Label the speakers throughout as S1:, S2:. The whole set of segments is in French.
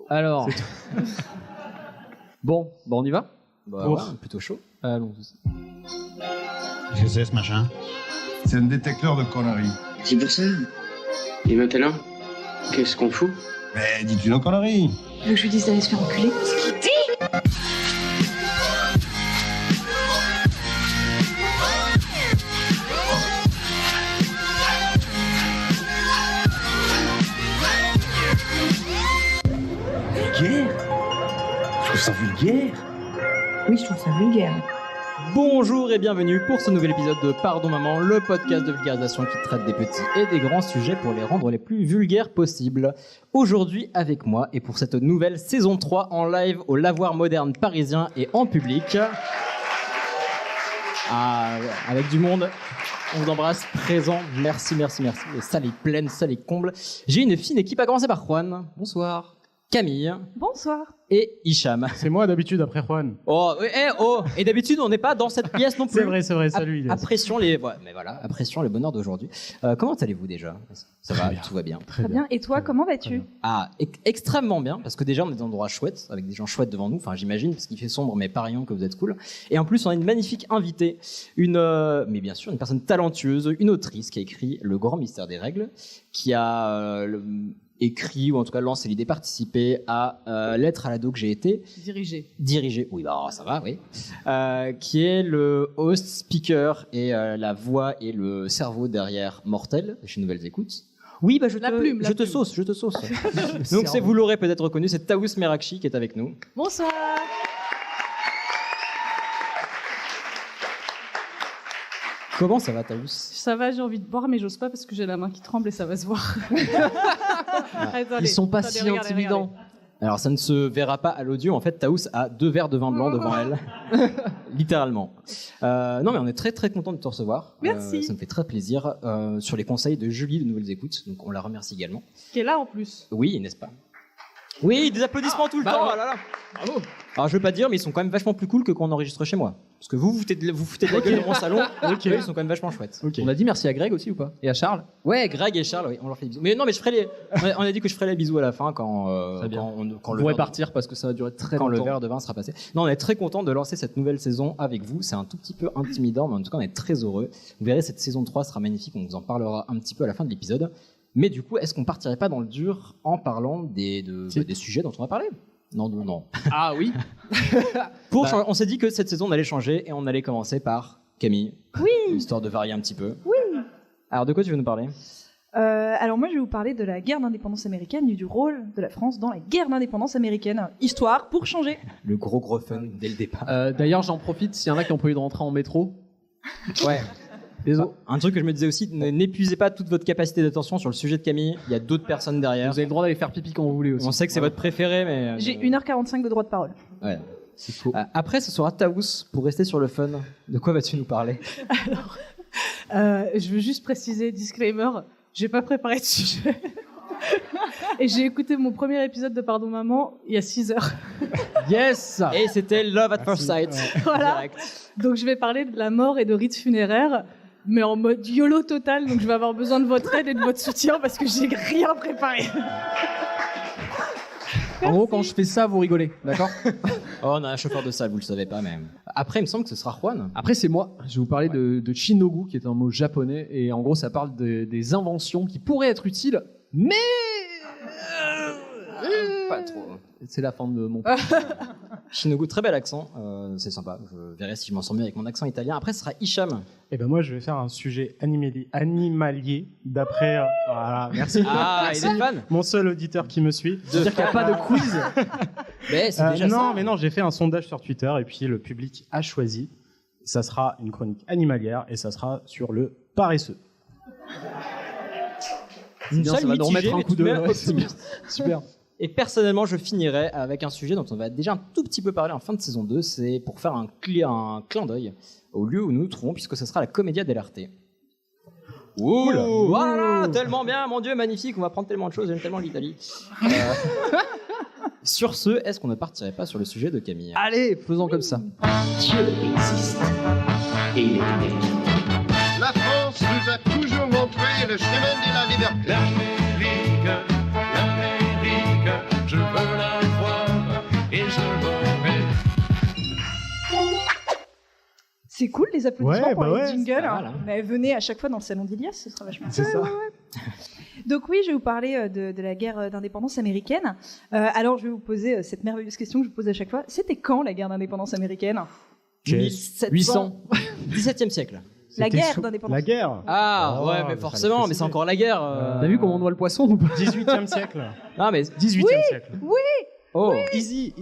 S1: Alors. Bon, on y va ?
S2: Bah, ouais, plutôt chaud.
S1: Allons.
S3: Qu'est-ce que c'est ce machin ?
S4: C'est un détecteur de conneries.
S5: C'est pour ça. Et maintenant, qu'est-ce qu'on fout ?
S4: Mais dis-tu nos conneries ?
S6: Tu veux que je lui dise d'aller se faire enculer ?
S5: Vulgaire ? Je trouve ça vulgaire.
S6: Oui, je trouve ça vulgaire.
S1: Bonjour et bienvenue pour ce nouvel épisode de Pardon Maman, le podcast de vulgarisation qui traite des petits et des grands sujets pour les rendre les plus vulgaires possibles. Aujourd'hui avec moi et pour cette nouvelle saison 3 en live au Lavoir Moderne parisien et en public. Avec du monde, on vous embrasse, présent, merci. Les salles est pleine, salle est comble. J'ai une fine équipe à commencer par Juan. Bonsoir. Camille.
S6: Bonsoir.
S1: Et Hicham.
S7: C'est moi d'habitude après Juan.
S1: Et d'habitude on n'est pas dans cette pièce non plus.
S7: C'est vrai, salut Ilias.
S1: Apprécions les bonheurs d'aujourd'hui. Comment allez-vous déjà ? Ça va, tout va bien.
S6: Très bien. Et toi, comment vas-tu ?
S1: Extrêmement bien, parce que déjà on est dans un endroit chouette, avec des gens chouettes devant nous, enfin j'imagine, parce qu'il fait sombre, mais parions que vous êtes cool. Et en plus on a une magnifique invitée, mais bien sûr une personne talentueuse, une autrice qui a écrit Le Grand Mystère des Règles, qui a écrit, ou en tout cas lancé l'idée, participer à Lettre à l'ado que j'ai été. Dirigé, oui, bah ça va, oui. Qui est le host, speaker, et la voix et le cerveau derrière Mortel, chez Nouvelles Écoutes. Oui, bah je te sauce. Donc vous l'aurez peut-être reconnu, c'est Taous Merakchi qui est avec nous.
S6: Bonsoir.
S1: Comment ça va, Taous ?
S8: Ça va, j'ai envie de boire, mais j'ose pas parce que j'ai la main qui tremble et ça va se voir.
S1: Ils sont pas si intimidants. Alors, ça ne se verra pas à l'audio. En fait, Taous a 2 verres de vin blanc devant elle. Littéralement. Non, mais on est très, très content de te recevoir.
S8: Merci.
S1: Ça me fait très plaisir. Sur les conseils de Julie de Nouvelles Écoutes. Donc, on la remercie également.
S8: Qui est là en plus.
S1: Oui, n'est-ce pas ? Oui, des applaudissements tout le temps. Là. Bravo. Alors, je veux pas dire, mais ils sont quand même vachement plus cool que quand on enregistre chez moi. Parce que vous foutez de la gueule dans mon salon. Okay. Ils sont quand même vachement chouettes.
S2: Okay. On a dit merci à Greg aussi ou pas ? Et à Charles ?
S1: Ouais, Greg et Charles, oui, on leur fait des bisous. Mais non, mais on a dit que je ferais les bisous à la fin quand
S2: on pourrait partir parce que ça va durer très longtemps.
S1: Quand le verre de vin sera passé. Non, on est très content de lancer cette nouvelle saison avec vous. C'est un tout petit peu intimidant, mais en tout cas, on est très heureux. Vous verrez, cette saison 3 sera magnifique. On vous en parlera un petit peu à la fin de l'épisode. Mais du coup, est-ce qu'on partirait pas dans le dur en parlant des sujets dont on va parler ? Non.
S2: Ah oui.
S1: On s'est dit que cette saison on allait changer et on allait commencer par Camille.
S6: Oui.
S1: Histoire de varier un petit peu.
S6: Oui.
S1: Alors de quoi tu veux nous parler ?
S6: Alors moi je vais vous parler de la guerre d'indépendance américaine et du rôle de la France dans la guerre d'indépendance américaine. Histoire pour changer.
S1: Le gros fun dès le départ.
S2: D'ailleurs j'en profite s'il y en a qui ont prévu de rentrer en métro.
S1: Ouais. Désolé. Un truc que je me disais aussi, n'épuisez pas toute votre capacité d'attention sur le sujet de Camille. Il y a d'autres personnes derrière.
S2: Vous avez le droit d'aller faire pipi quand vous voulez aussi.
S1: On sait que c'est votre préféré, mais...
S6: J'ai 1h45 de droit de parole.
S1: Ouais, c'est faux. Après, ce sera Taous pour rester sur le fun. De quoi vas-tu nous parler ?
S8: Alors, je veux juste préciser, disclaimer, j'ai pas préparé de sujet. Et j'ai écouté mon premier épisode de Pardon Maman il y a 6 heures.
S1: Yes. Et c'était Love at First Sight.
S8: Voilà.
S1: Direct.
S8: Donc je vais parler de la mort et de rites funéraires, mais en mode YOLO total, donc je vais avoir besoin de votre aide et de votre soutien parce que j'ai rien préparé.
S2: En gros, quand je fais ça, vous rigolez, d'accord ?
S1: Oh, on a un chauffeur de salle, vous le savez pas même. Après, il me semble que ce sera Juan.
S2: Après, c'est moi. Je vais vous parler de Shinogu, qui est un mot japonais, et en gros, ça parle des inventions qui pourraient être utiles, mais...
S1: Pas trop.
S2: C'est la fin de mon...
S1: Shinogu, très bel accent, c'est sympa. Je verrai si je m'en sors mieux avec mon accent italien. Après, ce sera Hicham.
S7: Et ben moi, je vais faire un sujet animalier d'après... voilà, merci.
S1: Ah, il est fan.
S7: Mon seul auditeur qui me suit.
S2: C'est-à-dire qu'il n'y a pas de quiz.
S1: Mais c'est déjà ça.
S7: Mais non, j'ai fait un sondage sur Twitter et puis le public a choisi. Ça sera une chronique animalière et ça sera sur le paresseux.
S1: Bien, ça va nous remettre un coup de
S2: optimiste. Super.
S1: Et personnellement, je finirai avec un sujet dont on va déjà un tout petit peu parler en fin de saison 2. C'est pour faire un clin d'œil au lieu où nous nous trouvons, puisque ce sera la Commedia dell'arte. Ouh, voilà, tellement bien, mon Dieu, magnifique. On va prendre tellement de choses, j'aime tellement l'Italie. Sur ce, est-ce qu'on ne partirait pas sur le sujet de Camille ?
S2: Allez, faisons comme ça.
S5: Dieu existe. Et il est inévitable.
S4: La France nous a toujours montré le chemin de la liberté.
S9: L'Amérique je veux la voir et je l'aurai.
S6: C'est cool les applaudissements
S7: Ouais,
S6: pour
S7: bah
S6: les
S7: ouais,
S6: jingles.
S1: c'est pas mal, hein.
S6: Mais venez à chaque fois dans le salon d'Ilias, ce sera vachement
S7: C'est ça.
S6: Donc oui, je vais vous parler de la guerre d'indépendance américaine. Alors je vais vous poser cette merveilleuse question que je vous pose à chaque fois. C'était quand la guerre d'indépendance américaine?
S1: 800. 17e siècle.
S6: La
S7: C'était
S6: guerre d'indépendance.
S7: La guerre.
S1: Ah,
S7: Oh,
S1: ouais, mais
S7: fallait
S1: forcément, mais c'est
S7: préciser.
S1: encore la guerre.
S2: T'as vu comment on noie le poisson ou pas?
S7: 18e siècle.
S1: Ah, mais
S7: 18e siècle.
S1: oh,
S7: Easy.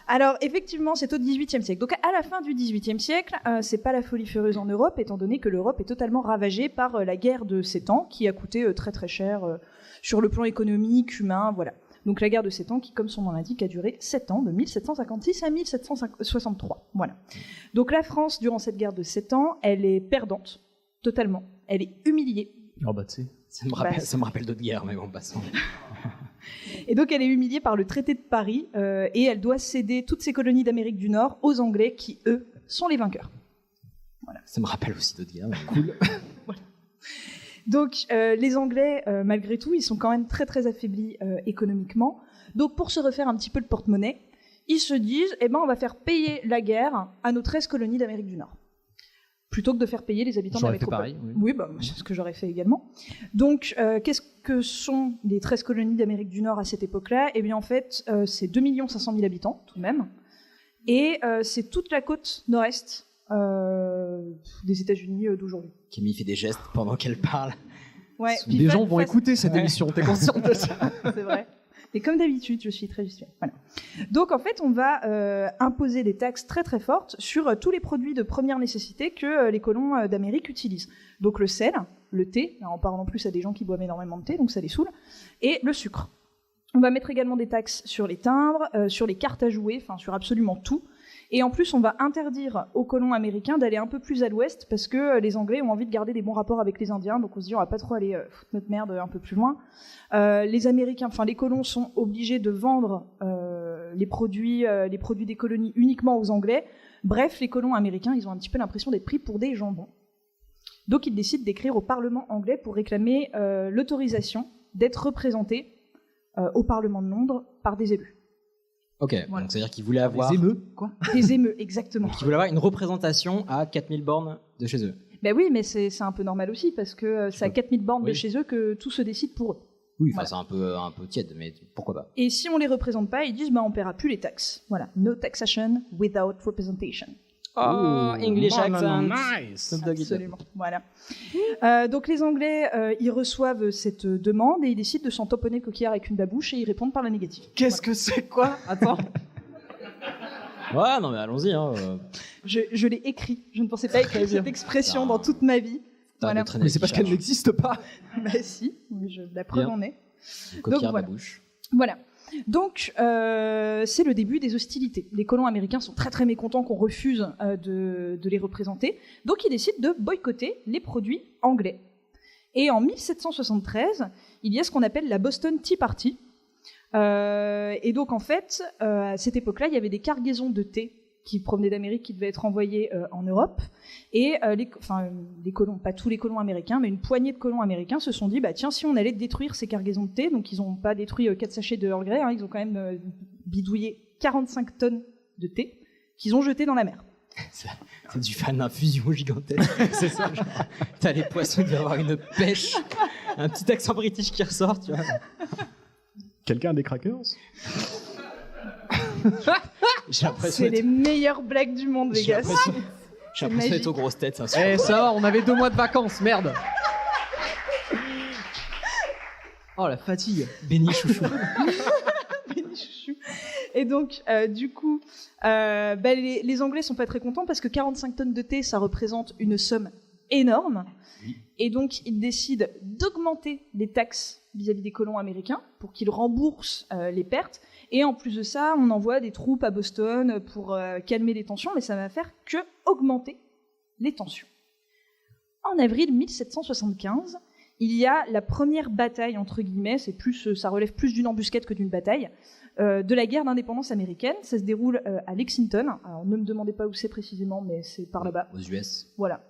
S6: Alors effectivement, c'est au XVIIIe siècle. Donc à la fin du XVIIIe siècle, c'est pas la folie furieuse en Europe, étant donné que l'Europe est totalement ravagée par la guerre de 7 ans, qui a coûté très très cher sur le plan économique, humain, voilà. Donc la guerre de 7 ans qui, comme son nom l'indique, a duré 7 ans, de 1756 à 1763. Voilà. Donc la France, durant cette guerre de 7 ans, elle est perdante, totalement. Elle est humiliée.
S2: Oh bah tu sais.
S1: ça me rappelle d'autres guerres, mais bon, passons.
S6: Et donc elle est humiliée par le traité de Paris, et elle doit céder toutes ses colonies d'Amérique du Nord aux Anglais qui, eux, sont les vainqueurs.
S1: Ça me rappelle aussi d'autres guerres. Mais cool.
S6: Donc les Anglais, malgré tout, ils sont quand même très très affaiblis économiquement. Donc pour se refaire un petit peu le porte-monnaie, ils se disent, eh ben on va faire payer la guerre à nos 13 colonies d'Amérique du Nord, plutôt que de faire payer les habitants de la
S2: J'aurais fait
S6: métropole.
S2: pareil.
S6: Oui, bah, c'est ce que j'aurais fait également. Donc, qu'est-ce que sont les 13 colonies d'Amérique du Nord à cette époque-là? Eh bien, en fait, c'est 2 500 000 habitants, tout de même. Et c'est toute la côte nord-est des États-Unis d'aujourd'hui.
S1: Camille fait des gestes pendant qu'elle parle.
S6: Ouais,
S2: Des
S6: puis
S2: gens vont
S6: face-
S2: écouter cette émission, t'es consciente de ça?
S6: C'est vrai. Mais comme d'habitude, je suis très gestuelle. Voilà. Donc en fait, on va imposer des taxes très très fortes sur tous les produits de première nécessité que les colons d'Amérique utilisent. Donc le sel, le thé, alors on parle en plus à des gens qui boivent énormément de thé, donc ça les saoule, et le sucre. On va mettre également des taxes sur les timbres, sur les cartes à jouer, enfin sur absolument tout. Et en plus, on va interdire aux colons américains d'aller un peu plus à l'ouest parce que les Anglais ont envie de garder des bons rapports avec les Indiens. Donc on se dit, on va pas trop aller foutre notre merde un peu plus loin. Les Américains, enfin les colons sont obligés de vendre les produits des colonies uniquement aux Anglais. Bref, les colons américains, ils ont un petit peu l'impression d'être pris pour des jambons. Donc ils décident d'écrire au Parlement anglais pour réclamer l'autorisation d'être représentés au Parlement de Londres par des élus.
S1: Ok,
S6: Voilà.
S1: donc c'est-à-dire qu'ils voulaient avoir.
S2: Les émeux, quoi?
S6: Des émeux, exactement.
S1: Donc ils voulaient avoir une représentation à 4000 bornes de chez eux.
S6: Ben oui, mais c'est un peu normal aussi, parce que c'est à 4000 bornes de
S1: Oui.
S6: chez eux que tout se décide pour eux.
S1: Oui,
S6: Voilà.
S1: c'est un peu tiède, mais pourquoi pas.
S6: Et si on les représente pas, ils disent, bah, on paiera plus les taxes. Voilà. No taxation without representation.
S1: Oh, English accent.
S7: Nice.
S6: Absolument. Voilà. Donc les Anglais, ils reçoivent cette demande et ils décident de s'en tamponner coquillard avec une babouche et ils répondent par la négative.
S2: Qu'est-ce que c'est, quoi? Attends.
S1: Ouais, non, mais allons-y. Hein.
S6: Je l'ai écrit. Je ne pensais pas écrire cette expression dans toute ma vie. Voilà.
S2: Mais c'est parce qu'elle n'existe pas.
S6: Bah si, la preuve
S1: Bien.
S6: en est.
S1: Coquillard
S6: Donc, voilà.
S1: babouche.
S6: Voilà. Donc, c'est le début des hostilités. Les colons américains sont très très mécontents qu'on refuse de les représenter. Donc, ils décident de boycotter les produits anglais. Et en 1773, il y a ce qu'on appelle la Boston Tea Party. Et donc, en fait, à cette époque-là, il y avait des cargaisons de thé qui provenaient d'Amérique, qui devaient être envoyées en Europe. Et les colons, pas tous les colons américains, mais une poignée de colons américains se sont dit, bah tiens, si on allait détruire ces cargaisons de thé, donc ils n'ont pas détruit 4 sachets de Earl Grey, hein, ils ont quand même bidouillé 45 tonnes de thé qu'ils ont jeté dans la mer.
S1: C'est du fan d'infusion gigantesque. C'est ça, genre. T'as les poissons qui doivent avoir une pêche, un petit accent british qui ressort, tu vois.
S7: Quelqu'un a des crackers?
S1: J'ai l'impression
S6: C'est les meilleures blagues du monde, les
S1: J'ai
S6: gars.
S1: l'impression d'être
S6: magique.
S1: aux grosses têtes.
S2: Eh, ça va, on avait 2 mois de vacances, merde. Oh, la fatigue.
S1: Béni chouchou.
S6: Béni chouchou. Et donc, du coup, les Anglais sont pas très contents parce que 45 tonnes de thé, ça représente une somme énorme. Et donc, ils décident d'augmenter les taxes vis-à-vis des colons américains pour qu'ils remboursent les pertes. Et en plus de ça, on envoie des troupes à Boston pour calmer les tensions, mais ça va faire que augmenter les tensions. En avril 1775, il y a la première bataille, entre guillemets, ça relève plus d'une embuscade que d'une bataille, de la guerre d'indépendance américaine. Ça se déroule à Lexington. Alors, ne me demandez pas où c'est précisément, mais c'est par là-bas.
S1: Aux US.
S6: Voilà,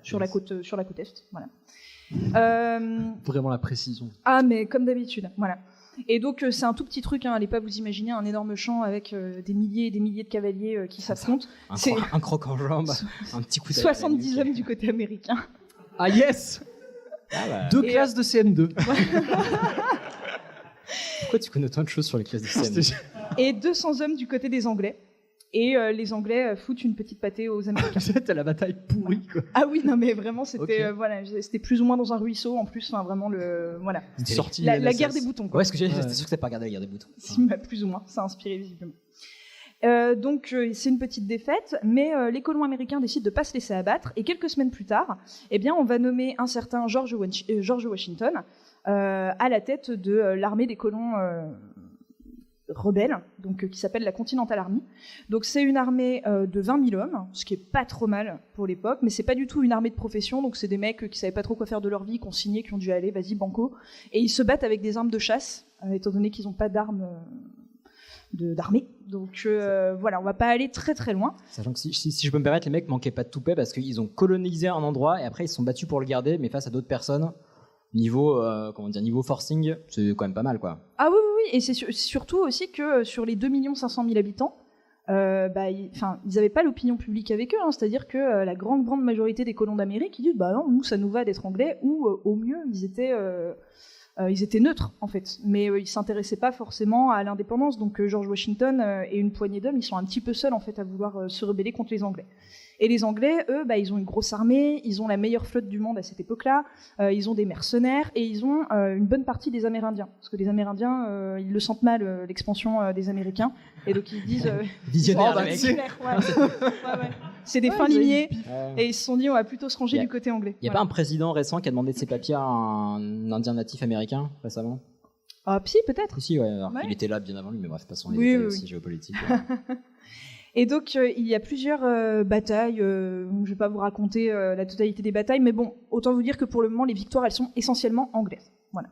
S6: sur la côte est. Voilà.
S2: Vraiment la précision.
S6: Ah, mais comme d'habitude, voilà. Et donc c'est un tout petit truc, hein, allez pas vous imaginer un énorme champ avec des milliers et des milliers de cavaliers qui s'affrontent. C'est
S1: Un croc en jambe, un petit coup de
S6: 70 hommes du côté américain.
S2: Ah yes.
S1: Ah bah.
S2: 2
S6: Et,
S2: classes de CM2.
S1: Pourquoi tu connais autant de choses sur les classes de CM2?
S6: Et 200 hommes du côté des Anglais. Et les Anglais foutent une petite pâtée aux Américains.
S2: T'as la bataille pourrie, quoi.
S6: Ah oui, non mais vraiment, c'était
S2: Ok.
S6: voilà, c'était plus ou moins dans un ruisseau en plus, enfin vraiment voilà.
S2: Une sortie
S6: La
S2: LSS.
S6: guerre des boutons, quoi.
S1: Ouais, ce que j'ai,
S2: Ouais.
S1: j'étais sûr que t'avais pas regardé la guerre des boutons.
S6: Plus ou moins, ça a inspiré visiblement. Donc c'est une petite défaite, mais les colons américains décident de pas se laisser abattre, et quelques semaines plus tard, eh bien, on va nommer un certain George Washington à la tête de l'armée des colons rebelles, donc qui s'appelle la Continental Army. Donc c'est une armée de 20 000 hommes, ce qui est pas trop mal pour l'époque, mais c'est pas du tout une armée de profession, donc c'est des mecs qui savaient pas trop quoi faire de leur vie, qui ont signé, qui ont dû aller, vas-y banco, et ils se battent avec des armes de chasse, étant donné qu'ils n'ont pas d'armes d'armée. Donc voilà, on va pas aller très très loin.
S1: Sachant que si je peux me permettre, les mecs manquaient pas de toupet parce qu'ils ont colonisé un endroit et après ils se sont battus pour le garder, mais face à d'autres personnes. Niveau forcing, c'est quand même pas mal, quoi.
S6: Ah oui, et c'est surtout aussi que sur les 2 500 000 habitants, ils avaient pas l'opinion publique avec eux, hein, c'est-à-dire que la grande majorité des colons d'Amérique, ils disent bah non, nous ça nous va d'être anglais, ou au mieux ils étaient neutres en fait, mais ils s'intéressaient pas forcément à l'indépendance. Donc George Washington et une poignée d'hommes, ils sont un petit peu seuls en fait à vouloir se rebeller contre les Anglais. Et les Anglais, eux, ils ont une grosse armée, ils ont la meilleure flotte du monde à cette époque-là, ils ont des mercenaires et ils ont une bonne partie des Amérindiens. Parce que les Amérindiens, ils le sentent mal, l'expansion des Américains. Et donc ils disent...
S1: Visionnaire,
S6: mec. Ouais. C'est des fins limiers. Et ils se sont dit, on va plutôt se ranger du côté anglais.
S1: Il n'y a pas un président récent qui a demandé de ses papiers à un Indien natif américain récemment?
S6: Ah, si, peut-être.
S1: Si, ouais. Alors,
S6: Ouais.
S1: il était là bien avant lui, mais bref, passons les
S6: Oui,
S1: détails
S6: oui,
S1: aussi
S6: oui.
S1: géopolitiques.
S6: Et donc, il y a plusieurs batailles. Je ne vais pas vous raconter la totalité des batailles, mais bon, autant vous dire que pour le moment, les victoires, elles sont essentiellement anglaises. Voilà.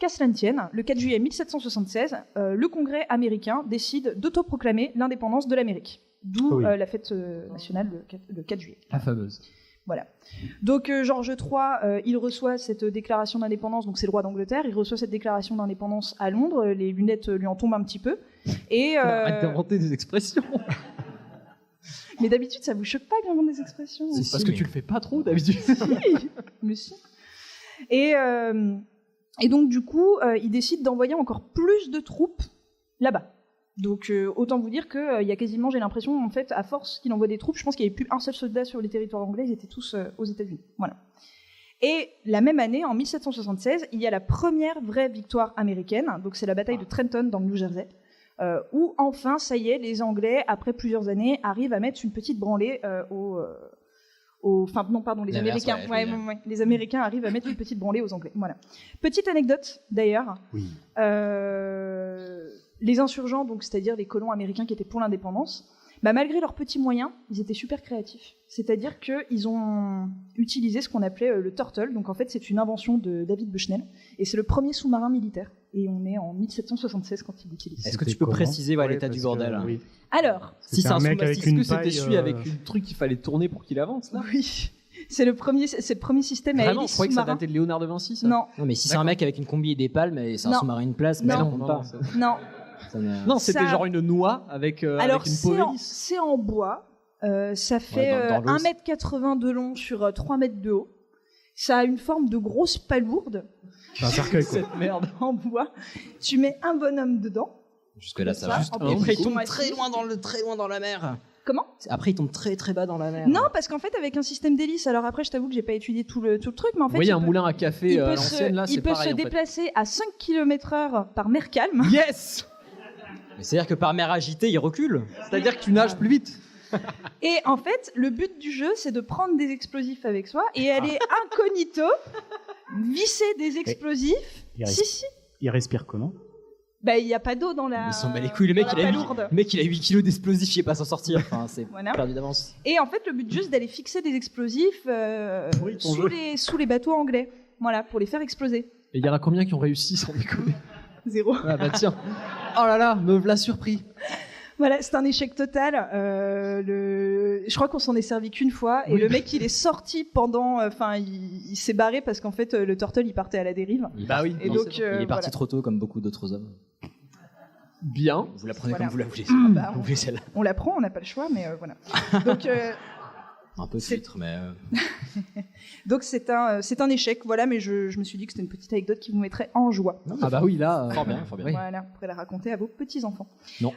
S6: Qu'à cela ne tienne, le 4 juillet 1776, le Congrès américain décide d'autoproclamer l'indépendance de l'Amérique. D'où la fête nationale le 4 juillet.
S2: La fameuse.
S6: Voilà. Donc George III, il reçoit cette déclaration d'indépendance, donc c'est le roi d'Angleterre, il reçoit cette déclaration d'indépendance à Londres, les lunettes lui en tombent un petit peu. Et,
S2: Arrête d'inventer des expressions.
S6: mais d'habitude, ça vous choque pas que j'invente des expressions?
S2: C'est parce que tu le fais pas trop d'habitude.
S6: Mais si. Et donc du coup, il décide d'envoyer encore plus de troupes là-bas. Donc autant vous dire qu'il y a quasiment, j'ai l'impression, en fait, à force qu'il envoie des troupes, je pense qu'il n'y avait plus un seul soldat sur les territoires anglais, ils étaient tous aux États-Unis. Voilà. Et la même année, en 1776, il y a la première vraie victoire américaine, donc c'est la bataille de Trenton dans le New Jersey, où enfin, ça y est, les Anglais, après plusieurs années, arrivent à mettre une petite branlée les Américains. Les Américains arrivent à mettre une petite branlée aux Anglais. Voilà. Petite anecdote, d'ailleurs.
S3: Oui.
S6: Les insurgents, donc c'est-à-dire les colons américains qui étaient pour l'indépendance, malgré leurs petits moyens, ils étaient super créatifs. C'est-à-dire qu'ils ont utilisé ce qu'on appelait le Turtle. Donc en fait, c'est une invention de David Bushnell, et c'est le premier sous-marin militaire. Et on est en 1776 quand il l'utilise.
S1: Est-ce que tu peux préciser l'état du bordel?
S7: Oui.
S6: Alors,
S7: Si c'est un mec avec une
S2: c'était
S7: paille,
S2: celui avec une truc qu'il fallait tourner pour qu'il avance là?
S6: oui, c'est le premier système à
S2: Vraiment, je
S6: hélice
S2: croyais que ça
S6: sous-marin.
S2: datait de Léonard de Vinci, ça.
S6: Non,
S1: Non, mais si c'est un mec avec une combi et des palmes, et c'est un
S6: Non.
S1: sous-marin une place, mais ça
S6: Non.
S1: compte pas.
S6: non.
S1: Ça ne-
S2: Non, c'était
S6: Ça-
S2: genre une noix avec
S6: Alors,
S2: une pauvre hélice.
S6: c'est en bois. Ça fait
S1: dans l'eau,
S6: 1,80 m de long sur 3 mètres de haut. Ça a une forme de grosse palourde
S7: C'est un cercueil, quoi.
S2: Cette merde.
S6: en bois. Tu mets un bonhomme dedans.
S1: Jusque-là, ça
S6: Ça,
S1: va.
S6: juste
S1: Et après, il
S6: un
S1: tombe
S6: coup.
S1: très loin dans la mer.
S6: Comment?
S1: Après, il tombe très très bas dans la mer.
S6: Non, parce qu'en fait, avec un système d'hélice, alors après, je t'avoue que j'ai pas étudié tout le truc, mais en
S2: Vous
S6: fait,
S2: voyez
S6: il
S2: un
S6: peut-
S2: moulin à café
S6: il
S2: à
S6: peut
S2: l'ancienne là,
S6: il
S2: c'est
S6: peut
S2: pareil
S6: se
S2: en fait.
S6: déplacer à 5 km/h par mer calme.
S2: Yes.
S1: Mais c'est-à-dire que par mer agitée, il recule.
S2: C'est-à-dire que tu nages plus vite.
S6: Et en fait, le but du jeu, c'est de prendre des explosifs avec soi et aller incognito visser des explosifs.
S7: Il
S6: Si, si.
S7: Il respire comment?
S6: Il n'y a pas d'eau dans la.
S1: Il s'en bat les couilles. Le mec,
S6: dans
S1: il
S6: la
S1: a,
S6: palourde.
S1: le mec, il a 8 kilos d'explosifs, il va pas s'en sortir. Enfin, c'est
S6: Voilà.
S1: perdu d'avance.
S6: Et en fait, le but du jeu, c'est d'aller fixer des explosifs
S7: Oui, ton jeu.
S6: sous les bateaux anglais. Voilà, pour les faire exploser.
S2: Et il y en a combien qui ont réussi sans déconner?
S6: 0.
S2: Ah bah tiens. Oh là là, me v'là surpris.
S6: Voilà, c'est un échec total. Je crois qu'on s'en est servi qu'une fois. Et le mec, il est sorti pendant. Enfin, il s'est barré parce qu'en fait, le turtle, il partait à la dérive.
S1: Oui.
S6: Et donc,
S1: Il est parti
S6: voilà.
S1: trop tôt, comme beaucoup d'autres hommes.
S2: Bien.
S1: Vous la prenez
S6: Voilà.
S1: comme vous la voulez.
S6: Bah,
S1: Vous voulez celle-là.
S6: on la prend, on n'a pas le choix, mais voilà. Donc,
S1: Un peu de
S6: C'est-
S1: filtre, mais.
S6: donc c'est un échec, voilà. Mais je me suis dit que c'était une petite anecdote qui vous mettrait en joie.
S1: Non, mais
S2: Ah bah oui, là.
S1: fort bien, fort bien.
S2: Oui.
S6: Voilà, vous pourrez la raconter à vos petits-enfants.
S1: Non.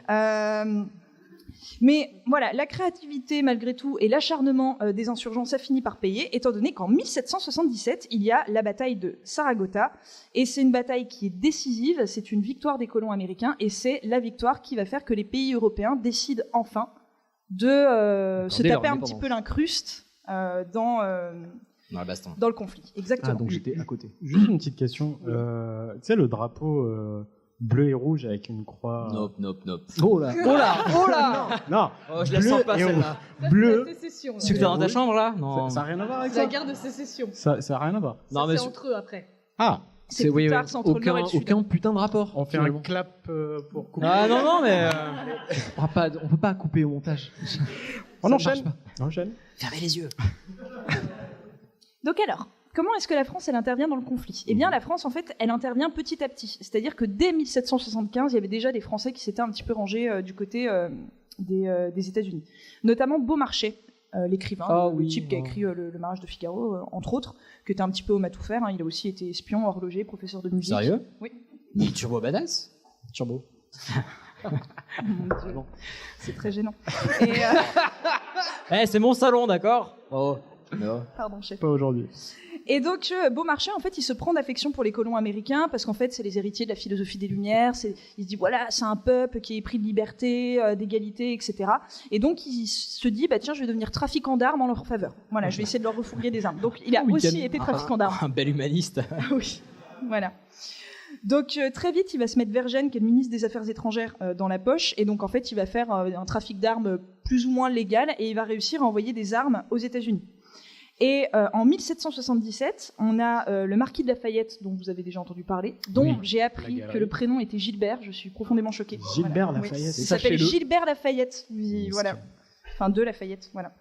S6: Mais voilà, la créativité malgré tout et l'acharnement des insurgents, ça finit par payer, étant donné qu'en 1777, il y a la bataille de Saragota, et c'est une bataille qui est décisive, c'est une victoire des colons américains, et c'est la victoire qui va faire que les pays européens décident enfin de se
S2: Accorder leur
S6: taper un petit
S2: indépendance.
S6: peu l'incruste dans
S1: Dans la baston.
S6: le conflit. Exactement.
S2: Ah, donc j'étais à côté.
S7: Juste une petite question. Tu sais, le drapeau bleu et rouge avec une croix.
S1: Nope.
S2: Oh là. Oh là. Oh là.
S7: Non,
S1: Oh, je la
S7: bleu
S1: sens pas
S7: et rouge.
S1: celle-là.
S7: Bleu.
S8: C'est la sécession. là.
S1: C'est que t'as dans ta chambre là Non.
S7: Ça n'a rien à voir avec
S8: C'est la
S7: ça.
S8: guerre de sécession.
S7: Ça n'a rien à voir.
S1: Non, mais
S8: C'est entre eux après.
S7: Ah,
S6: C'est plus tard, c'est entre le nord et le sud.
S2: aucun putain de rapport.
S7: on fait
S2: finalement.
S7: un clap pour couper.
S1: Ah non, mais.
S2: On peut pas couper au montage.
S7: On
S2: Ça
S7: enchaîne.
S2: marche
S7: On enchaîne.
S1: Fermez les yeux.
S6: Donc alors, comment est-ce que la France, elle intervient dans le conflit ? Eh bien, la France, en fait, elle intervient petit à petit. C'est-à-dire que dès 1775, il y avait déjà des Français qui s'étaient un petit peu rangés du côté des États-Unis. Notamment Beaumarchais, l'écrivain,
S2: Ah
S6: le
S2: oui,
S6: type qui a
S2: ouais.
S6: écrit le mariage de Figaro, entre autres, qui était un petit peu homme à tout faire. Hein. Il a aussi été espion, horloger, professeur de musique.
S1: Sérieux
S6: Oui.
S1: Il est turbo badass Turbo.
S6: Mon Dieu. C'est très gênant. Et,
S1: Eh, c'est mon salon, d'accord Oh. Non.
S6: pardon, chef.
S7: Pas aujourd'hui.
S6: Et donc, Beaumarchais, en fait, il se prend d'affection pour les colons américains parce qu'en fait, c'est les héritiers de la philosophie des Lumières. Il se dit, voilà, c'est un peuple qui est épris de liberté, d'égalité, etc. Et donc, il se dit, bah tiens, je vais devenir trafiquant d'armes en leur faveur. Voilà, je vais essayer de leur refourguer des armes. Donc, il a aussi été trafiquant d'armes.
S1: Un bel humaniste.
S6: Oui, voilà. Donc très vite, il va se mettre Vergennes, qui est le ministre des Affaires étrangères, dans la poche. Et donc, en fait, il va faire un trafic d'armes plus ou moins légal et il va réussir à envoyer des armes aux États-Unis. Et en 1777, on a le marquis de Lafayette, dont vous avez déjà entendu parler, dont
S7: Oui,
S6: j'ai appris
S7: la galerie.
S6: que le prénom était Gilbert. Je suis profondément choquée.
S7: Gilbert
S6: Voilà.
S7: Lafayette.
S6: Oui, il s'appelle
S2: Sachez-le.
S6: Gilbert Lafayette. Oui, voilà. Enfin, de Lafayette, voilà.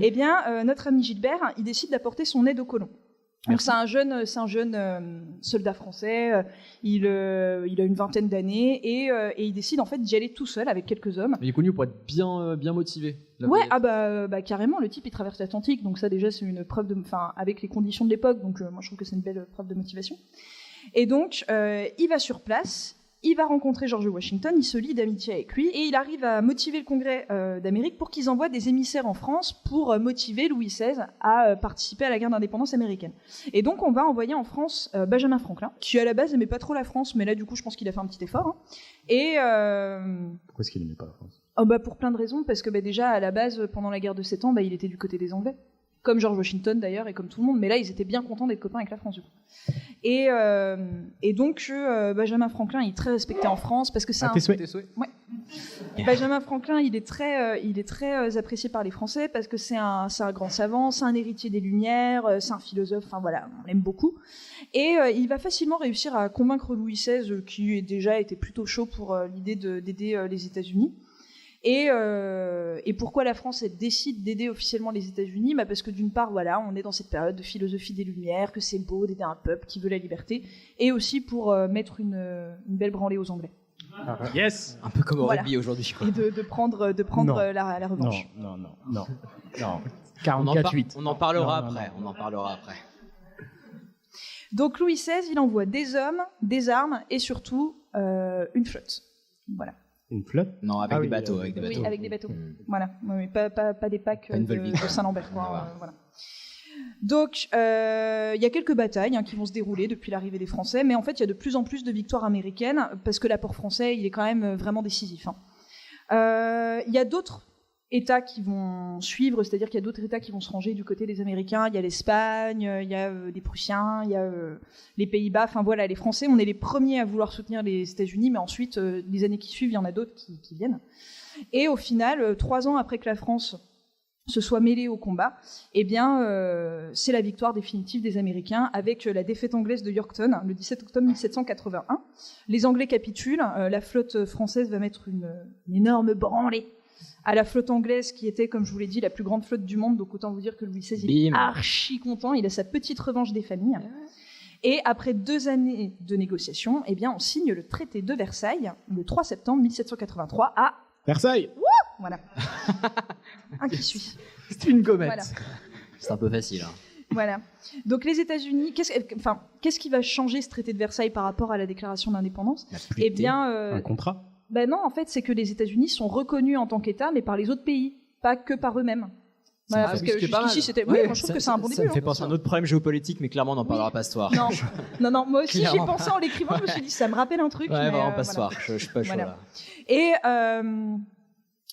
S6: Eh bien, notre ami Gilbert, il décide d'apporter son aide aux colons. Donc c'est un jeune soldat français. Il a une vingtaine d'années et il décide en fait d'y aller tout seul avec quelques hommes.
S2: Il est connu pour être bien motivé.
S6: Ouais, ah bah carrément, le type il traverse l'Atlantique, donc ça déjà c'est une preuve de, enfin avec les conditions de l'époque, donc moi je trouve que c'est une belle preuve de motivation. Et donc il va sur place. Il va rencontrer George Washington, il se lie d'amitié avec lui et il arrive à motiver le Congrès d'Amérique pour qu'ils envoient des émissaires en France pour motiver Louis XVI à participer à la guerre d'indépendance américaine. Et donc on va envoyer en France Benjamin Franklin, qui à la base n'aimait pas trop la France, mais là du coup je pense qu'il a fait un petit effort. Hein. Et
S7: Pourquoi est-ce qu'il n'aimait pas la France?
S6: pour plein de raisons, parce que déjà à la base pendant la guerre de 7 ans, il était du côté des Anglais. Comme George Washington d'ailleurs et comme tout le monde, mais là ils étaient bien contents d'être copains avec la France du coup. Et donc Benjamin Franklin il est très respecté en France parce que c'est
S7: Ah, tes souhaits.
S6: Ouais. Benjamin Franklin il est très apprécié par les Français parce que c'est un grand savant, c'est un héritier des Lumières, c'est un philosophe, enfin voilà, on l'aime beaucoup. Et il va facilement réussir à convaincre Louis XVI qui déjà était plutôt chaud pour l'idée d'aider les États-Unis. Et pourquoi la France elle décide d'aider officiellement les États-Unis? Parce que d'une part, voilà, on est dans cette période de philosophie des Lumières, que c'est beau d'aider un peuple qui veut la liberté, et aussi pour mettre une belle branlée aux Anglais.
S7: Yes.
S1: Un peu comme au
S6: Voilà.
S1: rugby aujourd'hui. quoi.
S6: Et de prendre
S7: Non.
S6: la revanche.
S7: Non.
S1: 44-8. On en parlera
S7: Non, non,
S1: après.
S7: non.
S1: On en parlera après.
S6: Donc Louis XVI, il envoie des hommes, des armes, et surtout une flotte. Voilà.
S7: Une flotte?
S1: Non, avec
S7: Ah
S1: des
S7: oui,
S1: bateaux. Avec des bateaux.
S6: Oui, avec des bateaux.
S1: Mm.
S6: Voilà, oui, pas des packs
S1: Pas une
S6: de
S1: Volvic.
S6: Saint-Lambert. quoi,
S1: Voilà.
S6: voilà. Donc, il y a quelques batailles qui vont se dérouler depuis l'arrivée des Français, mais en fait, il y a de plus en plus de victoires américaines, parce que l'apport français, il est quand même vraiment décisif. Il y a d'autres États qui vont suivre, c'est-à-dire qu'il y a d'autres États qui vont se ranger du côté des Américains. Il y a l'Espagne, il y a des Prussiens, il y a les Pays-Bas. Enfin voilà, les Français, on est les premiers à vouloir soutenir les États-Unis, mais ensuite, les années qui suivent, il y en a d'autres qui viennent. Et au final, 3 ans après que la France se soient mêlés au combat, eh bien, c'est la victoire définitive des Américains avec la défaite anglaise de Yorktown le 17 octobre 1781. Les Anglais capitulent, la flotte française va mettre une énorme branlée à la flotte anglaise qui était, comme je vous l'ai dit, la plus grande flotte du monde, donc autant vous dire que Louis XVI il est archi content, il a sa petite revanche des familles. Et après 2 années de négociations, eh bien, on signe le traité de Versailles le 3 septembre 1783 à
S7: Versailles.
S6: Voilà. Un qui suit.
S2: C'est une gommette.
S6: Voilà.
S1: C'est un peu facile. Hein.
S6: Voilà. Donc les États-Unis, qu'est-ce qui va changer ce traité de Versailles par rapport à la déclaration d'indépendance ? Eh bien,
S7: Un contrat.
S6: Ben non, en fait, c'est que les États-Unis sont reconnus en tant qu'État, mais par les autres pays, pas que par eux-mêmes. Voilà, parce que jusqu'ici, c'était. Oui, moi, je trouve que c'est un bon début.
S1: Ça me fait penser à un autre problème géopolitique, mais clairement, on n'en parlera pas ce soir.
S6: Non, moi aussi, j'y pensais en l'écrivant, je me suis dit, ça me rappelle un truc.
S1: Ouais,
S6: mais
S1: vraiment pas ce soir. Je suis pas chaud
S6: voilà.
S1: là.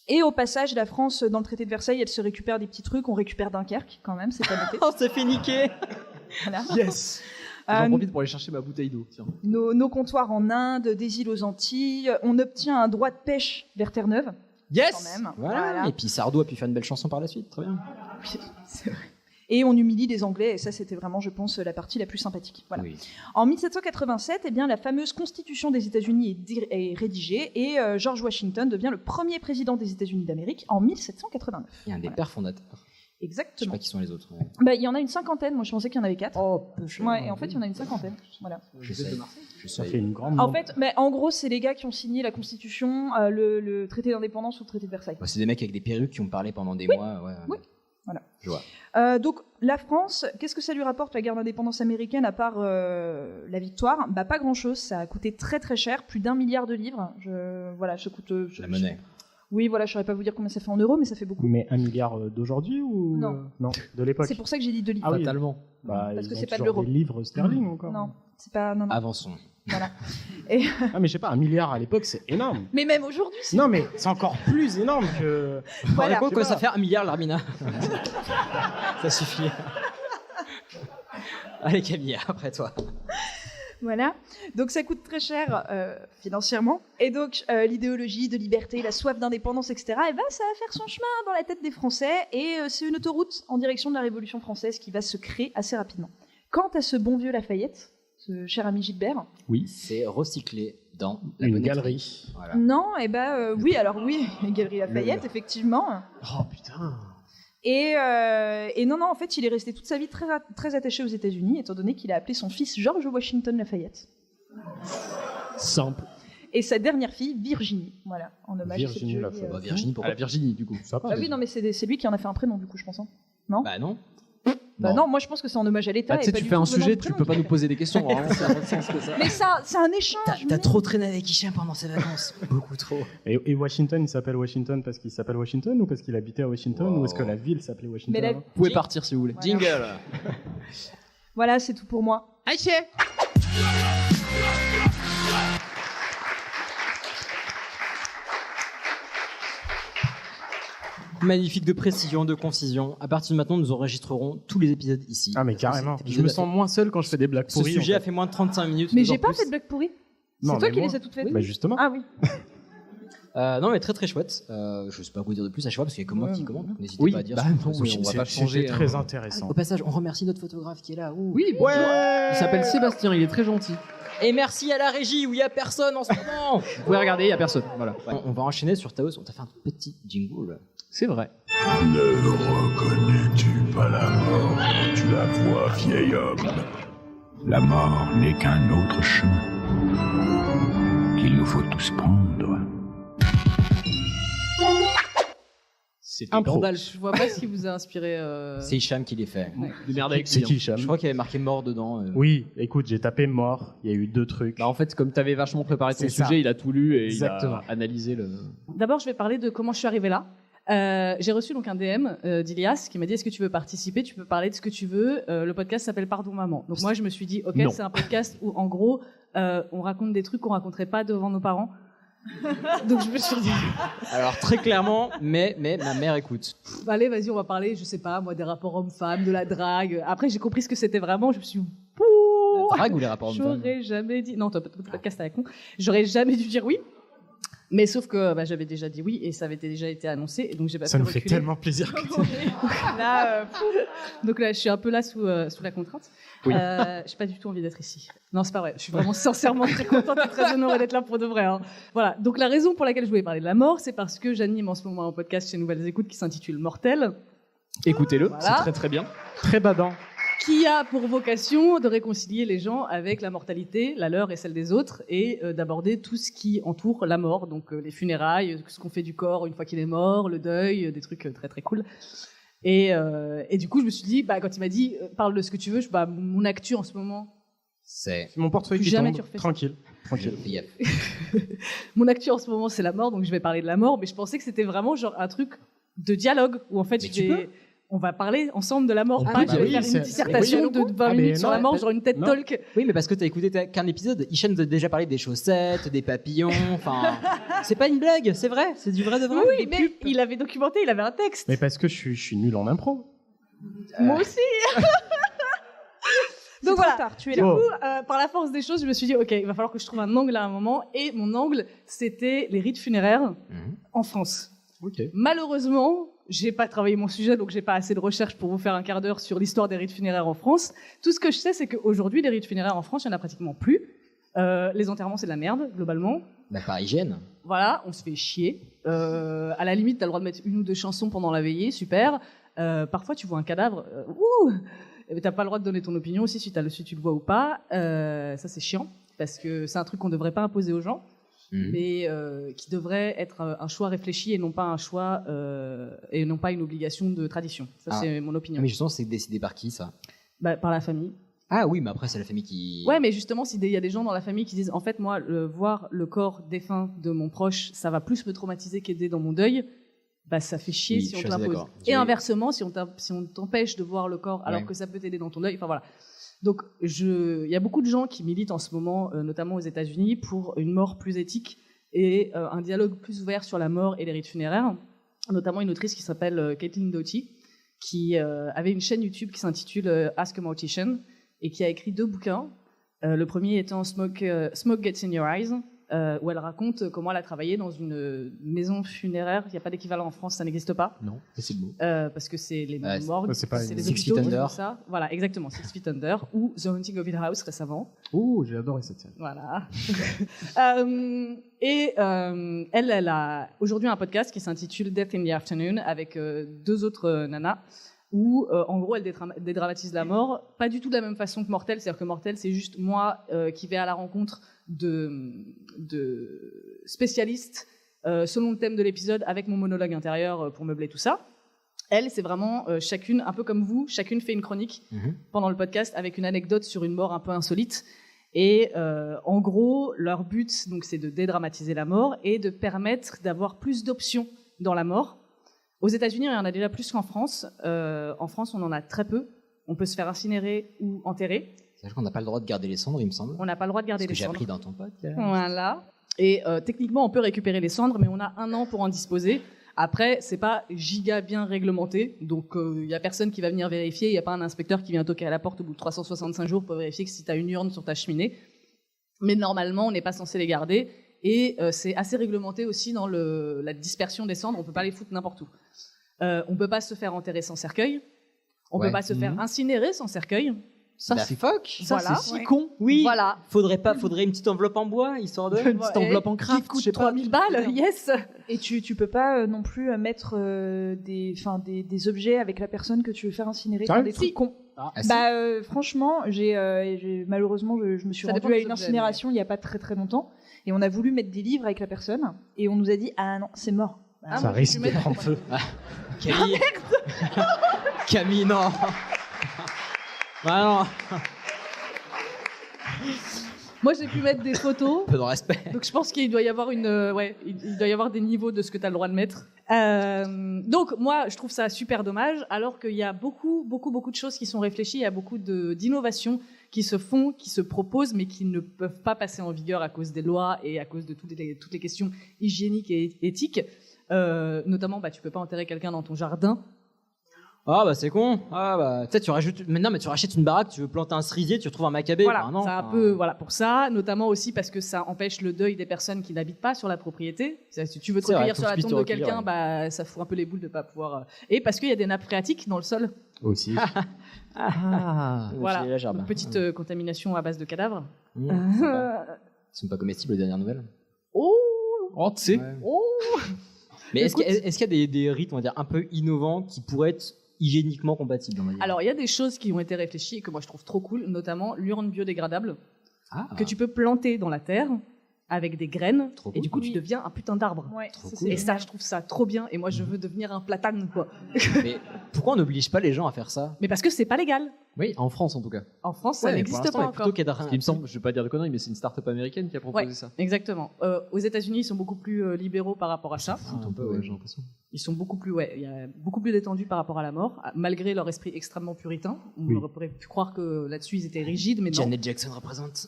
S6: Et au passage, la France, dans le traité de Versailles, elle se récupère des petits trucs. On récupère Dunkerque, quand même, c'est pas noté.
S1: On s'est fait niquer.
S6: Voilà.
S2: Yes. J'en profite pour aller chercher ma bouteille d'eau. Tiens.
S6: Nos comptoirs en Inde, des îles aux Antilles. On obtient un droit de pêche vers Terre-Neuve.
S2: Yes.
S6: Quand même.
S1: Voilà. Et puis Sardou a pu faire une belle chanson par la suite. Très bien.
S6: Oui, c'est vrai. Et on humilie les Anglais, et ça, c'était vraiment, je pense, la partie la plus sympathique. Voilà.
S1: Oui.
S6: En 1787, eh bien, la fameuse Constitution des États-Unis est rédigée, et George Washington devient le premier président des États-Unis d'Amérique en 1789.
S1: Il y a un des pères fondateurs. Je sais
S6: Exactement.
S1: pas qui sont les autres. Ouais.
S6: Bah, il y en a une cinquantaine, moi je pensais qu'il y en avait 4.
S1: Oh, peu cher.
S6: Ouais, et en fait, il y en a une cinquantaine. Voilà.
S1: Je sais.
S7: Ça fait une grande.
S6: En fait, mais en gros, c'est les gars qui ont signé la Constitution, le traité d'indépendance ou le traité de Versailles.
S1: Bah, c'est des mecs avec des perruques qui ont parlé pendant des mois. Ouais.
S6: Oui. Voilà.
S1: Je vois.
S6: Donc, la France, qu'est-ce que ça lui rapporte, la guerre d'indépendance américaine, à part la victoire ? Bah, pas grand-chose. Ça a coûté très très cher, plus d'1 milliard de livres. Voilà, ça coûte.
S1: La monnaie.
S6: Oui, voilà, je saurais pas vous dire combien ça fait en euros, mais ça fait beaucoup.
S7: Mais 1 milliard d'aujourd'hui ou
S6: Non,
S7: de l'époque.
S6: C'est pour ça que j'ai dit 2 livres.
S7: Ah oui.
S2: Fatalement.
S7: Bah,
S6: Parce que
S7: ils ont
S6: c'est pas de
S7: toujours
S6: l'euro.
S7: Des livres sterling encore.
S6: Non, c'est pas. Non.
S1: Avançons.
S6: Voilà.
S7: Ah mais je sais pas, 1 milliard à l'époque c'est énorme.
S6: Mais même aujourd'hui, c'est.
S7: Non mais c'est encore plus énorme que.
S6: Voilà.
S1: Vous quoi ça fait 1 milliard, l'Armina. Ça suffit. Allez Camille, après toi.
S6: Voilà. Donc ça coûte très cher financièrement. Et donc l'idéologie de liberté, la soif d'indépendance, etc., et ben, ça va faire son chemin dans la tête des Français. Et c'est une autoroute en direction de la Révolution française qui va se créer assez rapidement. Quant à ce bon vieux Lafayette, ce cher ami Gilbert.
S1: Oui. C'est recyclé dans la
S7: une
S1: bonneterie.
S7: galerie.
S1: Voilà.
S6: Non, et ben oui, alors oui, les Galeries Lafayette, effectivement.
S2: Oh putain.
S6: Et non, en fait, il est resté toute sa vie très, très attaché aux États-Unis, étant donné qu'il a appelé son fils George Washington Lafayette.
S2: Simple.
S6: Et sa dernière fille, Virginie. Voilà, en hommage
S7: Virginie
S6: à cette jolie,
S7: Lafayette.
S1: Bah, Virginie,
S2: À
S1: pourquoi
S2: la Virginie, du coup.
S7: Ça va.
S6: Ah oui, non, mais c'est lui qui en a fait un prénom, du coup, je pense. Hein. Non
S1: Bah non.
S6: Bah non, moi je pense que c'est en hommage à l'État.
S2: Bah, tu sais,
S6: et pas
S2: tu
S6: du
S2: fais
S6: tout
S2: un
S6: venant
S2: sujet,
S6: du
S2: tu
S6: prénom,
S2: peux pas
S6: tu
S2: nous poser des questions. Vraiment, ça n'a pas de sens que ça.
S6: vois. Mais ça, c'est un échange.
S1: T'as trop traîné avec Hichem pendant ses vacances. Beaucoup trop.
S7: Et Washington, il s'appelle Washington parce qu'il s'appelle Washington ou parce qu'il habitait à Washington
S1: Wow.
S7: ou est-ce que la ville s'appelait Washington
S6: Mais la-
S7: avant
S2: Vous pouvez partir si vous voulez.
S6: Voilà.
S1: Jingle.
S6: Voilà, c'est tout pour moi.
S1: Magnifique de précision, de concision. À partir de maintenant, nous enregistrerons tous les épisodes ici.
S7: Ah mais carrément.
S1: Cet
S7: Je
S1: épisode
S7: me
S1: a
S7: sens
S1: fait-
S7: moins seul quand je fais des blagues
S1: Ce
S7: pourries.
S1: sujet
S7: en
S1: a fait moins de 35 minutes.
S6: Mais
S1: d'autant
S6: j'ai pas
S1: plus.
S6: fait de blague pourrie.
S7: Non,
S6: C'est toi
S7: mais
S6: qui
S7: moi-
S6: les as toutes faites.
S7: Bah justement.
S6: Ah oui.
S1: Non, mais très très chouette. Je sais pas quoi dire de plus à chaque fois parce qu'il y a que moi qui commande. donc N'hésitez
S2: Oui,
S1: pas à dire.
S2: bah
S1: sur les
S2: non,
S1: réseaux
S2: mais
S1: sociaux.
S2: on va pas
S7: C'était
S2: changer.
S7: très
S2: hein.
S7: intéressant.
S1: Au passage, on remercie notre photographe qui est là. Ouh.
S2: Oui,
S7: Ouais.
S2: il s'appelle Sébastien, il est très gentil.
S1: Et merci à la régie où il y a personne en ce moment.
S2: Vous pouvez regarder, il y a personne. Voilà.
S1: On va enchaîner sur Taos. On t'a fait un petit jingle.
S2: C'est vrai.
S4: Ne reconnais-tu pas la mort quand tu la vois, vieil homme?
S3: La mort n'est qu'un autre chemin qu'il nous faut tous prendre.
S2: C'était
S7: Impro.
S2: Gandalf.
S8: Je vois pas ce qui vous a inspiré.
S1: C'est Hicham qui les fait.
S2: De merde avec
S7: C'est
S2: lui, hein.
S7: qui, Cham
S1: Je crois qu'il y avait marqué mort dedans.
S7: Oui, écoute, j'ai tapé mort. Il y a eu 2 trucs.
S2: Bah, en fait, comme tu avais vachement préparé ton
S7: C'est ça.
S2: sujet, il a tout lu et
S7: Exactement.
S2: il a analysé le.
S8: D'abord, je vais parler de comment je suis arrivée là. J'ai reçu donc un DM d'Ilias qui m'a dit est-ce que tu veux participer, tu peux parler de ce que tu veux. Le podcast s'appelle Pardon Maman. Donc moi je me suis dit ok
S2: Non.
S8: c'est un podcast où en gros on raconte des trucs qu'on raconterait pas devant nos parents. Donc je me suis dit
S1: Alors très clairement, mais ma mère écoute.
S8: bah, allez vas-y on va parler je sais pas moi des rapports hommes-femmes, de la drague. Après j'ai compris ce que c'était vraiment. Je me suis dit,
S1: La drague ou les rapports hommes-femmes
S8: j'aurais jamais dit non toi podcast à la con. J'aurais jamais dû dire oui. Mais sauf que j'avais déjà dit oui et ça avait déjà été annoncé, et donc j'ai pas
S7: Ça
S8: pu
S7: nous fait
S8: reculer.
S7: tellement plaisir.
S6: Là,
S8: Donc là, je suis un peu là sous la contrainte.
S1: Oui.
S8: J'ai pas du tout envie d'être ici. Non, c'est pas vrai. Je suis vraiment sincèrement très contente et très honorée d'être là pour de vrai. Hein. Voilà. Donc la raison pour laquelle je voulais parler de la mort, c'est parce que j'anime en ce moment un podcast chez Nouvelles Écoutes qui s'intitule Mortel,
S2: Écoutez-le,
S8: Voilà.
S2: c'est très très bien.
S7: Très badant.
S8: qui a pour vocation de réconcilier les gens avec la mortalité, la leur et celle des autres, et d'aborder tout ce qui entoure la mort, donc les funérailles, ce qu'on fait du corps une fois qu'il est mort, le deuil, des trucs très très cool. Et du coup, je me suis dit, quand il m'a dit, parle de ce que tu veux, mon actu en ce moment,
S1: C'est.
S7: C'est mon portefeuille qui
S8: Jamais
S7: tombe.
S8: tu refais ça.
S7: Tranquille.
S1: Fais gaffe.
S8: mon actu en ce moment, c'est la mort, donc je vais parler de la mort, mais je pensais que c'était vraiment genre un truc de dialogue, où en fait,
S1: Mais tu peux.
S8: on va parler ensemble de la mort,
S7: On
S8: pas
S7: peut,
S8: que je vais
S7: oui,
S8: faire une
S7: c'est-
S8: dissertation
S7: oui,
S8: de 20
S7: Ah,
S8: minutes
S7: mais
S8: sur
S7: non,
S8: la mort, genre une TED
S7: non.
S8: Talk.
S1: Oui, mais parce que t'as écouté qu'un épisode. Hicham t'a déjà parlé des chaussettes, des papillons. Enfin, c'est pas une blague, c'est vrai, c'est du vrai de vrai.
S8: Oui, mais il avait documenté, il avait un texte.
S7: Mais parce que je suis nul en impro.
S8: Moi aussi.
S6: donc
S8: voilà.
S6: tard, tu es
S8: Du
S6: là.
S7: Oh.
S8: coup, par la force des choses, je me suis dit, ok, il va falloir que je trouve un angle à un moment. Et mon angle, c'était les rites funéraires
S1: Mhm.
S8: en France.
S7: Ok.
S8: Malheureusement, j'ai pas travaillé mon sujet, donc j'ai pas assez de recherche pour vous faire un quart d'heure sur l'histoire des rites funéraires en France. Tout ce que je sais, c'est qu'aujourd'hui, les rites funéraires en France, il y en a pratiquement plus. Les enterrements, c'est de la merde, globalement.
S1: Bah, par hygiène.
S8: Voilà, on se fait chier. À la limite, t'as le droit de mettre une ou deux chansons pendant la veillée, super. Parfois, tu vois un cadavre, mais t'as pas le droit de donner ton opinion aussi si tu le vois ou pas. Ça, c'est chiant, parce que c'est un truc qu'on devrait pas imposer aux gens,
S1: Mhm.
S8: mais qui devrait être un choix réfléchi et non pas un choix et non pas une obligation de tradition. Ça,
S1: Ah.
S8: c'est mon opinion.
S1: Mais justement, c'est décidé par qui ça?
S8: Par la famille.
S1: Ah oui, mais après, c'est la famille qui.
S8: Ouais, mais justement, s'il y a des gens dans la famille qui disent, en fait, moi, voir le corps défunt de mon proche, ça va plus me traumatiser qu'aider dans mon deuil, ça fait chier
S1: Oui,
S8: si
S1: je
S8: on
S1: suis
S8: te
S1: assez
S8: l'impose.
S1: d'accord.
S8: Et
S1: J'ai-
S8: inversement, si on t'empêche de voir le corps alors
S1: Ouais.
S8: que ça peut t'aider dans ton deuil, enfin voilà. Donc, il y a beaucoup de gens qui militent en ce moment, notamment aux États-Unis, pour une mort plus éthique et un dialogue plus ouvert sur la mort et les rites funéraires. Notamment une autrice qui s'appelle Caitlin Doughty, qui avait une chaîne YouTube qui s'intitule Ask a Mortician et qui a écrit 2 bouquins. Le premier étant Smoke Gets in Your Eyes, où elle raconte comment elle a travaillé dans une maison funéraire. Il n'y a pas d'équivalent en France, ça n'existe pas.
S1: Non, mais c'est le mot.
S8: Parce que c'est les
S1: Ouais,
S8: morgues,
S7: c'est pas
S8: c'est
S7: une-
S8: les
S1: 6
S8: hôpitaux
S1: Feet
S8: qui font
S1: Under.
S8: ça. Voilà, exactement, 6 Feet Under, ou The Haunting of Hill House récemment.
S7: Ouh, j'ai adoré cette série.
S8: Voilà. Elle a aujourd'hui un podcast qui s'intitule Death in the Afternoon avec 2 autres nanas où, en gros, elle dédramatise la mort, pas du tout de la même façon que Mortel. C'est-à-dire que Mortel, c'est juste moi qui vais à la rencontre de spécialistes selon le thème de l'épisode avec mon monologue intérieur pour meubler tout ça. Elle, c'est vraiment chacune, un peu comme vous, chacune fait une chronique
S1: Mhm.
S8: pendant le podcast avec une anecdote sur une mort un peu insolite. Et en gros, leur but, donc, c'est de dédramatiser la mort et de permettre d'avoir plus d'options dans la mort. Aux États-Unis, il y en a déjà plus qu'en France. En France, on en a très peu. On peut se faire incinérer ou enterrer.
S1: C'est-à-dire qu'on n'a pas le droit de garder les cendres, il me semble.
S8: On n'a pas le droit de
S1: Ce
S8: garder
S1: que
S8: les
S1: j'ai
S8: cendres.
S1: appris dans ton podcast.
S8: Voilà. Et techniquement, on peut récupérer les cendres, mais on a 1 an pour en disposer. Après, c'est pas giga bien réglementé, donc il y a personne qui va venir vérifier. Il y a pas un inspecteur qui vient toquer à la porte au bout de 365 jours pour vérifier que si tu as une urne sur ta cheminée. Mais normalement, on n'est pas censé les garder. Et c'est assez réglementé aussi dans la dispersion des cendres. On peut pas les foutre n'importe où. On peut pas se faire enterrer sans cercueil. On
S1: Ouais.
S8: peut pas se faire incinérer sans cercueil.
S1: Ça,
S2: Bah,
S1: c'est fuck.
S2: Ça,
S8: Voilà.
S2: c'est si
S6: Ouais.
S2: con.
S1: Oui.
S8: Voilà.
S1: Faudrait une petite enveloppe en bois, histoire de.
S2: Une petite enveloppe en craft,
S8: Qui coûte
S2: je sais pas.
S8: 3000 balles, yes.
S6: Et tu peux pas non plus mettre des objets avec la personne que tu veux faire incinérer,
S7: Sérieux
S6: des trucs
S8: Si.
S6: cons.
S1: Ah, si.
S6: Franchement, malheureusement, je me suis
S8: Ça dépend
S6: rendue à
S8: des
S6: une
S8: objets,
S6: incinération il y a pas très très longtemps, et on a voulu mettre des livres avec la personne, et on nous a dit ah non, c'est mort.
S8: Ah,
S7: Ça
S8: moi, je
S7: risque
S8: suis
S7: de
S8: mettre-
S7: prendre feu.
S1: Camille. Camille, non. Ah non.
S8: Moi, j'ai pu mettre des photos.
S1: Peu de respect.
S8: Donc je pense qu'il doit y avoir il doit y avoir des niveaux de ce que tu as le droit de mettre. Donc moi, je trouve ça super dommage, alors qu'il y a beaucoup de choses qui sont réfléchies, il y a beaucoup d'innovations qui se font, qui se proposent, mais qui ne peuvent pas passer en vigueur à cause des lois et à cause de toutes les questions hygiéniques et éthiques. Notamment, tu peux pas enterrer quelqu'un dans ton jardin.
S1: Ah bah c'est con. Ah bah tu sais tu rajoutes maintenant mais tu rachètes une baraque, tu veux planter un cerisier, tu retrouves un macabé.
S8: Voilà,
S1: Enfin, non,
S8: c'est un
S1: enfin,
S8: peu voilà pour ça, notamment aussi parce que ça empêche le deuil des personnes qui n'habitent pas sur la propriété. C'est-à-dire, si tu veux te
S1: C'est vrai,
S8: recueillir
S1: faut
S8: sur
S1: que
S8: la
S1: tu puisses
S8: tombe
S1: te
S8: de quelqu'un,
S1: recueillir,
S8: bah ça fout un peu les boules de pas pouvoir. Et parce qu'il y a des nappes phréatiques dans le sol.
S7: Aussi.
S2: Ah.
S8: Voilà,
S1: filer la gerbe.
S8: donc, petite contamination à base de cadavres.
S1: Sympa. Ils sont pas comestibles les dernières nouvelles.
S8: Oh,
S2: Oh, tu sais.
S1: Ouais.
S8: oh.
S1: Mais est-ce qu'il y a des rites on va dire un peu innovants qui pourraient être hygiéniquement compatibles on va dire.
S8: Alors il y a des choses qui ont été réfléchies et que moi je trouve trop cool, notamment l'urne biodégradable
S1: Ah,
S8: que tu peux planter dans la terre avec des graines
S1: Trop
S8: et
S1: cool.
S8: du coup tu deviens un putain d'arbre.
S6: Ouais,
S1: Trop
S6: ça,
S1: cool.
S6: c'est
S8: Et ça, je trouve ça trop bien. Et moi, je veux devenir un platane, quoi.
S1: Mais pourquoi on n'oblige pas les gens à faire ça?
S8: Mais parce que c'est pas légal.
S2: Oui, en France en tout cas.
S8: En France, ça
S1: Ouais, mais
S8: n'existe
S1: pour
S8: pas
S1: l'instant,
S8: encore.
S1: plutôt qu'être
S2: Il me semble, je vais pas dire de conneries, mais c'est une start-up américaine qui a proposé
S8: Ouais.
S2: ça.
S8: Exactement. Aux États-Unis, ils sont beaucoup plus libéraux par rapport à ça.
S2: Un peu, ouais, j'ai l'impression.
S8: Ils sont beaucoup plus, il y a beaucoup plus détendus par rapport à la mort, malgré leur esprit extrêmement puritain. On
S7: Oui.
S8: aurait pu croire que là-dessus ils étaient rigides, mais non.
S1: Janet Jackson représente.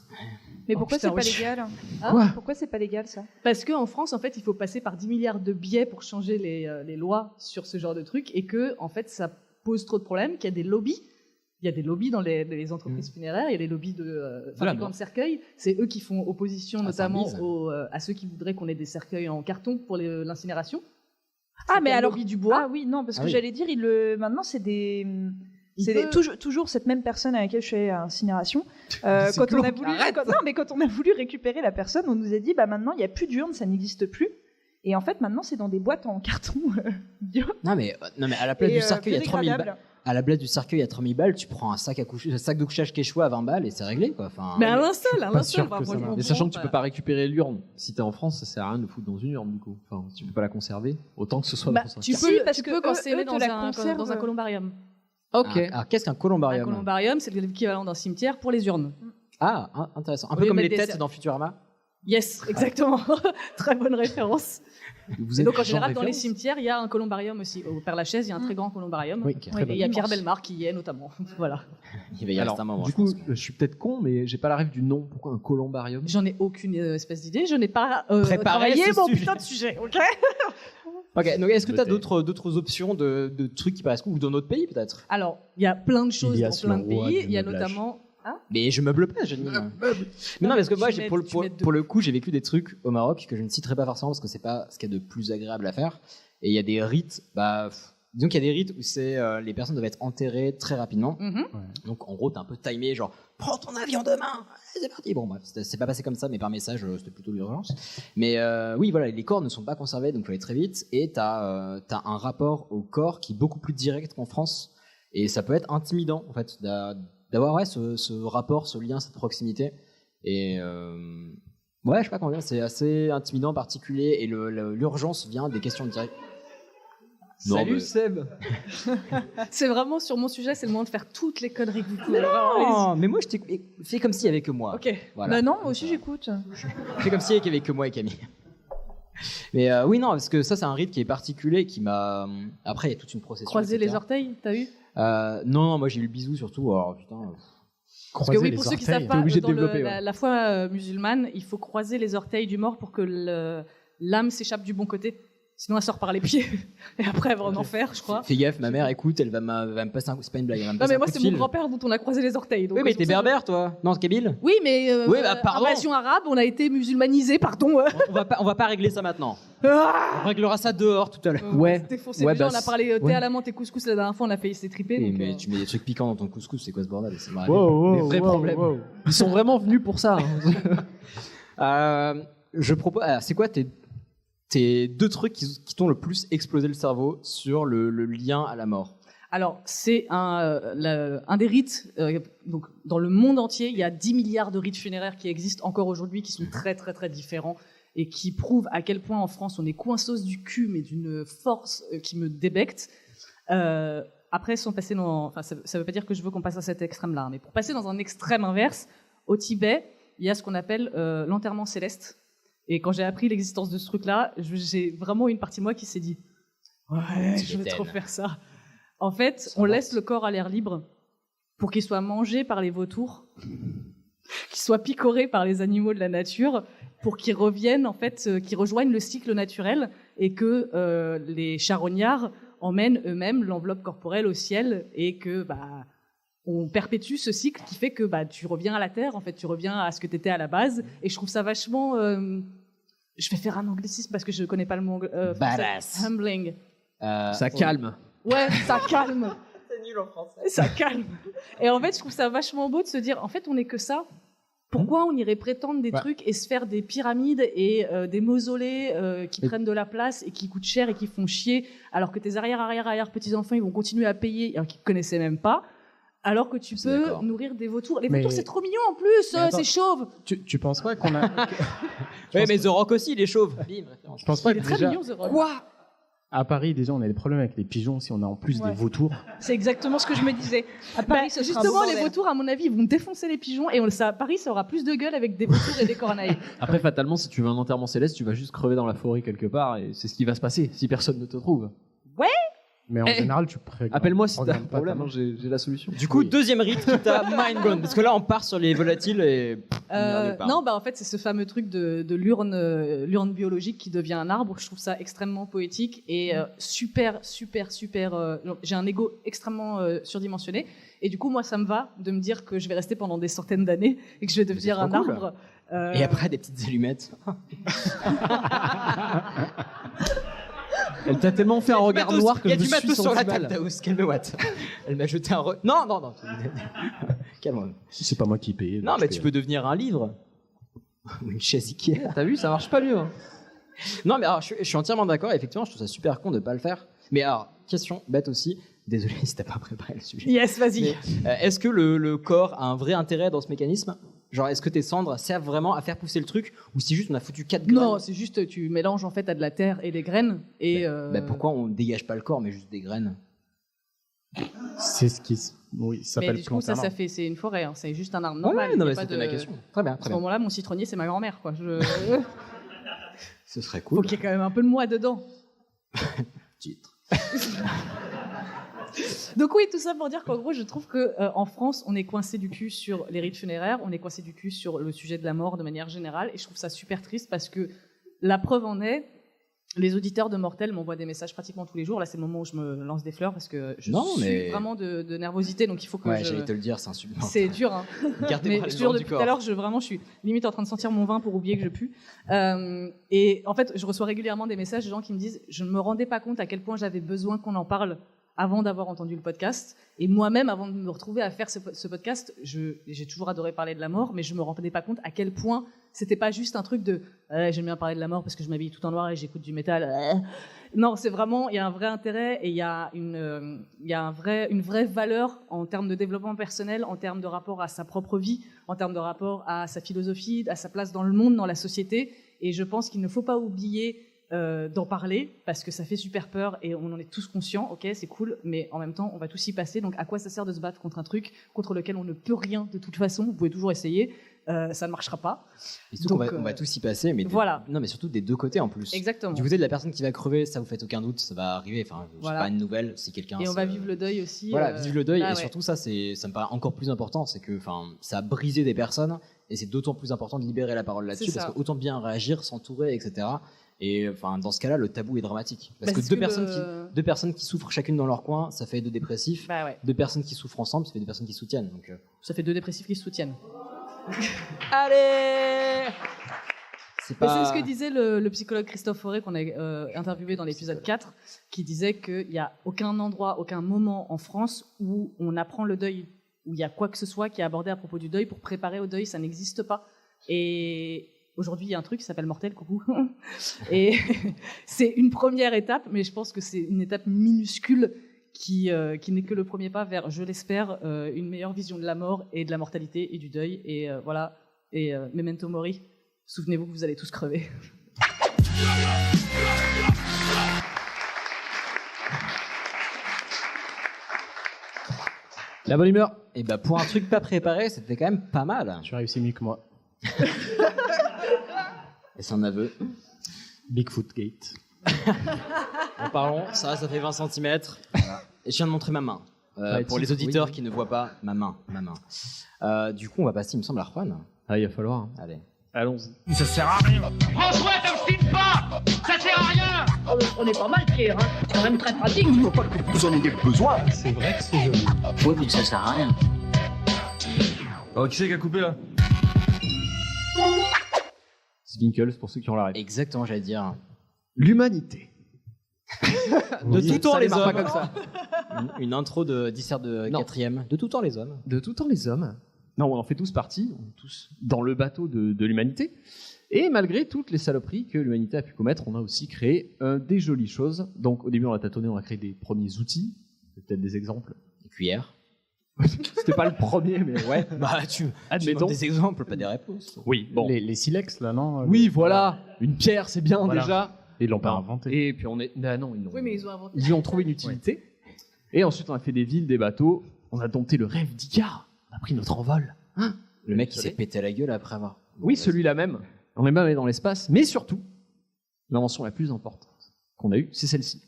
S6: Mais
S8: Oh,
S6: pourquoi
S8: putain,
S6: c'est pas
S8: oui.
S6: légal
S8: Quoi
S6: Pourquoi c'est pas légal ça
S8: Parce qu'en France, en fait, il faut passer par 10 milliards de biais pour changer les lois sur ce genre de trucs, et que, en fait, ça pose trop de problèmes, qu'il y a des lobbies. Il y a des lobbies dans les entreprises funéraires, il y a des lobbies de fabricants de cercueils. C'est eux qui font opposition
S1: Ah, c'est un
S8: notamment
S1: bise.
S8: à ceux qui voudraient qu'on ait des cercueils en carton pour l'incinération.
S6: Ah, mais
S8: le
S6: alors.
S8: lobby du bois.
S6: Ah oui, non, parce
S1: Ah
S6: que
S1: oui.
S6: j'allais dire, maintenant c'est des.
S8: Il
S6: C'est
S8: peut-
S6: toujours cette même personne à laquelle je fais incinération.
S2: C'est
S6: Quand on a
S2: glauque,
S6: voulu,
S2: arrête.
S6: quand on a voulu récupérer la personne, on nous a dit bah maintenant il n'y a plus d'urne, ça n'existe plus. Et en fait maintenant c'est dans des boîtes en carton bio.
S1: Non mais à la place
S6: Et,
S1: du cercueil il y a 3000 balles.
S6: biodégradable.
S1: À la place du cercueil il y a 3000 balles, tu prends un sac de couchage Quechua à 20 balles et c'est réglé quoi. Enfin,
S8: Mais à l'instant,
S7: sûr que ça marche.
S2: Et sachant que tu peux pas récupérer l'urne, si t'es en France, ça sert à rien de foutre dans une urne du coup. Enfin, tu peux pas la conserver, autant que ce soit
S6: Bah,
S2: dans un
S8: Tu
S6: Si,
S8: peux,
S6: parce
S8: tu
S6: que
S8: peux quand
S6: eux-
S8: c'est
S6: eux
S8: mis
S6: te
S8: dans
S6: la
S8: un
S6: conservent.
S8: columbarium.
S2: Ok.
S1: Alors qu'est-ce qu'un
S8: Un
S1: columbarium?
S8: columbarium, c'est l'équivalent d'un cimetière pour les urnes.
S1: Intéressant. Un
S8: Au
S1: peu
S8: lieu
S1: comme
S8: de
S1: les
S8: mettre des
S1: têtes dans Futurama.
S8: Yes, exactement. Très bonne référence.
S2: Vous
S8: Et
S2: êtes
S8: donc en
S2: genre
S8: général, dans les
S2: référence
S8: cimetières, il y a un columbarium aussi. Au Père-Lachaise, il y a un très grand columbarium.
S1: Oui,
S8: Et il y a Pierre
S6: immense.
S8: Bellemare qui y est notamment. Voilà.
S1: Il va y
S2: Alors,
S1: rester un moment.
S2: du
S1: je
S2: coup,
S1: pense.
S2: je suis peut-être con, mais j'ai pas la rêve du nom. Pourquoi un columbarium?
S8: J'en ai aucune espèce d'idée. Je n'ai pas
S1: Préparé
S8: travaillé
S1: ce
S8: mon
S1: sujet.
S8: putain de sujet, ok?
S1: Ok, donc est-ce que tu as
S7: Noté.
S1: d'autres options de trucs qui paraissent cool ou dans notre pays peut-être?
S8: Alors, il y a plein de choses
S7: Ilias,
S8: dans plein de
S7: le roi
S8: pays.
S7: du
S8: Il y a
S7: meublage.
S8: notamment.
S1: Mais je meuble pas, je dis. Mais non, parce que moi,
S8: tu m'aides de
S1: pour le coup, j'ai vécu des trucs au Maroc que je ne citerai pas forcément parce que c'est pas ce qu'il y a de plus agréable à faire. Et il y a des rites, disons qu'il y a des rites où c'est les personnes doivent être enterrées très rapidement.
S8: Mhm.
S1: Donc en gros, t'es un peu timé, genre prends ton avion demain, c'est parti. Bon, bref, c'est pas passé comme ça, mais par message, c'était plutôt l'urgence. Mais oui, voilà, les corps ne sont pas conservés, donc il faut aller très vite. Et t'as un rapport au corps qui est beaucoup plus direct qu'en France. Et ça peut être intimidant, en fait, d'avoir ce rapport, ce lien, cette proximité. Et ouais, je sais pas comment dire, c'est assez intimidant, particulier. Et l'urgence vient des questions directes. Non,
S2: Salut
S1: mais-
S2: Seb.
S8: C'est vraiment sur mon sujet, c'est le moment de faire toutes les conneries que vous pouvez. Vraiment,
S1: Non, mais moi, je t'ai fais comme s'il y avait que moi.
S8: allez-y. Ok.
S1: Voilà.
S6: Bah non, moi aussi j'écoute.
S1: Fais comme s'il y avait que moi et Camille. Mais oui, non, parce que ça, c'est un rite qui est particulier, qui m'a. Après, il y a toute une procession.
S8: Croiser
S1: etc.
S8: les orteils, t'as vu?
S1: Non, moi j'ai eu le bisou surtout. Alors putain.
S8: Parce que oui, pour ceux qui savent pas,
S2: obligé de
S8: dans
S2: développer,
S8: la foi musulmane, il faut croiser les orteils du mort pour que l'âme s'échappe du bon côté. Sinon, elle sort par les pieds. Et après, elle va en enfer, je crois.
S1: Fais gaffe, ma mère écoute, elle va me passer un coup. C'est pas une blague, elle va me
S8: Non,
S1: passer
S8: mais
S1: un
S8: moi,
S1: coup de
S8: c'est mon
S1: fil.
S8: grand-père dont on a croisé les orteils. donc
S1: Oui, mais
S8: c'est
S1: t'es
S8: pour ça que-
S1: berbère, toi. Non, kabyle.
S8: Oui, mais
S1: Oui, bah, pardon.
S8: invasion arabe, on a été musulmanisé, pardon.
S1: On va pas régler ça maintenant.
S8: Ah
S1: On réglera ça dehors tout à l'heure.
S2: Ouais.
S8: C'était faux, c'est
S2: Ouais,
S8: déjà,
S2: bah,
S8: on a parlé thé
S2: ouais.
S8: à la menthe et couscous la dernière fois, on a failli s'étriper.
S1: Oui,
S8: donc,
S1: mais tu mets des trucs piquants dans ton couscous, c'est quoi ce bordel? C'est marrant.
S2: Des vrais problèmes. Ils sont vraiment venus pour ça. Hein.
S1: Je propose. Alors, c'est quoi tes deux trucs qui t'ont le plus explosé le cerveau sur le lien à la mort?
S8: Alors, c'est un des rites. Donc, dans le monde entier, il y a 10 milliards de rites funéraires qui existent encore aujourd'hui, qui sont très, très, très différents et qui prouvent à quel point en France on est coinceuse du cul, mais d'une force qui me débecte. Après, sans passer dans. Enfin, ça veut pas dire que je veux qu'on passe à cet extrême-là, mais pour passer dans un extrême inverse, au Tibet, il y a ce qu'on appelle l'enterrement céleste. Et quand j'ai appris l'existence de ce truc-là, j'ai vraiment une partie de moi qui s'est dit ouais, je veux trop faire ça. En fait, on laisse le corps à l'air libre pour qu'il soit mangé par les vautours, qu'il soit picoré par les animaux de la nature, pour qu'il revienne, en fait, qu'il rejoigne le cycle naturel et que les charognards emmènent eux-mêmes l'enveloppe corporelle au ciel et que on perpétue ce cycle qui fait que tu reviens à la terre, en fait, tu reviens à ce que tu étais à la base. Et je trouve ça vachement... je vais faire un anglicisme parce que je connais pas le mot français.
S1: Badass.
S8: Humbling.
S2: Ça calme.
S8: Ouais, ça calme.
S1: C'est nul en français.
S8: Ça calme. Et en fait, je trouve ça vachement beau de se dire, en fait, on n'est que ça. Pourquoi on irait prétendre des trucs et se faire des pyramides et des mausolées qui prennent de la place et qui coûtent cher et qui font chier, alors que tes arrière petits-enfants, ils vont continuer à payer, qu'ils ne connaissaient même pas, alors que tu peux nourrir des vautours. Les vautours, c'est trop mignon en plus, c'est chauve.
S7: Tu penses pas qu'on a...
S1: Oui, mais The Rock aussi, il est chauve. Bim, référence.
S7: Je pense pas
S8: Il est
S7: que
S8: très
S7: déjà...
S8: mignon, The Rock.
S1: Quoi?
S7: À Paris, déjà, on a des problèmes avec les pigeons si on a en plus des vautours.
S6: C'est exactement ce que je me disais. À Paris, ce sera un
S8: justement,
S6: bon
S8: les
S6: bordel.
S8: vautours, à mon avis, ils vont défoncer les pigeons et à Paris, ça aura plus de gueule avec des vautours et des corneilles.
S2: Après, fatalement, si tu veux un enterrement céleste, tu vas juste crever dans la forêt quelque part et c'est ce qui va se passer si personne ne te trouve.
S7: Mais en général, tu prévois.
S2: Appelle-moi si t'as un
S7: programmes pas
S2: problème,
S7: ta
S2: hein, j'ai la solution.
S1: Du coup, deuxième rite qui t'a mind blown. Parce que là, on part sur les volatiles et.
S8: Non, en fait, c'est ce fameux truc de l'urne biologique qui devient un arbre. Je trouve ça extrêmement poétique et super. J'ai un ego extrêmement surdimensionné. Et du coup, moi, ça me va de me dire que je vais rester pendant des centaines d'années et que je vais devenir un
S1: trop cool.
S8: arbre.
S1: Et après, des petites allumettes.
S2: Elle t'a tellement fait un regard noir que
S1: il y
S2: je
S1: a
S2: me
S1: du
S2: suis
S1: matos sur la
S2: senti
S1: table,
S2: mal.
S1: Daous. Calme-toi. Elle m'a jeté un. Non. Calme-toi.
S7: Si c'est pas moi qui paye.
S1: Non, mais tu peux devenir un livre. Ou une chaise Ikea.
S2: T'as vu, ça marche pas mieux. Hein.
S1: Non, mais alors, je suis entièrement d'accord. Effectivement, je trouve ça super con de pas le faire. Mais alors, question bête aussi. Désolé si t'as pas préparé le sujet.
S8: Yes, vas-y.
S1: Mais, est-ce que le corps a un vrai intérêt dans ce mécanisme? Genre, est-ce que tes cendres servent vraiment à faire pousser le truc? Ou si juste on a foutu 4 graines?
S8: Non, c'est juste tu mélanges en fait à de la terre et des graines. Et
S1: pourquoi on dégage pas le corps mais juste des graines?
S7: C'est ce qui s'appelle
S8: mais du coup,
S7: plantain.
S8: c'est une forêt, hein. C'est juste un arbre
S1: Ouais,
S8: normal.
S1: non,
S8: Il y a
S1: mais
S8: pas
S1: c'était
S8: de-
S1: ma question. Très bien,
S8: À
S1: très
S8: ce
S1: bien.
S8: moment-là, mon citronnier, c'est ma grand-mère, quoi.
S1: Ce serait
S8: Faut
S1: cool.
S8: qu'il y ait quand même un peu de moi dedans.
S1: Titre.
S8: Donc oui, tout ça pour dire qu'en gros, je trouve que en France, on est coincé du cul sur les rites funéraires, on est coincé du cul sur le sujet de la mort de manière générale, et je trouve ça super triste parce que la preuve en est, les auditeurs de Mortel m'envoient des messages pratiquement tous les jours. Là, c'est le moment où je me lance des fleurs parce que je suis vraiment de nervosité, donc il faut que
S1: Ouais, j'allais te le dire, c'est insupportable.
S8: C'est dur, hein.
S1: Gardez-moi
S8: Mais
S1: les
S8: je te jure,
S1: gens du
S8: depuis tout
S1: corps.
S8: à l'heure, je suis limite en train de sentir mon vin pour oublier que je pue. Et en fait, je reçois régulièrement des messages de gens qui me disent « Je ne me rendais pas compte à quel point j'avais besoin qu'on en parle avant d'avoir entendu le podcast. Et moi-même, avant de me retrouver à faire ce podcast, j'ai toujours adoré parler de la mort, mais je me rendais pas compte à quel point c'était pas juste un truc de j'aime bien parler de la mort parce que je m'habille tout en noir et j'écoute du métal. Non, c'est vraiment, il y a un vrai intérêt et il y a une vraie valeur en termes de développement personnel, en termes de rapport à sa propre vie, en termes de rapport à sa philosophie, à sa place dans le monde, dans la société. Et je pense qu'il ne faut pas oublier d'en parler parce que ça fait super peur et on en est tous conscients. Ok, c'est cool, mais en même temps, on va tous y passer. Donc, à quoi ça sert de se battre contre un truc contre lequel on ne peut rien de toute façon? Vous pouvez toujours essayer, ça ne marchera pas.
S1: Et surtout qu'on on va tous y passer, mais
S8: voilà.
S1: Non, mais surtout des deux côtés en plus.
S8: Exactement.
S1: Du côté de la personne qui va crever, ça vous fait aucun doute, ça va arriver. Enfin,
S8: Voilà.
S1: c'est pas une nouvelle si quelqu'un.
S8: Et on va vivre le deuil aussi.
S1: Voilà, vivre le deuil
S8: là,
S1: et
S8: ouais.
S1: surtout ça me paraît encore plus important, c'est que ça a brisé des personnes et c'est d'autant plus important de libérer la parole là-dessus
S8: C'est
S1: parce
S8: ça.
S1: que autant bien réagir, s'entourer, etc. Et dans ce cas-là, le tabou est dramatique parce
S8: Bah,
S1: que
S8: c'est
S1: deux personnes qui souffrent chacune dans leur coin, ça fait deux dépressifs.
S8: Bah ouais.
S1: Deux personnes qui souffrent ensemble, ça fait deux personnes qui soutiennent. Donc,
S8: Ça fait deux dépressifs qui se soutiennent.
S1: allez. C'est
S8: Mais
S1: pas.
S8: c'est ce que disait le psychologue Christophe Fauré qu'on a interviewé dans l'épisode 4, qui disait qu'il n'y a aucun endroit, aucun moment en France où on apprend le deuil, où il y a quoi que ce soit qui est abordé à propos du deuil pour préparer au deuil, ça n'existe pas. Et aujourd'hui, il y a un truc qui s'appelle Mortel, coucou. Et c'est une première étape, mais je pense que c'est une étape minuscule qui n'est que le premier pas vers, je l'espère, une meilleure vision de la mort et de la mortalité et du deuil. Et voilà. Et Memento Mori. Souvenez-vous que vous allez tous crever.
S2: La bonne humeur.
S1: Et bah pour un truc pas préparé, c'était quand même pas mal.
S7: Tu as réussi mieux que moi.
S1: Et c'est un aveu.
S7: Bigfoot Gate.
S1: En parlons, ça fait 20 cm. Et je viens de montrer ma main. Pour les auditeurs qui ne voient pas, ma main. Du coup, on va passer, il me semble, à Juan.
S2: Ah, il va falloir.
S1: Allez.
S2: Allons-y.
S9: Ça sert à rien. François Tomsky dessine pas. Ça sert à rien.
S10: On est pas mal, Pierre, hein. C'est quand même très pratique.
S4: Je vois pas que vous en ayez besoin.
S7: C'est vrai que c'est joli.
S10: Oui, mais ça sert à rien.
S11: Oh, qui c'est qui a coupé là?
S2: Zwinkels, pour ceux qui ont la rêve.
S1: Exactement, j'allais dire.
S2: L'humanité.
S1: De tout temps,
S2: ça
S1: les
S2: démarre
S1: hommes.
S2: pas comme ça.
S1: Une intro de dissert de
S2: Non.
S1: 4e. De tout temps, les hommes.
S2: De tout temps, les hommes. Non, on en fait tous partie, on est tous dans le bateau de l'humanité. Et malgré toutes les saloperies que l'humanité a pu commettre, on a aussi créé des jolies choses. Donc au début, on a tâtonné, on a créé des premiers outils. Peut-être des exemples.
S1: Des cuillères.
S2: C'était pas le premier, mais ouais.
S1: Bah, tu
S2: Admettons.
S1: demandes des exemples, pas des réponses.
S2: Oui, bon.
S7: Les silex, là, non?
S2: Oui, voilà. Une pierre, c'est bien
S7: Voilà.
S2: déjà.
S7: Ils l'ont pas
S2: Non.
S7: inventé.
S2: Et puis on est. Ah non, ils l'ont.
S8: Oui, mais ils ont inventé.
S2: Ils y ont trouvé une utilité. Et ensuite, on a fait des villes, des bateaux. On a dompté le rêve d'Icare. On a pris notre envol. Hein
S1: Le mec, il s'est pété la gueule après avoir.
S2: Oui, celui-là même. On est même allé dans l'espace. Mais surtout, l'invention la plus importante qu'on a eue, c'est celle-ci.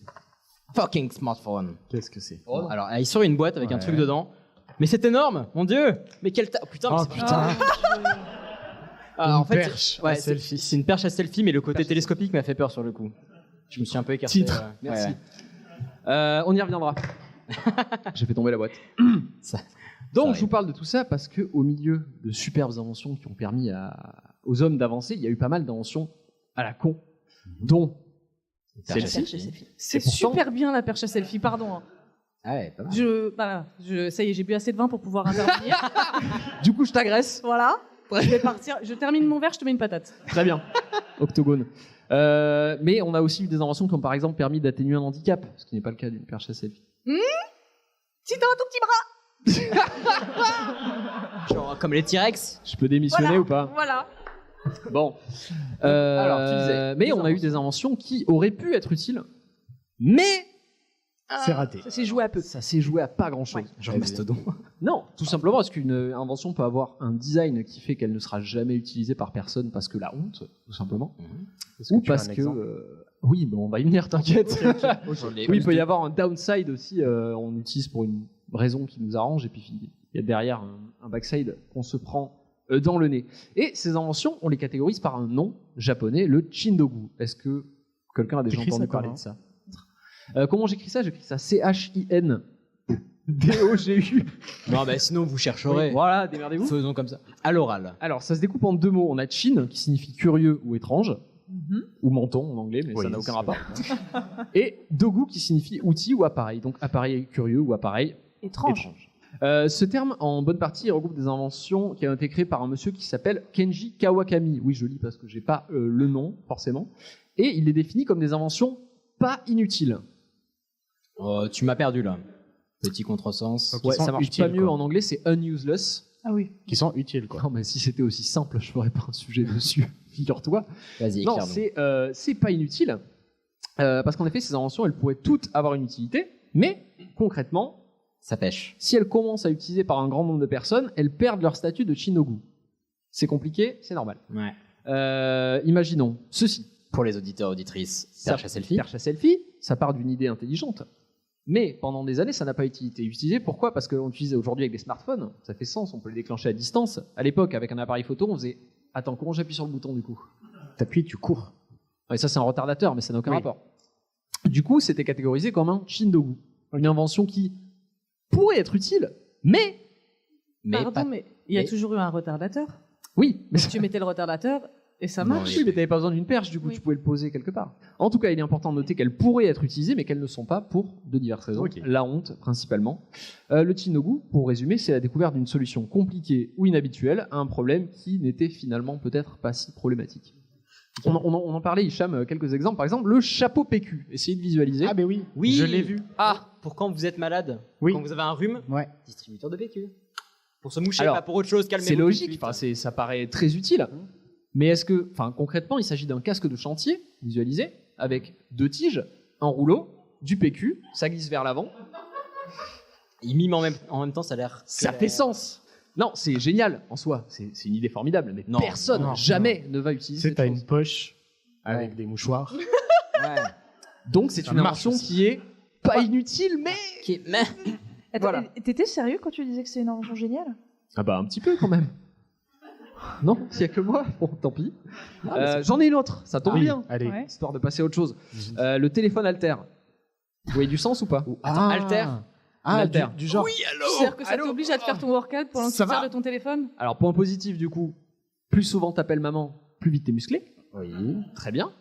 S1: Fucking smartphone.
S7: Qu'est-ce que c'est?
S1: Bon, alors, il sort une boîte avec un truc dedans. Mais c'est énorme, mon dieu. Mais quelle taille. Putain, mais
S7: Oh,
S1: c'est
S7: putain.
S1: Ah, en fait,
S7: perche
S1: ouais,
S7: à
S1: c'est
S7: selfie.
S1: c'est une perche à selfie, mais le côté télescopique m'a fait peur sur le coup. Je me suis un peu écarté.
S2: Titre. Merci. On y reviendra. J'ai fait tomber la boîte.
S1: Ça
S2: Donc,
S1: arrive.
S2: je vous parle de tout ça parce que au milieu de superbes inventions qui ont permis aux hommes d'avancer, il y a eu pas mal d'inventions à la con, dont
S1: Perche à
S2: celle-ci.
S1: selfie.
S8: C'est
S2: pourtant-
S8: super bien la perche à selfie, pardon. hein.
S1: Ah ouais, pas mal.
S8: Ça y est, j'ai bu assez de vin pour pouvoir intervenir.
S2: Du coup, je t'agresse.
S8: Voilà. Je vais partir. Je termine mon verre, je te mets une patate.
S2: Très bien. Octogone. Mais on a aussi eu des inventions qui ont par exemple permis d'atténuer un handicap, ce qui n'est pas le cas d'une perche à selfie.
S8: Si t'as un tout petit bras.
S1: Genre comme les T-Rex.
S2: Je peux démissionner
S8: Voilà.
S2: ou pas?
S8: Voilà.
S2: Bon.
S1: Alors, tu disais,
S2: mais
S1: des
S2: on a eu des inventions qui auraient pu être utiles, mais
S7: C'est raté.
S6: Ça s'est joué à peu.
S2: ça s'est joué à pas grand-chose.
S1: Genre Mastodon.
S2: Non, tout simplement parce qu'une invention peut avoir un design qui fait qu'elle ne sera jamais utilisée par personne parce que la honte, tout simplement,
S7: Est-ce
S2: ou
S7: que tu as
S2: parce
S7: un
S2: que
S7: exemple
S2: oui, bon, on va y venir, t'inquiète.
S1: J'en ai
S2: Oui, il
S1: plus
S2: peut y
S1: de-
S2: avoir un downside aussi. On utilise pour une raison qui nous arrange, et puis il y a derrière un backside qu'on se prend dans le nez. Et ces inventions, on les catégorise par un nom japonais, le Chindogu. Est-ce que quelqu'un a déjà
S7: T'écris
S2: entendu
S7: ça
S2: parler
S7: comment
S2: de ça? Comment j'écris ça? J'écris ça C-H-I-N-D-O-G-U.
S1: Non, mais sinon vous chercherez.
S2: Voilà, démerdez-vous.
S1: Faisons comme ça. À l'oral.
S2: Alors, ça se découpe en deux mots. On a Chin, qui signifie curieux ou étrange, ou menton en anglais, mais
S7: Oui,
S2: ça n'a aucun
S7: c'est
S2: rapport. Et Dogu, qui signifie outil ou appareil. Donc, appareil curieux ou appareil
S6: Étrange.
S2: étrange. Ce terme, en bonne partie, regroupe des inventions qui ont été créées par un monsieur qui s'appelle Kenji Kawakami. Oui, je lis parce que j'ai pas le nom, forcément. Et il les définit comme des inventions pas inutiles.
S1: Tu m'as perdu là. Petit contresens.
S7: Qui
S2: Ouais,
S7: sont
S2: ça marche
S7: utiles,
S2: pas mieux
S7: quoi.
S2: en anglais, c'est unuseless.
S6: Ah oui.
S7: Qui sont utiles, quoi.
S2: Non, mais si c'était aussi simple, je ferais pas un sujet dessus, figure-toi.
S1: Vas-y,
S2: Non,
S1: éclaire-nous.
S2: c'est pas inutile. Parce qu'en effet, ces inventions, elles pourraient toutes avoir une utilité, mais concrètement,
S1: Ça pêche.
S2: si elles commencent à être utilisées par un grand nombre de personnes, elles perdent leur statut de Chinogu. C'est compliqué, c'est normal.
S1: Ouais.
S2: Imaginons ceci.
S1: Pour les auditeurs auditrices,
S2: Ça-
S1: perche à selfie.
S2: Perche à selfie, ça part d'une idée intelligente. Mais pendant des années, ça n'a pas été utilisé. Pourquoi? Parce qu'on l'utilise aujourd'hui avec des smartphones. Ça fait sens, on peut les déclencher à distance. À l'époque, avec un appareil photo, on faisait « Attends, comment j'appuie sur le bouton du coup ?»
S7: T'appuies, tu cours.
S2: Et ça, c'est un retardateur, mais ça n'a aucun
S7: Oui.
S2: rapport. Du coup, c'était catégorisé comme un Chindogu. Une invention qui pourrait être utile, mais...
S8: Pardon,
S1: pas-
S8: mais il y a
S1: mais-
S8: toujours eu un retardateur.
S2: Oui, mais
S8: Tu mettais le retardateur et ça
S1: Non,
S8: marche.
S2: oui, mais t'avais pas besoin d'une perche, du coup,
S8: Oui.
S2: tu pouvais le poser quelque part. En tout cas, il est important de noter qu'elles pourraient être utilisées, mais qu'elles ne sont pas pour de diverses raisons.
S7: Ok.
S2: La honte, principalement. Le Chindogu, pour résumer, c'est la découverte d'une solution compliquée ou inhabituelle à un problème qui n'était finalement peut-être pas si problématique. On en parlait, Hicham, quelques exemples. Par exemple, le chapeau PQ. Essayez de visualiser.
S7: Ah, ben oui.
S1: Oui.
S7: Je l'ai vu.
S1: Ah, pour quand vous êtes malade,
S7: Oui.
S1: quand vous avez un rhume,
S7: Ouais.
S1: distributeur de PQ. Pour se moucher,
S2: Alors,
S1: pas pour autre chose, calmez-vous.
S2: C'est
S1: tout de
S2: logique,
S1: suite.
S2: enfin, ça paraît très utile. Mais est-ce que, concrètement, il s'agit d'un casque de chantier, visualisé, avec deux tiges, un rouleau, du PQ, ça glisse vers l'avant.
S1: Il mime en même temps, ça a l'air.
S2: Ça fait sens. Non, c'est génial en soi, c'est une idée formidable, mais
S1: Non,
S2: personne
S7: non,
S2: jamais ne va utiliser
S7: Tu sais,
S2: cette
S7: t'as
S2: chose.
S7: une poche avec
S1: Ouais.
S7: des mouchoirs.
S1: Ouais.
S2: Donc c'est
S7: Ça
S2: une
S7: marche
S2: invention
S7: aussi.
S2: qui est pas inutile, mais...
S1: Qui est- mais-
S6: Attends,
S2: Voilà.
S6: t'étais sérieux quand tu disais que c'est une invention géniale?
S2: Ah bah un petit peu quand même. Non, s'il y a que moi, bon, tant pis. J'en ai une autre, ça tombe bien.
S7: Allez.
S6: Ouais.
S2: Histoire de passer à autre chose. Le téléphone Alter. Vous voyez du sens ou pas?
S1: Alter.
S2: Alter.
S7: Du genre.
S8: C'est-à-dire que ça t'oblige à te faire ton workout pendant que tu
S7: Ça va
S8: sers de ton téléphone.
S2: Alors, point positif, du coup, plus souvent t'appelles maman, plus vite t'es musclé.
S1: Oui.
S2: Très bien.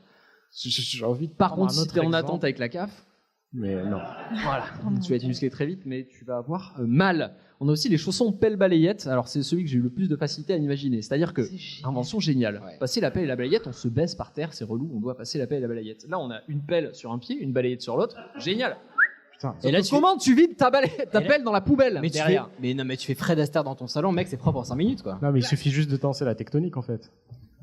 S7: J'ai envie de
S2: Par
S7: prendre
S2: contre,
S7: un
S2: si
S7: autre
S2: t'es en
S7: exemple.
S2: attente avec la CAF,
S7: Mais non.
S2: voilà, tu vas être musclé très vite, mais tu vas avoir mal. On a aussi les chaussons pelle-balayette. Alors, c'est celui que j'ai eu le plus de facilité à imaginer. C'est-à-dire que, invention géniale.
S1: Ouais.
S2: Passer la pelle et la balayette, on se baisse par terre, c'est relou, on doit passer la pelle et la balayette. Là, on a une pelle sur un pied, une balayette sur l'autre. Génial.
S7: Putain.
S2: Et là, comment tu vides ta
S1: Et là-
S2: pelle dans la poubelle
S1: Mais tu
S2: derrière
S1: fais, mais non, mais tu fais Fred Astaire dans ton salon, mec, c'est propre en 5 minutes, quoi.
S7: Non, mais il suffit juste de danser la tectonique en fait.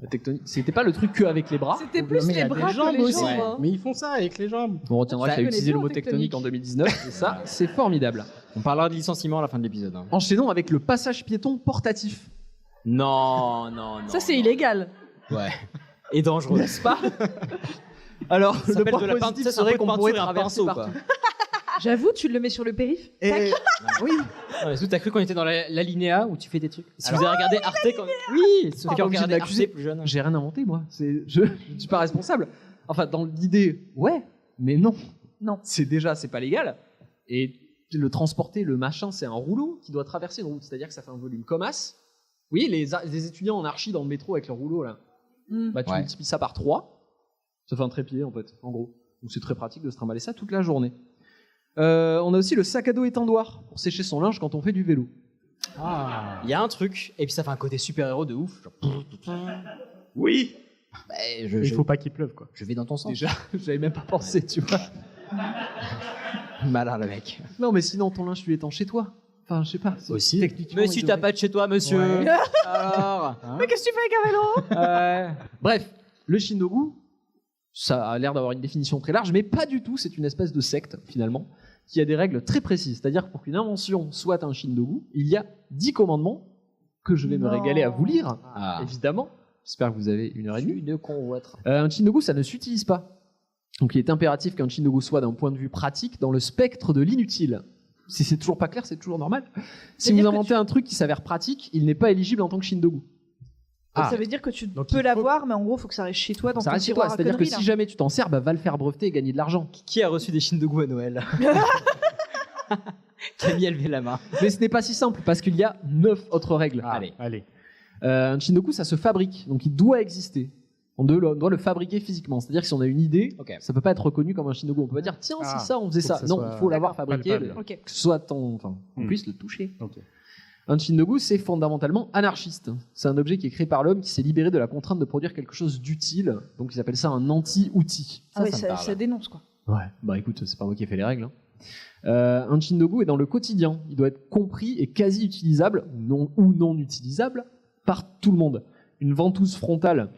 S2: La tectonique. C'était pas le truc que avec les bras.
S8: C'était
S7: Mais
S8: plus
S7: il y
S8: les
S7: a
S8: bras
S7: des
S8: que
S7: jambes
S8: les
S7: aussi.
S8: jambes. hein.
S7: Mais ils font ça avec les jambes.
S2: On retiendra
S8: Ça
S2: qu'il a
S8: connaît
S2: utilisé
S8: bien
S2: le mot
S8: en
S2: tectonique
S8: tectonique.
S2: en 2019, et ça, c'est formidable.
S1: On parlera de licenciement à la fin de l'épisode. hein.
S2: Enchaînons avec le passage piéton portatif.
S1: Non.
S8: Ça, c'est illégal.
S1: Ouais. Et dangereux.
S2: N'est-ce pas Alors,
S1: Ça
S2: le
S1: s'appelle
S2: point
S1: de la peinture,
S2: positif
S1: c'est
S2: serait
S1: un peu de
S2: qu'on pourrait
S1: peinture et un
S2: traverser
S1: pinceau,
S2: partout.
S1: quoi.
S6: J'avoue, tu le mets sur le périph'.
S7: Et
S2: Oui.
S1: Ouais, est-ce que t'as cru qu'on était dans l'alinéa où tu fais des trucs? Si vous avez regardé Arte quand Oui, ceux
S2: Pas
S1: qui ont
S2: obligé de
S1: regardé Arte
S2: l'accuser.
S1: plus jeune.
S2: J'ai rien inventé, moi. Je ne suis pas responsable. Enfin, dans l'idée, ouais, mais non.
S6: Non.
S2: C'est pas légal. Et le transporter, le machin, c'est un rouleau qui doit traverser une route. C'est-à-dire que ça fait un volume comme as. Oui, les étudiants en archi dans le métro avec leur rouleau, là. Bah, tu
S1: Ouais.
S2: multiplies ça par 3. Ça fait un trépied, en fait, en gros. Donc c'est très pratique de se trimballer ça toute la journée. On a aussi le sac à dos étendoir pour sécher son linge quand on fait du vélo.
S1: Il y a un truc, et puis ça fait un côté super-héros de ouf. Genre...
S7: oui.
S1: Bah,
S7: Il faut pas qu'il pleuve quoi.
S1: je vais dans ton sens.
S2: Déjà, j'avais même pas pensé, tu vois.
S1: Malin le mec.
S2: Non, mais sinon, ton linge, tu l'étends chez toi. Enfin, je sais pas. c'est
S7: Aussi.
S2: techniquement,
S1: Mais si
S2: il
S1: t'as
S2: devrait-
S1: pas de chez toi, monsieur.
S7: Ouais.
S1: Alors.
S6: Mais qu'est-ce que tu fais avec un vélo
S2: Bref, le Shindogu, ça a l'air d'avoir une définition très large, mais pas du tout. C'est une espèce de secte, finalement, qui a des règles très précises. C'est-à-dire que pour qu'une invention soit un Shindogu, il y a 10 commandements que je vais me
S6: Non.
S2: régaler à vous lire,
S1: Ah.
S2: évidemment. J'espère que vous avez une heure et demie.
S1: Une convoite.
S2: Un Shindogu, ça ne s'utilise pas. Donc il est impératif qu'un Shindogu soit d'un point de vue pratique dans le spectre de l'inutile. Si c'est toujours pas clair, c'est toujours normal. Si
S6: C'est-à-dire
S2: vous
S6: que
S2: inventez un truc qui s'avère pratique, il n'est pas éligible en tant que Shindogu.
S6: Ça veut dire que tu
S7: Donc,
S6: peux
S7: il faut-
S6: l'avoir, mais en gros, il faut que ça reste chez toi dans
S2: Ça
S6: ton
S2: reste chez toi,
S6: tiroir à
S2: c'est-à-dire que
S6: conneries,
S2: si jamais tu t'en sers, bah, va le faire breveter et gagner de l'argent.
S1: Qui a reçu des Shindogu à Noël? Camille a levé la main.
S2: Mais ce n'est pas si simple parce qu'il y a 9 autres règles.
S1: Allez.
S7: Allez.
S2: Un Shindogu, ça se fabrique, donc il doit exister. On doit le fabriquer physiquement. C'est-à-dire que si on a une idée,
S1: Ok.
S2: ça peut pas être reconnu comme un Shindogu. On peut pas dire tiens,
S7: Ah,
S2: c'est ça, on faisait
S7: faut
S2: ça.
S7: que ça
S2: Non,
S7: soit
S2: il faut l'avoir fabriqué,
S7: palpable.
S6: là. Ok.
S2: que ce soit qu'on
S7: Hmm.
S2: puisse le toucher.
S7: Ok.
S2: Un Shindogu, c'est fondamentalement anarchiste. C'est un objet qui est créé par l'homme qui s'est libéré de la contrainte de produire quelque chose d'utile. Donc ils appellent ça un anti-outil.
S6: Ah ouais,
S1: ça me parle.
S6: ça dénonce quoi.
S2: Ouais. Bah écoute, c'est pas moi qui ai fait les règles. hein. Un Shindogu est dans le quotidien. Il doit être compris et quasi utilisable, ou non utilisable, par tout le monde. Une ventouse frontale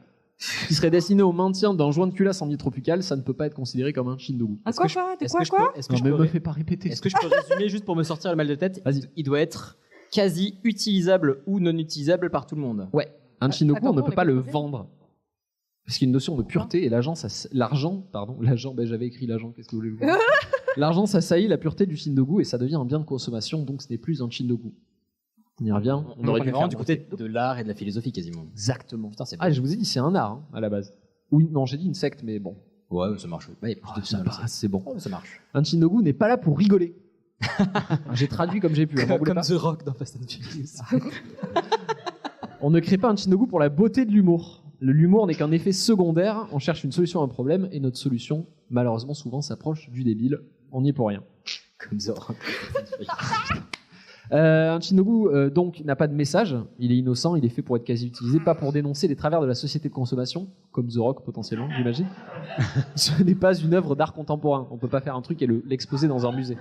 S2: qui serait destinée au maintien d'un joint de culasse en tropical, ça ne peut pas être considéré comme un Shindogu.
S6: Ah quoi quoi T'es
S1: Est-ce
S6: quoi
S1: que je
S6: quoi
S1: peux- est-ce que
S2: Non,
S1: je
S2: mais
S1: peux
S2: me
S1: ré-
S2: fais pas répéter.
S1: Est-ce que je peux résumer juste pour me sortir le mal de tête?
S2: Vas-y.
S1: Il doit être quasi utilisable ou non utilisable par tout le monde.
S2: Ouais. Un Shindogu,
S8: attends,
S2: on ne
S8: on
S2: peut
S8: est
S2: pas le
S8: confronté.
S2: vendre. Parce qu'il y a une notion de pureté et l'argent, ben j'avais écrit l'agent, qu'est-ce que vous voulez vous dire L'argent, ça saillit la pureté du Shindogu et ça devient un bien de consommation, donc ce n'est plus un Shindogu. On y revient, on aurait
S1: On
S2: dû
S1: est
S2: faire
S1: vraiment du côté de l'art et de la philosophie quasiment.
S2: Exactement.
S1: Putain, c'est
S2: Ah, je vous ai dit, c'est un art hein, à la base. Oui, non, j'ai dit une secte, mais bon.
S1: Ouais, ça marche. Ouais, il y a plus de
S2: Ça
S1: finale,
S2: passe, c'est bon.
S1: Oh, ça marche.
S2: Un Shindogu n'est pas là pour rigoler. J'ai traduit comme j'ai pu. hein, m'en voulez
S1: Comme
S2: pas.
S1: The Rock dans Fast and Furious.
S2: On ne crée pas un Shindogu pour la beauté de l'humour. L'humour n'est qu'un effet secondaire. On cherche une solution à un problème et notre solution, malheureusement, souvent s'approche du débile. On n'y est pour rien.
S1: Comme The Rock.
S2: Un Shindogu, donc, n'a pas de message. Il est innocent. Il est fait pour être quasi utilisé, pas pour dénoncer les travers de la société de consommation, comme The Rock potentiellement, j'imagine. Ce n'est pas une œuvre d'art contemporain. On peut pas faire un truc et l'exposer dans un musée.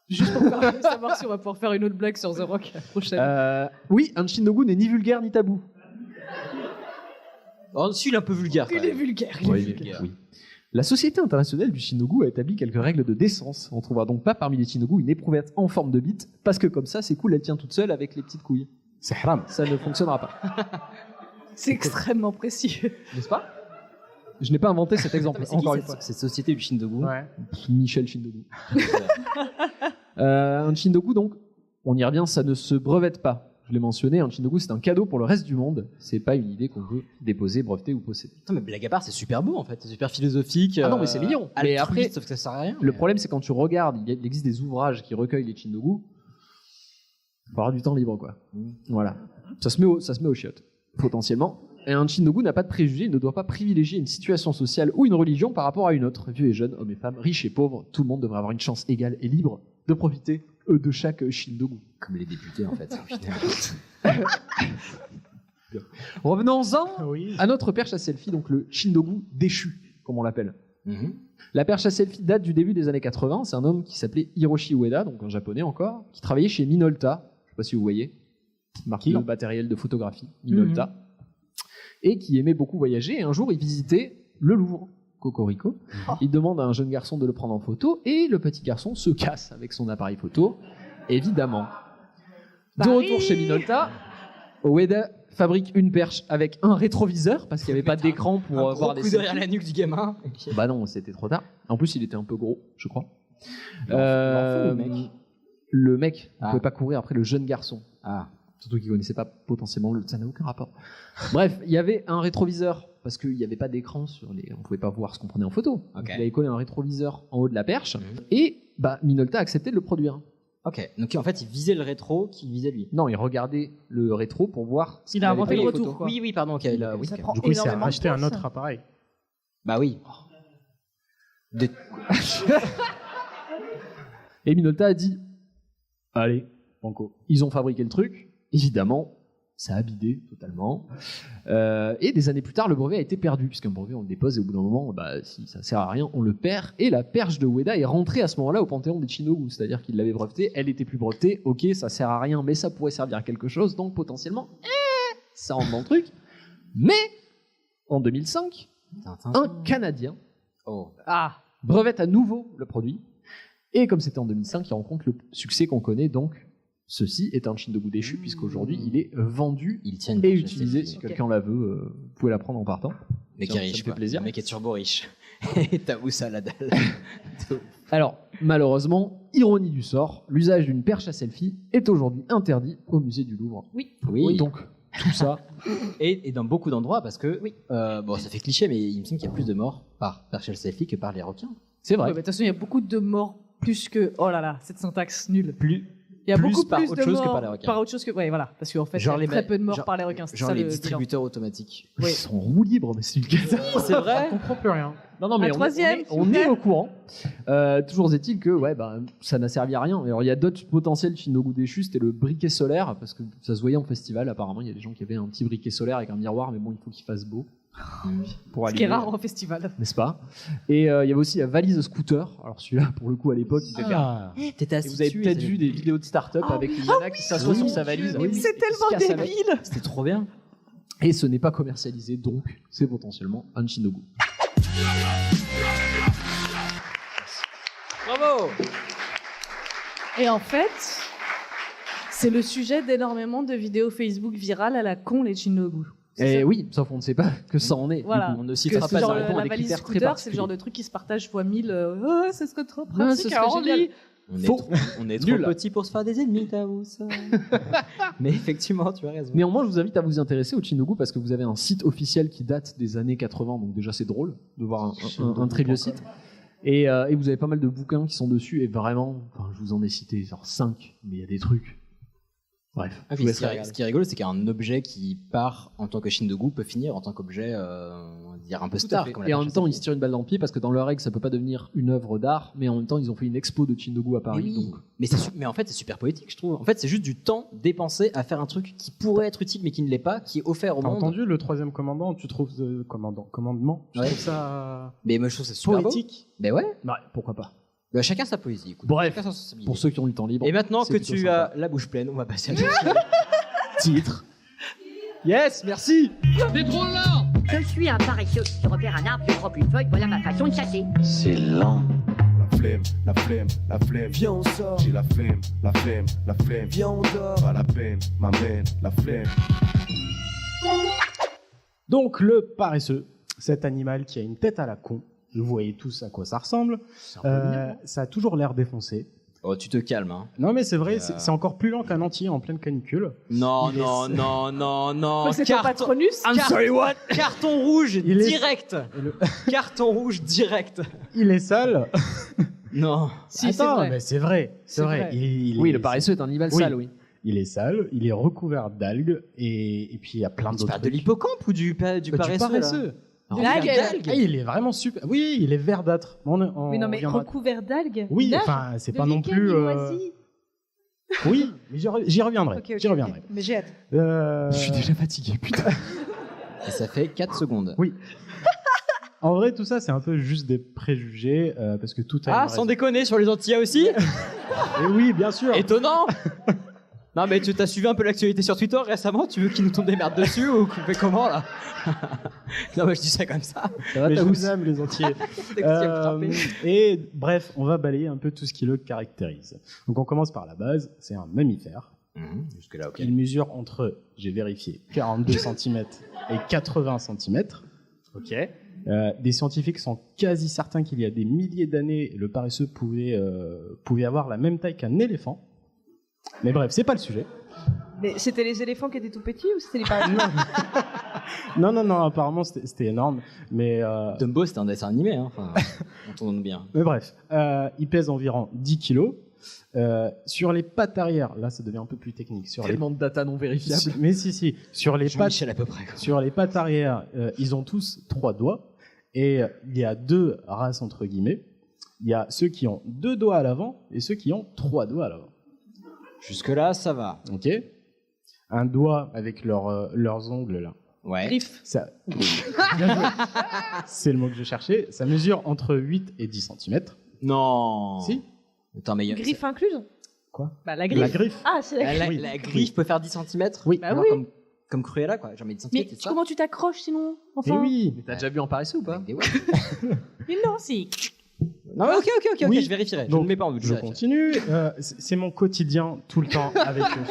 S8: Juste pour savoir si on va pouvoir faire une autre blague sur The Rock la prochaine.
S2: Oui, un Shindogu n'est ni vulgaire ni tabou.
S1: Oh, si, il est un peu vulgaire.
S8: Il est vulgaire.
S1: Ouais, il est vulgaire.
S2: Oui. La Société internationale du Shindogu a établi quelques règles de décence. On ne trouvera donc pas parmi les Shindogu une éprouvette en forme de bite, parce que comme ça, c'est cool, elle tient toute seule avec les petites couilles.
S7: C'est haram.
S2: Ça ne fonctionnera pas,
S8: C'est extrêmement précis.
S2: n'est-ce pas? Je n'ai pas inventé cet exemple,
S1: C'est qui
S2: encore une fois.
S1: cette société du Shindogu?
S7: Ouais.
S2: Michel Shindogu. Un Shindogu, donc, on y revient, ça ne se brevette pas. je l'ai mentionné, un Chindogu c'est un cadeau pour le reste du monde. C'est pas une idée qu'on veut déposer, breveter ou posséder.
S1: Putain, mais blague à part, c'est super beau en fait, c'est super philosophique.
S2: Ah non, mais c'est mignon. Mais après,
S1: sauf que ça sert à rien.
S2: le problème c'est quand tu regardes, il existe des ouvrages qui recueillent les Chindogu. Il faut avoir du temps libre, quoi. Voilà. Ça se met au chiottes, potentiellement. Et un Chindogu n'a pas de préjugés, il ne doit pas privilégier une situation sociale ou une religion par rapport à une autre. Vieux et jeunes, hommes et femmes, riches et pauvres, tout le monde devrait avoir une chance égale et libre de profiter de chaque Chindogu.
S1: Comme les députés en fait.
S2: Revenons-en à notre perche à selfie, donc le Chindogu déchu, comme on l'appelle. La perche à selfie date du début des années 80. C'est un homme qui s'appelait Hiroshi Ueda, donc un japonais encore, qui travaillait chez Minolta. Je ne sais pas si vous voyez, marque de matériel de photographie, Minolta, et qui aimait beaucoup voyager. Et un jour, il visitait le Louvre. Cocorico. Il demande à un jeune garçon de le prendre en photo et le petit garçon se casse avec son appareil photo, évidemment. De retour chez Minolta, Ueda fabrique une perche avec un rétroviseur parce qu'il n'y avait pas d'écran pour voir des
S1: coup derrière la nuque du gamin.
S2: Bah non, c'était trop tard. En plus, il était un peu gros, je crois. Le mec ne pouvait pas courir après le jeune garçon. Surtout qu'il ne connaissait pas potentiellement ça n'a aucun rapport. Bref, il y avait un rétroviseur parce qu'il n'y avait pas d'écran on ne pouvait pas voir ce qu'on prenait en photo. Donc, il avait collé un rétroviseur en haut de la perche et Minolta a accepté de le produire.
S1: Ok, donc en fait il visait le rétro qui visait lui.
S2: Non, il regardait le rétro pour voir.
S8: Il a inventé le retour. Quoi.
S1: Oui, pardon. Okay, oui,
S7: du coup, il s'est racheté un autre appareil.
S1: Bah oui.
S2: Et Minolta a dit allez, banco. Ils ont fabriqué le truc. Évidemment, ça a bidé totalement. Et des années plus tard, le brevet a été perdu, puisqu'un brevet, on le dépose et au bout d'un moment, si ça sert à rien, on le perd. Et la perche de Ueda est rentrée à ce moment-là au panthéon des Chindogu, c'est-à-dire qu'il l'avait brevetée, elle était plus brevetée. Ok, ça sert à rien, mais ça pourrait servir à quelque chose, donc potentiellement, ça rentre dans le truc. Mais en 2005, un Canadien brevette à nouveau le produit. Et comme c'était en 2005, il rencontre le succès qu'on connaît, donc. Ceci est un Chindogu déchu, puisqu'aujourd'hui il est vendu et utilisé. Si quelqu'un la veut, vous pouvez la prendre en partant.
S1: Mais qui est riche,
S2: ça me fait plaisir.
S1: Le mec est turbo riche. Et t'avoues ça la dalle.
S2: Alors, malheureusement, ironie du sort, l'usage d'une perche à selfie est aujourd'hui interdit au musée du Louvre.
S1: Oui.
S2: Donc, tout ça.
S1: Et dans beaucoup d'endroits, parce que, ça fait cliché, mais il me semble qu'il y a plus de morts par perche à selfie que par les requins.
S2: C'est vrai.
S8: De toute façon, il y a beaucoup de morts plus que. Oh là là, cette syntaxe nulle. Il y a
S1: plus
S8: beaucoup
S1: par
S8: plus
S1: autre
S8: de
S1: chose
S8: morts
S1: que par les requins.
S8: Par autre chose que. Ouais, voilà. Parce qu'en fait, il y a très peu de morts par les requins. C'est
S1: genre
S8: ça
S1: les
S8: le
S1: distributeurs automatiques.
S2: Ils sont en roue libre, mais c'est une
S1: C'est vrai.
S7: On comprend plus rien.
S2: Non, mais on est au courant. Toujours est-il que ça n'a servi à rien. Alors, il y a d'autres potentiels Chindogu déchus, c'était le briquet solaire, parce que ça se voyait en festival. Apparemment, il y a des gens qui avaient un petit briquet solaire avec un miroir, mais bon, il faut qu'il fasse beau.
S8: Ce qui est rare en festival.
S2: N'est-ce pas? Et il y avait aussi la valise scooter. Alors celui-là, pour le coup, à l'époque, il était bien. Et vous avez peut-être vu des vidéos de start-up avec une nana qui s'assoit sur sa valise.
S8: C'est tellement débile.
S1: C'était trop bien.
S2: Et ce n'est pas commercialisé, donc c'est potentiellement un Chindogu.
S1: Bravo.
S8: Et en fait, c'est le sujet d'énormément de vidéos Facebook virales à la con, les Chindogu.
S2: Et oui, sauf qu'on ne sait pas que ça en est.
S8: Voilà.
S2: On ne citera pas
S8: la valise scooter, c'est le genre de truc qui se partage fois 1000. Ce serait trop pratique à
S2: génial.
S1: On est trop petit pour se faire des ennemis, t'avoues ça. Mais effectivement, tu as raison.
S2: Néanmoins, je vous invite à vous intéresser au Chindogu parce que vous avez un site officiel qui date des années 80, donc déjà c'est drôle de voir un très vieux site. Et vous avez pas mal de bouquins qui sont dessus, et vraiment, je vous en ai cité genre 5, mais il y a des trucs. Bref.
S1: Ce qui est rigolo, c'est qu'un objet qui part en tant que Chindogu peut finir en tant qu'objet, on va dire un peu star.
S2: Et en même temps, ils se tirent une balle dans le pied parce que dans leur règle, ça peut pas devenir une œuvre d'art, mais en même temps, ils ont fait une expo de Chindogu à Paris.
S1: Oui.
S2: Donc...
S1: Mais en fait, c'est super poétique, je trouve. En fait, c'est juste du temps dépensé à faire un truc qui pourrait être utile mais qui ne l'est pas, qui est offert au monde.
S7: T'as entendu le troisième commandement? Tu trouves commandement? Tu trouves ça
S1: mais moi, je trouve ça super
S7: poétique.
S1: Mais ouais.
S2: Pourquoi pas?
S1: Chacun sa poésie. Écoute.
S2: Bref, pour ceux qui ont du temps libre.
S1: Et maintenant que tu as la bouche pleine, on va passer à
S2: titre. Yes, merci.
S10: T'es trop lent. Je suis un paresseux. Je repère un arbre, je drop une feuille, voilà ma façon de chasser.
S4: C'est lent. La flemme, viens on sort. J'ai la flemme, viens on dort. Pas la peine, m'amène, la flemme.
S7: Donc le paresseux, cet animal qui a une tête à la con. Vous voyez tous à quoi ça ressemble. Ça a toujours l'air défoncé.
S1: Oh, tu te calmes, hein.
S7: Non, mais c'est vrai, c'est encore plus lent qu'un entier en pleine canicule.
S1: Non.
S8: C'est ton Patronus.
S1: I'm sorry, what? Carton rouge direct. Carton rouge direct.
S7: Il est sale.
S1: Non.
S8: Si, c'est
S7: Attends,
S8: vrai.
S7: mais c'est vrai. C'est vrai.
S2: Oui, le paresseux est un animal sale, oui.
S7: Il est sale, il est recouvert d'algues et puis il y a plein
S1: Tu
S7: d'autres
S1: parles de
S7: trucs.
S1: l'hippocampe ou du paresseux?
S8: De l'algue.
S7: Ah, il est vraiment super. Oui, il est verdâtre.
S6: Mais non, mais
S7: reviendra-
S6: recouvert d'algues.
S7: Oui,
S6: Nage,
S7: enfin, c'est
S6: de
S7: pas non
S6: lichen,
S7: plus.
S6: moisi.
S7: Oui, mais j'y reviendrai.
S6: Ok,
S7: J'y reviendrai.
S6: mais j'ai hâte.
S7: Je
S2: Je suis déjà fatigué, putain.
S1: Et ça fait 4 secondes.
S7: Oui. En vrai, tout ça, c'est un peu juste des préjugés parce que tout a une
S1: Ah,
S7: raison.
S1: sans déconner, sur les Antillais aussi?
S7: Et oui, bien sûr.
S1: Étonnant. Non, mais tu t'as suivi un peu l'actualité sur Twitter récemment? Tu veux qu'ils nous tombent des merdes dessus ou qu'on fait comment là? Non, mais je dis ça comme ça. Ça va,
S7: Mais je
S1: t'as
S7: vous aime, les entiers. Et bref, on va balayer un peu tout ce qui le caractérise. Donc on commence par la base, c'est un mammifère.
S1: Jusque-là, ok.
S7: Il mesure entre, j'ai vérifié, 42 cm et 80 cm.
S2: Ok.
S7: Des scientifiques sont quasi certains qu'il y a des milliers d'années, le paresseux pouvait avoir la même taille qu'un éléphant. Mais bref, c'est pas le sujet.
S6: Mais c'était les éléphants qui étaient tout petits ou c'était les paresseux?
S7: Non, apparemment c'était énorme. Mais,
S1: Dumbo, c'était un dessin animé, hein. Enfin, on tourne bien.
S7: mais bref, il pèse environ 10 kilos. Sur les pattes arrière, là ça devient un peu plus technique. Sur
S2: Tellement de data non vérifiable.
S7: Mais si, sur les pattes,
S1: Jean-Michel à peu près.
S7: sur les pattes arrière, ils ont tous 3 doigts. Et il y a 2 races entre guillemets. Il y a ceux qui ont 2 doigts à l'avant et ceux qui ont 3 doigts à l'avant.
S1: Jusque-là, ça va.
S7: Ok. Un doigt avec leurs ongles là.
S1: Ouais.
S8: Griffe.
S7: Ça... Bien joué. C'est le mot que je cherchais. Ça mesure entre 8 et 10 cm.
S1: Non.
S7: Si.
S1: Attends, mais
S6: Griffe incluse?
S8: Bah, la griffe.
S7: La griffe.
S6: Ah, c'est la griffe.
S1: la griffe peut faire 10 cm?
S7: Oui.
S8: Bah oui.
S1: Comme Cruella, quoi. Genre, mais 10 cm,
S8: Mais
S1: c'est ça?
S8: comment tu t'accroches sinon?
S7: Et
S8: Enfin.
S7: oui.
S2: Mais t'as déjà vu en paresseux ou pas?
S1: Des ouais.
S8: Mais non, c'est.
S1: Non, mais ok,
S7: Oui.
S1: je vérifierai. Je
S7: Donc,
S1: ne mets pas en doute.
S7: Je continue. C'est mon quotidien tout le temps avec eux.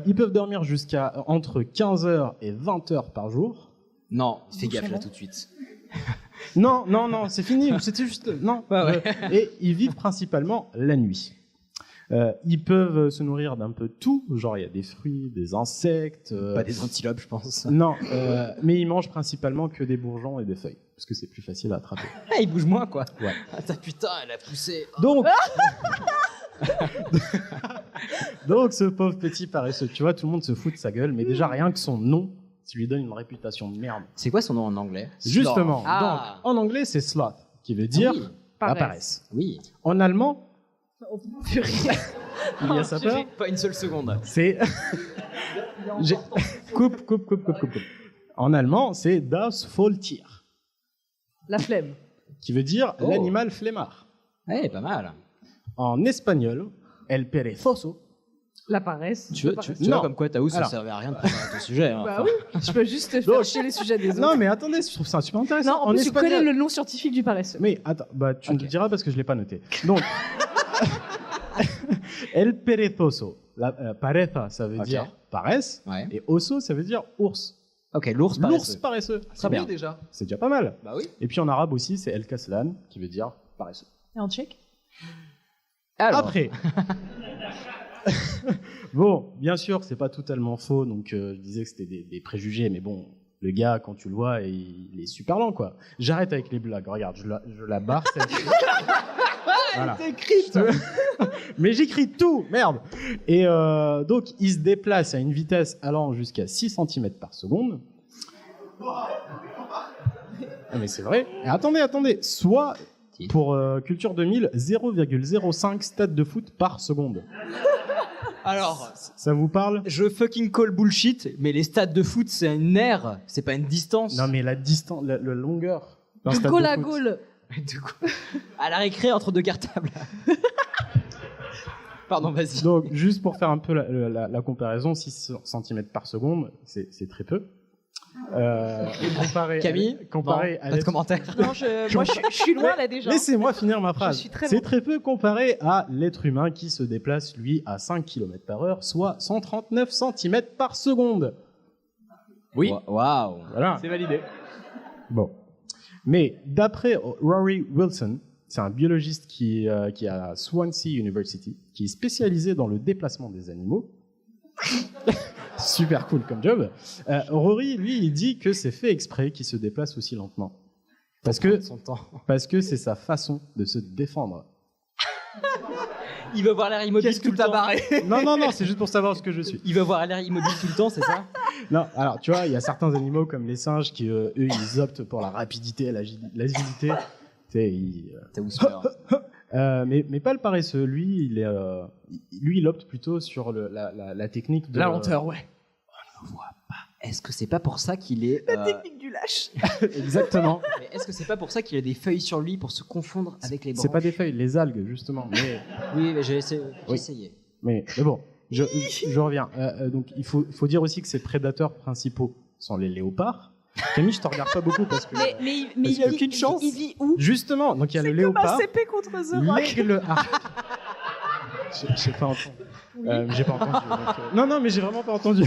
S7: Ils peuvent dormir jusqu'à entre 15h et 20h par jour.
S1: Non, fais gaffe là tout de suite.
S7: Non, c'est fini. C'était juste. Non.
S1: Ouais.
S7: Et ils vivent principalement la nuit. Ils peuvent se nourrir d'un peu de tout. Genre, il y a des fruits, des insectes.
S1: Pas des antilopes, je pense.
S7: Non, mais ils mangent principalement que des bourgeons et des feuilles. Parce que c'est plus facile à attraper.
S1: Ah, il bouge moins, quoi.
S7: Ouais.
S1: Ah, putain, elle a poussé.
S7: Donc, donc ce pauvre petit paresseux, tu vois, tout le monde se fout de sa gueule, mais déjà rien que son nom, tu lui donnes une réputation de merde.
S1: C'est quoi son nom en anglais?
S7: Justement,
S1: Ah.
S7: donc en anglais c'est sloth, qui veut dire
S1: Oui.
S7: la
S8: Paresse.
S7: paresse.
S1: Oui.
S7: En allemand,
S8: Oh, purée.
S7: il y a sa peur,
S1: Pas une seule seconde.
S7: c'est... J'ai- coupe. En allemand, c'est das Faultier,
S8: La flemme.
S7: qui veut dire
S1: Oh.
S7: l'animal flemmard.
S1: Eh, pas mal.
S7: En espagnol, el perezoso.
S8: La paresse.
S1: Tu vois
S7: Non.
S1: comme quoi Taous, ça
S7: Alors.
S1: servait à rien de préparer ton sujet. Hein.
S8: Bah oui, je peux juste te faire chier les sujets des autres.
S7: Non, mais attendez, je trouve ça super intéressant.
S8: Non, en plus, tu connais le nom scientifique du paresseux.
S7: Mais attends, bah, tu me le diras parce que je l'ai pas noté. Donc, el perezoso, pareza, ça veut
S1: Ok.
S7: dire paresse,
S1: Ouais.
S7: et oso, ça veut dire ours.
S1: Ok, l'ours
S7: L'ours
S1: paresseux.
S7: paresseux.
S1: Très bien.
S2: déjà.
S7: C'est déjà pas mal.
S1: Bah oui.
S7: Et puis en arabe aussi, c'est el kaslan, qui veut dire paresseux.
S8: Et en tchèque?
S1: Alors,
S7: Après. Bon, bien sûr, c'est pas totalement faux, donc je disais que c'était des préjugés, mais bon, le gars, quand tu le vois, il est super lent, quoi. J'arrête avec les blagues, regarde, je la barre. Voilà. Mais j'écris tout, merde. Et donc, il se déplace à une vitesse allant jusqu'à 6 cm par seconde. Ah, mais c'est vrai. Et attendez, soit, pour Culture 2000, 0,05 stades de foot par seconde.
S1: alors,
S7: Ça vous parle?
S1: je fucking call bullshit, mais les stades de foot, c'est une aire, c'est pas une distance.
S7: Non, mais la distance, la longueur. d'un
S8: De
S7: stade
S8: Gaulle
S7: de
S8: à
S7: foot.
S8: Gaulle.
S1: De quoi? À la récré entre deux cartables. Pardon, vas-y.
S7: Donc, juste pour faire un peu la comparaison, 6 cm par seconde, c'est très peu.
S1: Camille,
S7: comparé
S1: non,
S7: à
S1: pas de
S7: l'être-
S1: commentaire.
S6: Non, moi, je suis loin là déjà.
S7: Laissez-moi finir ma
S6: Je
S7: phrase.
S6: suis très
S7: C'est
S6: loin.
S7: très peu comparé à l'être humain qui se déplace, lui, à 5 km/h, soit 139 cm par seconde.
S2: Oui.
S1: Waouh.
S7: Voilà.
S2: C'est validé.
S7: Bon. Mais d'après Rory Wilson, C'est un biologiste qui est à Swansea University, qui est spécialisé dans le déplacement des animaux. Super cool comme job. Rory, lui, il dit que c'est fait exprès qu'il se déplace aussi lentement. Parce que c'est sa façon de se défendre.
S1: Il veut avoir l'air immobile tout le temps.
S7: Non, c'est juste pour savoir ce que je suis.
S1: Il veut avoir l'air immobile tout le temps, c'est ça?
S7: Non, alors tu vois, il y a certains animaux comme les singes qui, eux, ils optent pour la rapidité et l'agilité.
S1: T'es Whisper.
S7: Mais pas le paresseux. Lui, il opte plutôt sur la technique de...
S2: La lenteur, ouais.
S1: On ne voit pas. Est-ce que c'est pas pour ça qu'il est...
S6: La technique du lâche.
S7: Exactement.
S1: Mais est-ce que c'est pas pour ça qu'il a des feuilles sur lui pour se confondre avec les branches?
S7: C'est pas des feuilles, les algues, justement. Mais...
S1: Oui, mais j'ai essayé.
S7: Mais bon, je reviens. Donc, il faut dire aussi que ses prédateurs principaux sont les léopards. Camille, je te regarde pas beaucoup parce que...
S6: Mais il a aucune chance. Il vit où?
S7: Justement, donc il y a le léopard.
S6: C'est comme un CP contre The Rock.
S7: L'aigle... J'ai pas entendu. J'ai pas entendu. Donc, Non, mais j'ai vraiment pas entendu.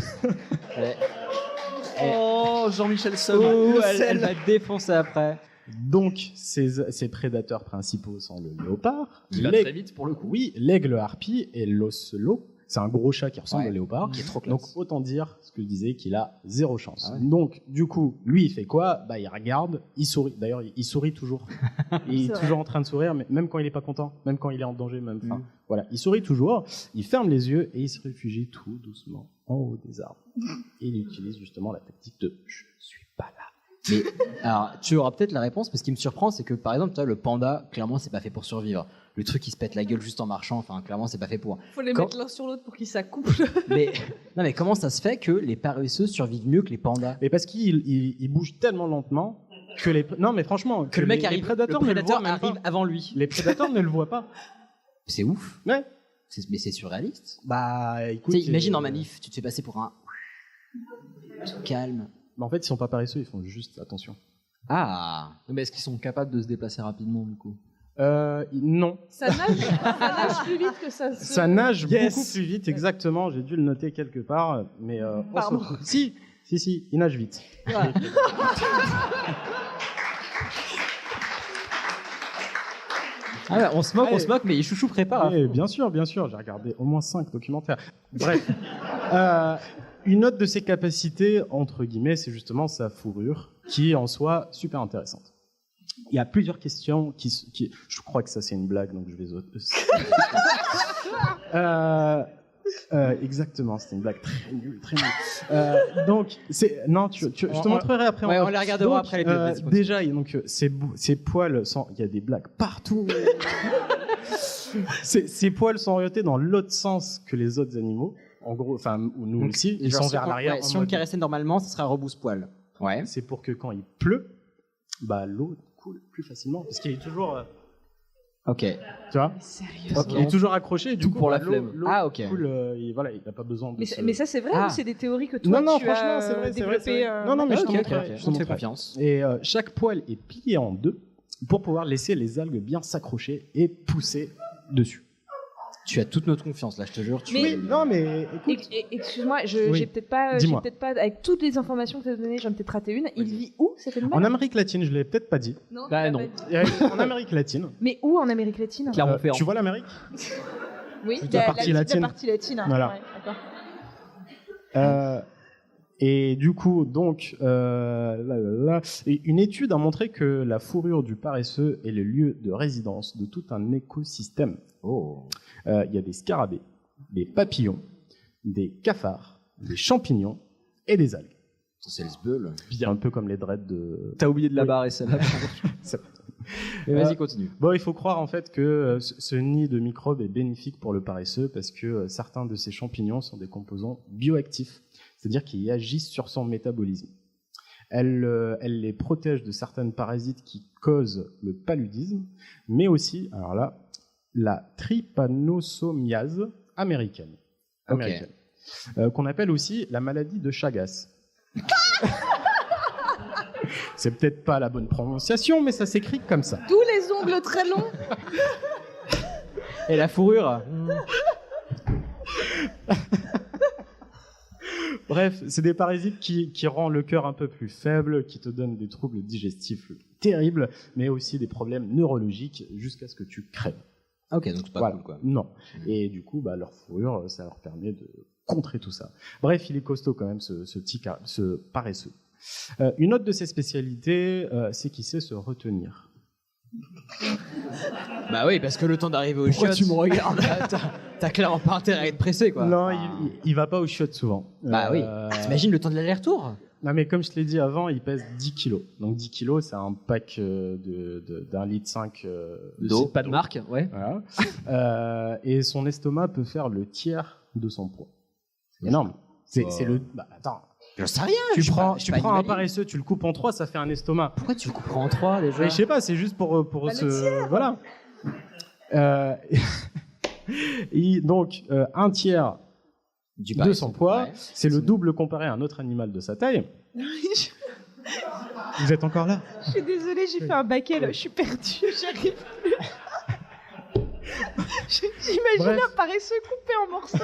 S2: Oh, Jean-Michel Somme.
S1: Elle va te défoncer après.
S7: Donc, ses prédateurs principaux sont le léopard.
S2: Il va très vite pour le coup.
S7: Oui, l'aigle harpie et l'ocelot. C'est un gros chat qui ressemble au léopard.
S1: Qui est trop classe.
S7: Donc, autant dire ce que je disais, qu'il a 0 chance.
S1: Ah ouais.
S7: Donc, du coup, lui, il fait quoi? Bah, il regarde, il sourit. D'ailleurs, il sourit toujours. Il est toujours en train de sourire, mais même quand il est pas content, même quand il est en danger, même. Voilà, il sourit toujours. Il ferme les yeux et il se réfugie tout doucement en haut des arbres. Et il utilise justement la tactique de je suis pas là.
S1: Mais alors, tu auras peut-être la réponse, parce ce qui me surprend, c'est que par exemple, toi, le panda, clairement, c'est pas fait pour survivre. Le truc qui se pète la gueule juste en marchant, enfin, clairement, c'est pas fait pour.
S8: Faut les mettre l'un sur l'autre pour qu'ils s'accouplent.
S1: Mais comment ça se fait que les paresseux survivent mieux que les pandas?
S7: Mais parce qu'ils bougent tellement lentement que les. Non, mais franchement,
S1: que le mec arrive,
S7: les prédateurs,
S1: le prédateur arrive
S7: pas.
S1: avant lui.
S7: Les prédateurs ne le voient pas.
S1: C'est ouf.
S7: Ouais.
S1: Mais c'est surréaliste.
S7: Bah, écoute.
S1: Imagine en manif, tu te fais passer pour un. Calme.
S7: Mais en fait, ils sont pas paresseux, ils font juste attention.
S1: Ah.
S2: Mais est-ce qu'ils sont capables de se déplacer rapidement du coup?
S7: Non.
S8: Ça nage plus vite que ça.
S7: Ça nage beaucoup plus vite, exactement. J'ai dû le noter quelque part, mais
S8: Pardon.
S7: Si, il nage vite.
S8: Ouais.
S1: Ah, on se moque, mais Chouchou prépare.
S7: Bien sûr, j'ai regardé au moins 5 documentaires. Bref, une autre de ses capacités, entre guillemets, c'est justement sa fourrure, qui est en soi super intéressante. Il y a plusieurs questions qui... Je crois que ça c'est une blague, donc je vais... exactement, c'était une blague très nulle. Donc, je te montrerai après.
S1: Ouais, on les regardera après.
S7: Déjà, donc, ses poils sont... Il y a des blagues partout. Ses poils sont orientés dans l'autre sens que les autres animaux. En gros, enfin, nous
S1: donc,
S7: aussi, ils sont vers l'arrière.
S1: Ouais, si on le caressait normalement, ce serait un rebousse-poil. Ouais.
S7: C'est pour que quand il pleut, bah, l'eau coule plus facilement. Parce qu'il est toujours...
S1: Ok.
S7: Tu vois?
S8: Sérieux?
S7: Okay. Il est toujours accroché, du coup,
S2: pour la flemme.
S1: Ok.
S7: Cool, il n'a pas besoin de.
S6: Mais ça, c'est vrai ou c'est des théories que toi
S7: non,
S6: tu
S7: franchement,
S6: as
S7: c'est vrai,
S6: développées
S7: Non, mais je te
S1: montrerai.
S7: Je te fais confiance. Et chaque poil est plié en 2 pour pouvoir laisser les algues bien s'accrocher et pousser dessus.
S1: Tu as toute notre confiance là, je te jure.
S7: Non, mais écoute.
S6: Excuse-moi, j'ai peut-être pas, avec toutes les informations que tu as données, j'en ai peut-être raté une. Il vit où cet animal?
S7: En Amérique latine, je l'ai peut-être pas dit.
S8: Non.
S7: En Amérique latine.
S6: Mais où en Amérique latine?
S7: Clermont-Ferrand. Tu vois l'Amérique?
S6: Oui,
S7: la partie latine.
S6: La partie latine.
S7: Voilà.
S6: Ouais, d'accord.
S7: Et du coup, donc, une étude a montré que la fourrure du paresseux est le lieu de résidence de tout un écosystème. Il y a des scarabées, des papillons, des cafards, des champignons et des algues.
S1: C'est le sbeul.
S7: Un peu comme les dreads de...
S2: T'as oublié de la barre et celle-là.
S1: Mais vas-y, continue.
S7: Bon, il faut croire en fait que ce nid de microbes est bénéfique pour le paresseux parce que certains de ces champignons sont des composants bioactifs, c'est-à-dire qu'ils agissent sur son métabolisme. Elle les protège de certaines parasites qui causent le paludisme, mais aussi, alors là, la trypanosomiase américaine. Qu'on appelle aussi la maladie de Chagas. C'est peut-être pas la bonne prononciation, mais ça s'écrit comme ça.
S8: D'où les ongles très longs.
S1: Et la fourrure.
S7: Bref, c'est des parasites qui rendent le cœur un peu plus faible, qui te donnent des troubles digestifs terribles, mais aussi des problèmes neurologiques jusqu'à ce que tu crèves.
S1: Ok, donc c'est pas cool, quoi.
S7: Non. Et du coup, leur fourrure, ça leur permet de contrer tout ça. Bref, il est costaud quand même, ce paresseux. Une autre de ses spécialités, c'est qu'il sait se retenir.
S1: Bah oui, parce que le temps d'arriver au
S2: Pourquoi
S1: chiottes...
S2: tu me regardes?
S1: T'as clairement pas intérêt à être pressé, quoi.
S7: Non, il va pas aux chiottes souvent.
S1: Bah oui. T'imagines le temps de l'aller-retour?
S7: Non, mais comme je te l'ai dit avant, il pèse 10 kilos. Donc 10 kilos, c'est un pack d'un litre 5
S2: d'eau. Pas de marque, ouais.
S7: Voilà. Et son estomac peut faire le tiers de son poids. C'est énorme. C'est le... Bah, attends.
S1: Je sais rien.
S7: Tu prends un paresseux, tu le coupes en 3, ça fait un estomac.
S1: Pourquoi tu le couperas en 3 déjà?
S7: Je sais pas, c'est juste pour se... Voilà. Donc, un tiers de son poids, c'est le double comparé à un autre animal de sa taille. Vous êtes encore là?
S6: Je suis désolée, j'ai fait un baquet, là, je suis perdue, j'arrive plus. J'imagine un paresseux coupé en morceaux.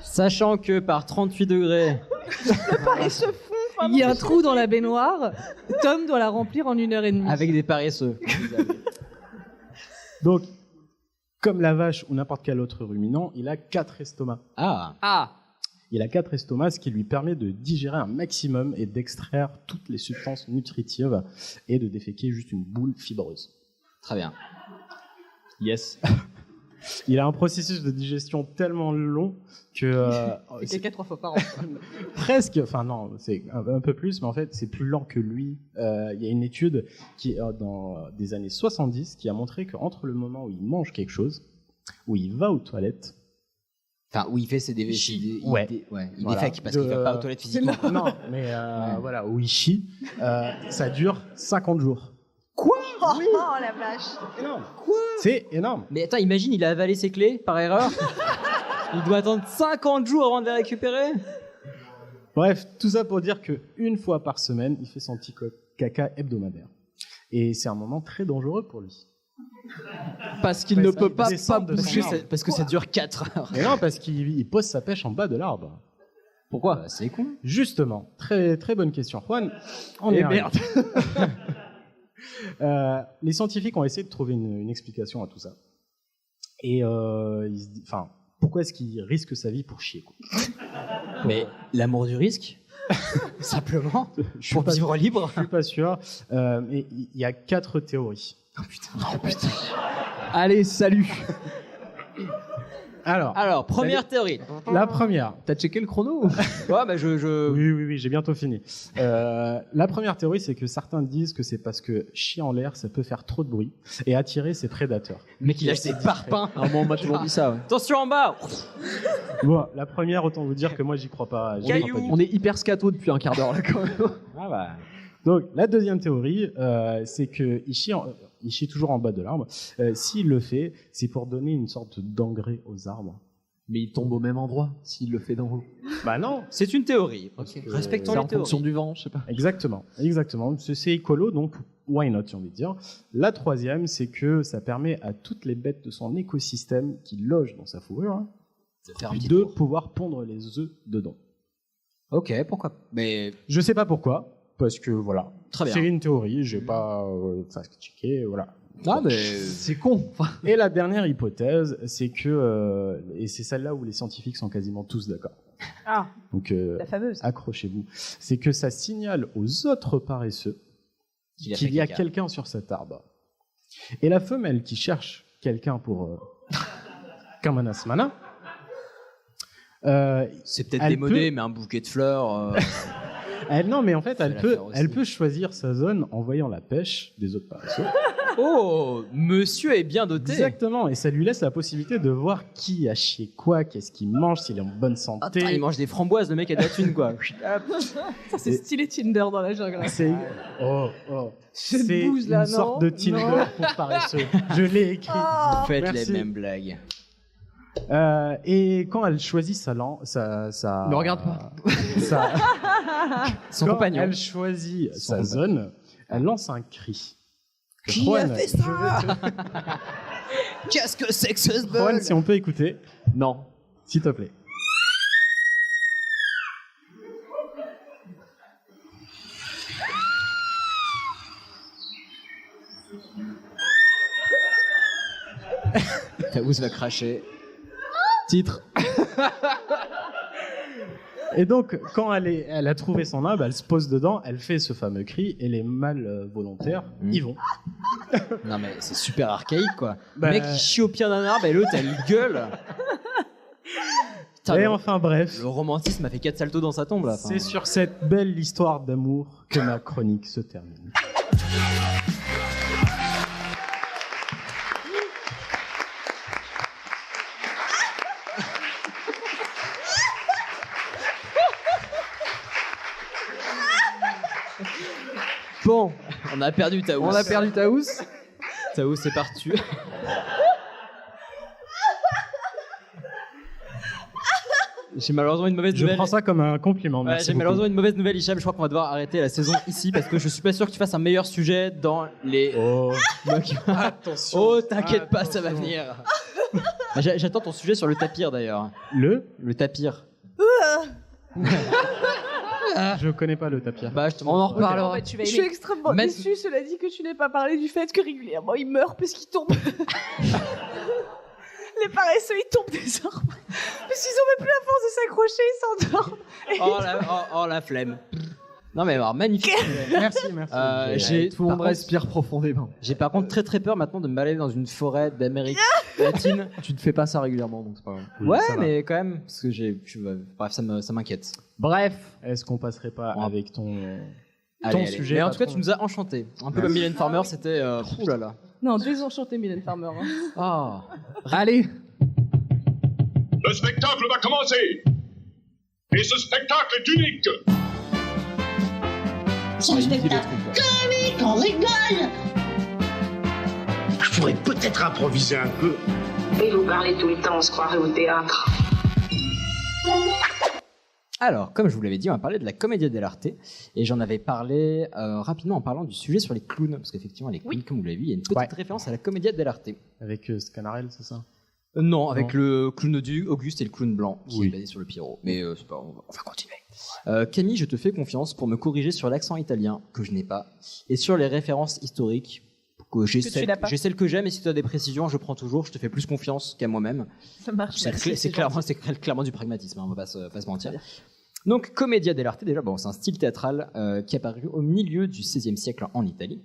S1: Sachant que par 38 degrés...
S6: Le paresseux fond.
S8: Il y a un trou dans la baignoire. Tom doit la remplir en 1h30.
S1: Avec des paresseux.
S7: Donc, comme la vache ou n'importe quel autre ruminant, il a 4 estomacs. Il a 4 estomacs, ce qui lui permet de digérer un maximum et d'extraire toutes les substances nutritives et de déféquer juste une boule fibreuse.
S1: Très bien.
S2: Yes.
S7: Il a un processus de digestion tellement long que...
S8: c'est 4 fois par an.
S7: Presque, enfin non, c'est un peu plus, mais en fait c'est plus lent que lui. Il y a une étude qui dans des années 70 qui a montré qu'entre le moment où il mange quelque chose, où il va aux toilettes,
S1: enfin où il fait ses il défèque parce qu'il va pas aux toilettes physiquement.
S7: Non, mais voilà, où il chie, ça dure 50 jours.
S6: Quoi? Oui. Oh la vache.
S7: Énorme. Quoi? C'est énorme.
S1: Mais attends, imagine, il a avalé ses clés par erreur. Il doit attendre 50 jours avant de les récupérer.
S7: Bref, tout ça pour dire qu'une fois par semaine, il fait son petit caca hebdomadaire. Et c'est un moment très dangereux pour lui.
S2: Parce qu'il ne peut pas
S1: bouger, parce que ça dure 4 heures.
S7: Et non, parce qu'il pose sa pêche en bas de l'arbre.
S1: Pourquoi? C'est con.
S7: Justement, très, très bonne question. Juan, on est merde. Les scientifiques ont essayé de trouver une explication à tout ça. Et pourquoi est-ce qu'il risque sa vie pour chier, quoi?
S1: Mais l'amour du risque, simplement, pour vivre libre.
S7: Je suis pas sûr. Mais il y a 4 théories.
S1: Oh putain.
S2: Allez, salut.
S7: Alors,
S1: première théorie.
S7: La première.
S2: T'as checké le chrono?
S1: Ouais, bah
S7: Oui, j'ai bientôt fini. La première théorie, c'est que certains disent que c'est parce que chier en l'air, ça peut faire trop de bruit et attirer ses prédateurs.
S1: Mais qu'il lâche ses parpaings.
S2: On m'a toujours dit ça, ouais.
S1: Attention en bas.
S7: Bon, la première, autant vous dire que moi, j'y crois pas.
S2: On est hyper scato depuis un quart d'heure, là, quand même.
S1: Ah bah.
S7: Donc, la deuxième théorie, c'est qu'il chie toujours en bas de l'arbre. S'il le fait, c'est pour donner une sorte d'engrais aux arbres.
S2: Mais il tombe au même endroit s'il le fait d'en haut.
S7: Bah non.
S1: C'est une théorie. Okay. Respectons les théories.
S2: C'est en fonction du vent, je sais pas.
S7: Exactement. C'est écolo, donc why not, j'ai envie de dire. La troisième, c'est que ça permet à toutes les bêtes de son écosystème qui logent dans sa fourrure de pouvoir pondre les œufs dedans.
S1: Ok, pourquoi? Mais
S7: je sais pas pourquoi. Parce que voilà,
S1: très
S7: c'est une théorie, j'ai pas fact-checké, voilà.
S2: Ah mais c'est con.
S7: Et la dernière hypothèse, c'est que, et c'est celle-là où les scientifiques sont quasiment tous d'accord.
S6: Ah.
S7: Donc
S6: la fameuse.
S7: Accrochez-vous. C'est que ça signale aux autres paresseux qu'il y a quelqu'un sur cet arbre. Et la femelle qui cherche quelqu'un pour comme un asmana,
S1: c'est peut-être démodé, mais un bouquet de fleurs.
S7: Non, mais en fait, elle peut choisir sa zone en voyant la pêche des autres paresseux.
S1: Oh, monsieur est bien doté.
S7: Exactement, et ça lui laisse la possibilité de voir qui a chié quoi, qu'est-ce qu'il mange, s'il est en bonne santé.
S1: Attends, il mange des framboises, le mec a de la thune, quoi.
S8: Ça, c'est stylé Tinder dans la jungle.
S7: C'est une sorte de Tinder pour paresseux. Je l'ai écrit.
S1: Vous faites les mêmes blagues.
S7: Et quand elle choisit
S2: ne regarde pas.
S7: Son compagnon. Elle choisit sa zone, elle lance un cri.
S1: Qui a fait ça? Qu'est-ce que c'est que ce bol?
S7: Juan, si on peut écouter.
S2: Non.
S7: S'il te plaît.
S1: Taous va cracher. Titre.
S7: Et donc, quand elle a trouvé son arbre, elle se pose dedans, elle fait ce fameux cri, et les mâles volontaires y vont.
S1: Non mais c'est super archaïque quoi.
S7: Bah,
S1: Le mec il chie au pied d'un arbre et l'autre elle gueule. Putain,
S7: Et enfin bref,
S1: le romantisme a fait 4 saltos dans sa tombe là.
S7: c'est sur cette belle histoire d'amour que ma chronique se termine.
S1: Bon, on a perdu Taous.
S2: On a perdu Taous.
S1: Taous c'est parti. J'ai malheureusement une mauvaise
S7: Je
S1: nouvelle.
S7: prends ça comme un compliment.
S1: Ouais,
S7: Merci
S1: j'ai
S7: beaucoup.
S1: malheureusement une mauvaise nouvelle, Hicham. Je crois qu'on va devoir arrêter la saison ici parce que je suis pas sûr que tu fasses un meilleur sujet dans les.
S7: Oh, attention.
S1: Oh, t'inquiète pas, ça va venir. J'attends ton sujet sur le tapir d'ailleurs.
S7: Le
S1: tapir.
S7: Je connais pas le tapir.
S1: Bah,
S2: On en reparlera.
S8: Je suis extrêmement déçue, cela dit, que tu n'aies pas parlé du fait que régulièrement il meurt parce qu'il tombe. Les paresseux, ils tombent des arbres. Parce qu'ils ont même plus la force de s'accrocher, ils s'endorment.
S1: Oh la flemme. Non mais alors magnifique.
S7: Merci.
S2: Tout le monde respire profondément.
S1: J'ai par contre très peur maintenant de me balader dans une forêt d'Amérique latine.
S2: Tu ne fais pas ça régulièrement, donc c'est pas grave.
S1: Ouais,
S7: ça va.
S1: mais quand même, parce que bref, ça m'inquiète.
S2: Bref.
S7: Est-ce qu'on passerait pas avec ton
S1: Allez.
S7: sujet
S1: Mais en tout cas,
S7: patron.
S1: tu nous as enchanté. Un peu comme Mylène Farmer, c'était. Ouh là là.
S8: Non, désenchanté, Mylène Farmer. Hein.
S1: Ah.
S2: Allez.
S12: Le spectacle va commencer. Et ce spectacle est unique.
S13: C'est un spectacle comique, on rigole.
S14: Je pourrais peut-être improviser un peu.
S15: Et vous parlez tout le temps, on se croirait au théâtre.
S1: Alors, comme je vous l'avais dit, on va parler de la Commedia dell'arte. Et j'en avais parlé rapidement en parlant du sujet sur les clowns. Parce qu'effectivement, les clowns, comme vous l'avez vu, il y a une petite référence à la Commedia dell'arte.
S7: Avec Scanarelle, c'est ça?
S1: Non, avec le clown du Auguste et le clown blanc, qui est basé sur le Pierrot. Mais c'est pas, on va continuer. Camille, je te fais confiance pour me corriger sur l'accent italien, que je n'ai pas, et sur les références historiques, que j'ai celles que j'aime, et si tu as des précisions, je prends toujours, je te fais plus confiance qu'à moi-même.
S8: Ça marche.
S1: C'est clairement du pragmatisme, hein, on va pas se mentir. Donc, Commedia dell'arte, déjà, bon, c'est un style théâtral qui est apparu au milieu du XVIe siècle en Italie.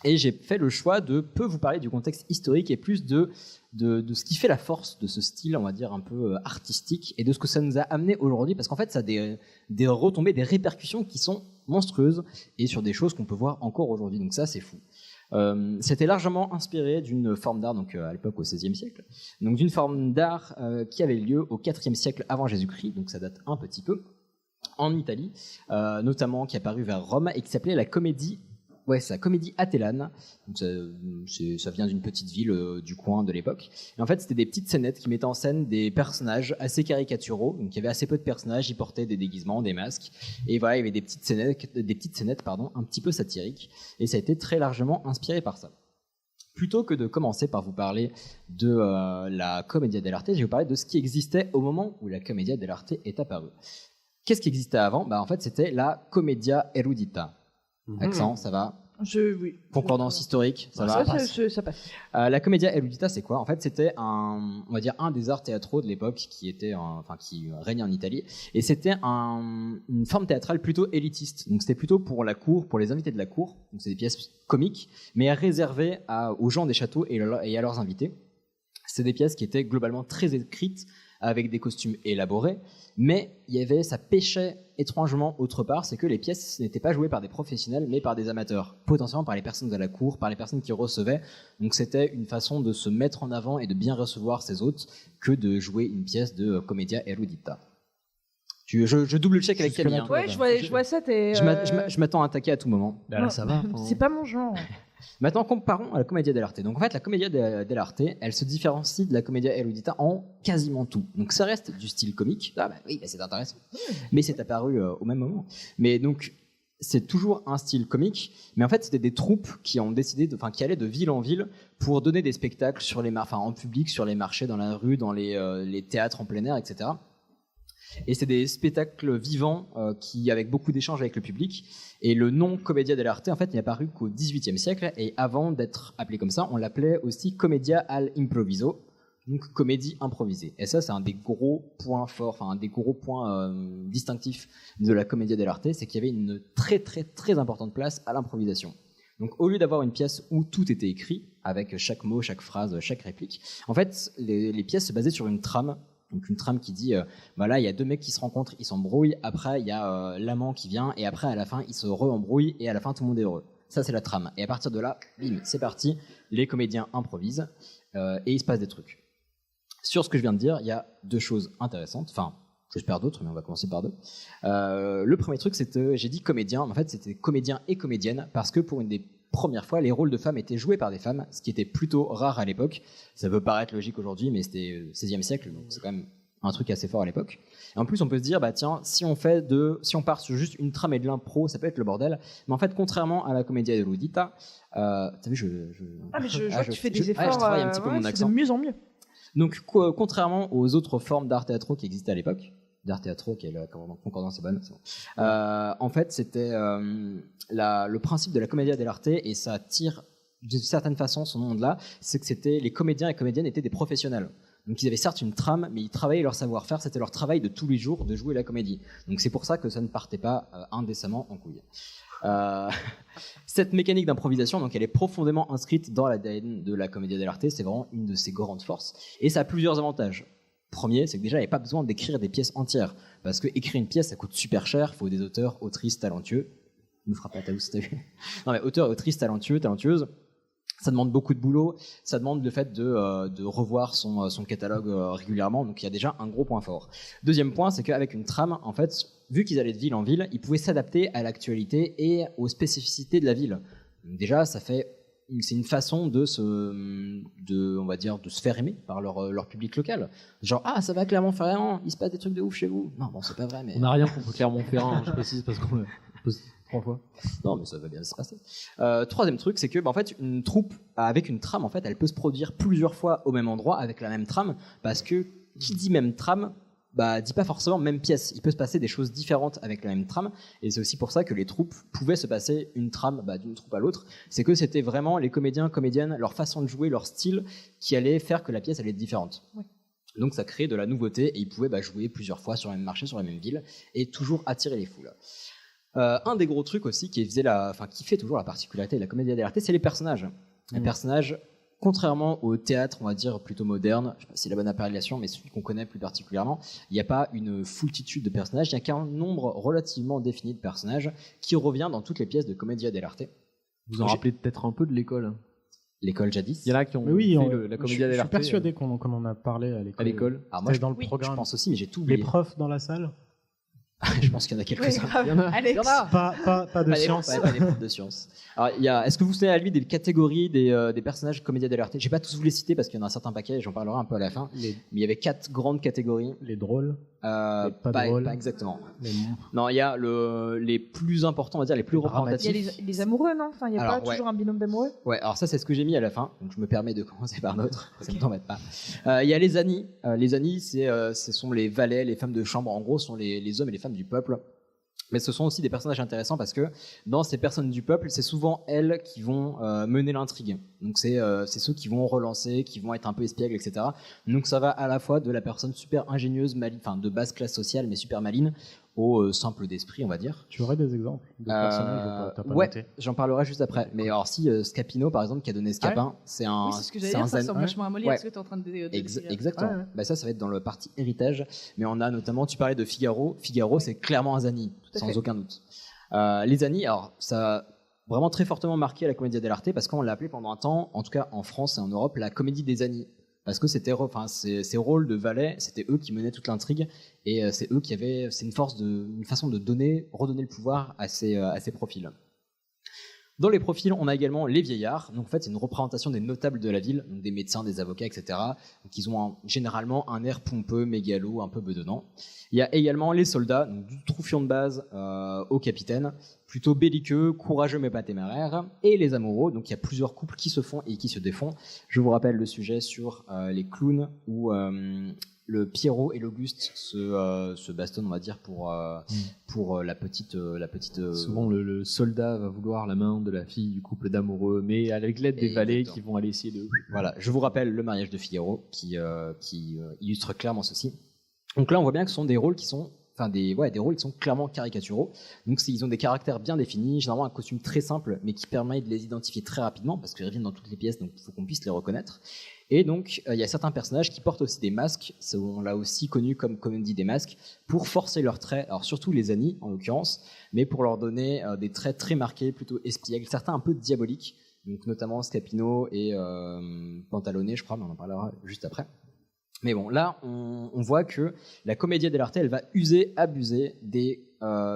S1: Et j'ai fait le choix de peu vous parler du contexte historique et plus de ce qui fait la force de ce style, on va dire, un peu artistique, et de ce que ça nous a amené aujourd'hui, parce qu'en fait, ça a des retombées, des répercussions qui sont monstrueuses, et sur des choses qu'on peut voir encore aujourd'hui. Donc ça, c'est fou. C'était largement inspiré d'une forme d'art, donc à l'époque au XVIe siècle, donc d'une forme d'art qui avait lieu au IVe siècle avant Jésus-Christ, donc ça date un petit peu, en Italie, notamment qui est apparue vers Rome, et qui s'appelait la comédie atellane. Donc ça vient d'une petite ville du coin de l'époque. Et en fait, c'était des petites scénettes qui mettaient en scène des personnages assez caricaturaux. Donc il y avait assez peu de personnages, ils portaient des déguisements, des masques. Et voilà, il y avait des petites scénettes, un petit peu satiriques. Et ça a été très largement inspiré par ça. Plutôt que de commencer par vous parler de la Commedia dell'arte, je vais vous parler de ce qui existait au moment où la Commedia dell'arte est apparue. Qu'est-ce qui existait avant ? En fait, c'était la Commedia erudita. Accent, ça va ?
S8: Oui.
S1: Concordance historique, ça va ?
S8: Ça passe.
S1: La Commedia erudita, c'est quoi ? En fait, c'était on va dire un des arts théâtraux de l'époque qui régnait en Italie, et c'était une forme théâtrale plutôt élitiste. Donc c'était plutôt pour la cour, pour les invités de la cour. Donc c'est des pièces comiques, mais réservées aux gens des châteaux et à leurs invités. C'est des pièces qui étaient globalement très écrites, avec des costumes élaborés, mais ça pêchait étrangement autre part, c'est que les pièces n'étaient pas jouées par des professionnels, mais par des amateurs, potentiellement par les personnes de la cour, par les personnes qui recevaient. Donc c'était une façon de se mettre en avant et de bien recevoir ses hôtes que de jouer une pièce de Commedia erudita. Je double-check avec Camille.
S8: Ouais, je vois ça.
S1: Je m'attends à attaquer à tout moment.
S2: Là, ça va.
S8: C'est pas mon genre.
S1: Maintenant, comparons à la Commedia dell'arte. Donc en fait, la Commedia dell'arte, elle se différencie de la Commedia erudita en quasiment tout. Donc ça reste du style comique. C'est intéressant. Mais c'est apparu au même moment. Mais donc c'est toujours un style comique. Mais en fait, c'était des troupes qui ont décidé, qui allaient de ville en ville pour donner des spectacles en public, sur les marchés, dans la rue, dans les théâtres en plein air, etc. Et c'est des spectacles vivants qui, avec beaucoup d'échanges avec le public. Et le nom Commedia dell'arte, en fait, n'est apparu qu'au XVIIIe siècle. Et avant d'être appelé comme ça, on l'appelait aussi Commedia all'improvviso, donc comédie improvisée. Et ça, c'est un des gros points forts, enfin un des gros points distinctifs de la Commedia dell'arte, c'est qu'il y avait une très très très importante place à l'improvisation. Donc au lieu d'avoir une pièce où tout était écrit, avec chaque mot, chaque phrase, chaque réplique, en fait, les pièces se basaient sur une trame. Donc une trame qui dit, là il y a deux mecs qui se rencontrent, ils s'embrouillent, après il y a l'amant qui vient, et après à la fin ils se re-embrouillent, et à la fin tout le monde est heureux. Ça c'est la trame. Et à partir de là, bim, c'est parti, les comédiens improvisent, et il se passe des trucs. Sur ce que je viens de dire, il y a deux choses intéressantes, enfin j'espère d'autres, mais on va commencer par deux. Le premier truc, c'était, j'ai dit comédien, mais en fait c'était comédien et comédienne, parce que pour une des premières fois, les rôles de femmes étaient joués par des femmes, ce qui était plutôt rare à l'époque. Ça peut paraître logique aujourd'hui, mais c'était XVIe siècle, donc c'est quand même un truc assez fort à l'époque. Et en plus, on peut se dire, tiens, si on part sur juste une trame et de l'impro, ça peut être le bordel. Mais en fait, contrairement à la Commedia dell'udita, t'as vu,
S6: mais je vois que tu fais des efforts.
S1: Je travaille un petit peu mon accent.
S6: De mieux en mieux.
S1: Donc, contrairement aux autres formes d'art théâtro qui existaient à l'époque, d'art théâtro qui est la concordance est bonne, c'est bon. En fait, c'était le principe de la Commedia dell'arte, et ça tire d'une certaine façon son nom de là, c'est que c'était les comédiens et comédiennes étaient des professionnels. Donc ils avaient certes une trame, mais ils travaillaient leur savoir-faire, c'était leur travail de tous les jours de jouer la comédie. Donc c'est pour ça que ça ne partait pas indécemment en couille. Cette mécanique d'improvisation, donc elle est profondément inscrite dans l'ADN de la Commedia dell'arte, c'est vraiment une de ses grandes forces, et ça a plusieurs avantages. Premier, c'est que déjà il n'y a pas besoin d'écrire des pièces entières, parce que écrire une pièce ça coûte super cher, il faut des auteurs, autrices talentueux. Ne frappe pas ta housse, t'as vu ? Non mais auteurs, autrices talentueuses. Ça demande beaucoup de boulot, ça demande le fait de revoir son catalogue régulièrement, donc il y a déjà un gros point fort. Deuxième point, c'est qu'avec une trame, en fait, vu qu'ils allaient de ville en ville, ils pouvaient s'adapter à l'actualité et aux spécificités de la ville. Donc déjà, c'est une façon de se faire aimer par leur public local. Genre, ça va à Clermont-Ferrand, il se passe des trucs de ouf chez vous. Non, bon, c'est pas vrai, mais...
S2: On n'a rien contre Clermont-Ferrand, je précise, parce qu'on le pose 3 fois.
S1: Non, mais ça va bien se passer. Troisième truc, c'est que en fait, une troupe avec une trame, en fait, elle peut se produire plusieurs fois au même endroit avec la même trame, parce que qui dit même trame, dit pas forcément même pièce. Il peut se passer des choses différentes avec la même trame, et c'est aussi pour ça que les troupes pouvaient se passer une trame d'une troupe à l'autre. C'est que c'était vraiment les comédiens, comédiennes, leur façon de jouer, leur style, qui allait faire que la pièce allait être différente. Ouais. Donc ça crée de la nouveauté, et ils pouvaient jouer plusieurs fois sur le même marché, sur la même ville, et toujours attirer les foules. Un des gros trucs aussi qui fait toujours la particularité de la Commedia dell'arte, c'est les personnages. Les personnages, contrairement au théâtre, on va dire plutôt moderne, je sais pas si c'est la bonne appellation, mais celui qu'on connaît plus particulièrement, il n'y a pas une foultitude de personnages, il n'y a qu'un nombre relativement défini de personnages qui revient dans toutes les pièces de Commedia dell'arte.
S2: Vous en rappelez peut-être un peu de l'école.
S1: L'école jadis.
S2: Il y en a qui ont fait la Commedia dell'arte.
S7: Je suis persuadé qu'on en a parlé à l'école.
S2: À l'école.
S1: Alors moi, dans le programme. Je pense aussi, mais j'ai tout oublié.
S7: Les profs dans la salle.
S1: Je pense qu'il y en a quelques-uns.
S6: Il y en a.
S7: Pas de sciences.
S1: Pas des profs de sciences. Alors, est-ce que vous savez à lui des catégories des personnages Commedia dell'arte ? Je vais pas tous vous les citer parce qu'il y en a un certain paquet, j'en parlerai un peu à la fin. Mais il y avait 4 grandes catégories.
S7: Les drôles.
S1: Pas exactement. Non, il y a les plus importants, on va dire les plus représentatifs.
S6: Il y a les amoureux, non ? Enfin, il y a pas toujours un binôme d'amoureux ?
S1: Ouais, alors ça c'est ce que j'ai mis à la fin, donc je me permets de commencer par l'autre, parce que ne t'embête pas. Il y a les Annies. Les Annies, ce sont les valets, les femmes de chambre, en gros, ce sont les hommes et les femmes du peuple. Mais ce sont aussi des personnages intéressants parce que dans ces personnes du peuple, c'est souvent elles qui vont mener l'intrigue. Donc c'est ceux qui vont relancer, qui vont être un peu espiègles, etc. Donc ça va à la fois de la personne super ingénieuse, de basse classe sociale, mais super maline, au simple d'esprit, on va dire.
S7: Tu aurais des exemples de personnages t'as pas noté.
S1: J'en parlerai juste après. Mais alors Scapino, par exemple, qui a donné Scapin, c'est un...
S8: Oui, c'est ce que j'allais dire, ça ressemble vachement à Molière, ce que tu es en train de décrire.
S1: Exactement. Ça va être dans le parti héritage. Mais on a notamment, tu parlais de Figaro. Figaro, c'est clairement un Zanni, sans aucun doute. Les Zanni, alors ça a vraiment très fortement marqué la Commedia dell'arte parce qu'on l'a appelé pendant un temps, en tout cas en France et en Europe, la comédie des Zanni. Parce que ces rôles de valets, c'était eux qui menaient toute l'intrigue et c'est eux qui avaient, c'est une façon de redonner le pouvoir à ces profils. Dans les profils, on a également les vieillards. Donc en fait, c'est une représentation des notables de la ville, donc des médecins, des avocats, etc. Donc ils ont généralement un air pompeux, mégalo, un peu bedonnant. Il y a également les soldats, donc du troufion de base au capitaine, plutôt belliqueux, courageux mais pas téméraire, et les amoureux. Donc il y a plusieurs couples qui se font et qui se défont. Je vous rappelle le sujet sur les clowns où le Pierrot et l'Auguste se bastonnent, on va dire, pour la petite.
S2: Souvent, le soldat va vouloir la main de la fille du couple d'amoureux, mais avec l'aide des valets qui vont aller essayer de.
S1: Voilà, je vous rappelle le mariage de Figaro qui illustre clairement ceci. Donc là, on voit bien que ce sont des rôles qui sont. Enfin, des rôles qui sont clairement caricaturaux. Donc, ils ont des caractères bien définis, généralement un costume très simple, mais qui permet de les identifier très rapidement, parce qu'ils reviennent dans toutes les pièces, donc il faut qu'on puisse les reconnaître. Et donc, il y a certains personnages qui portent aussi des masques, on l'a aussi connu comme comédie des masques, pour forcer leurs traits, alors surtout les Annie, en l'occurrence, mais pour leur donner des traits très marqués, plutôt espiègles, certains un peu diaboliques, donc notamment Scapino et Pantalone, je crois, mais on en parlera juste après. Mais bon, là, on voit que la commedia dell'arte, elle va abuser des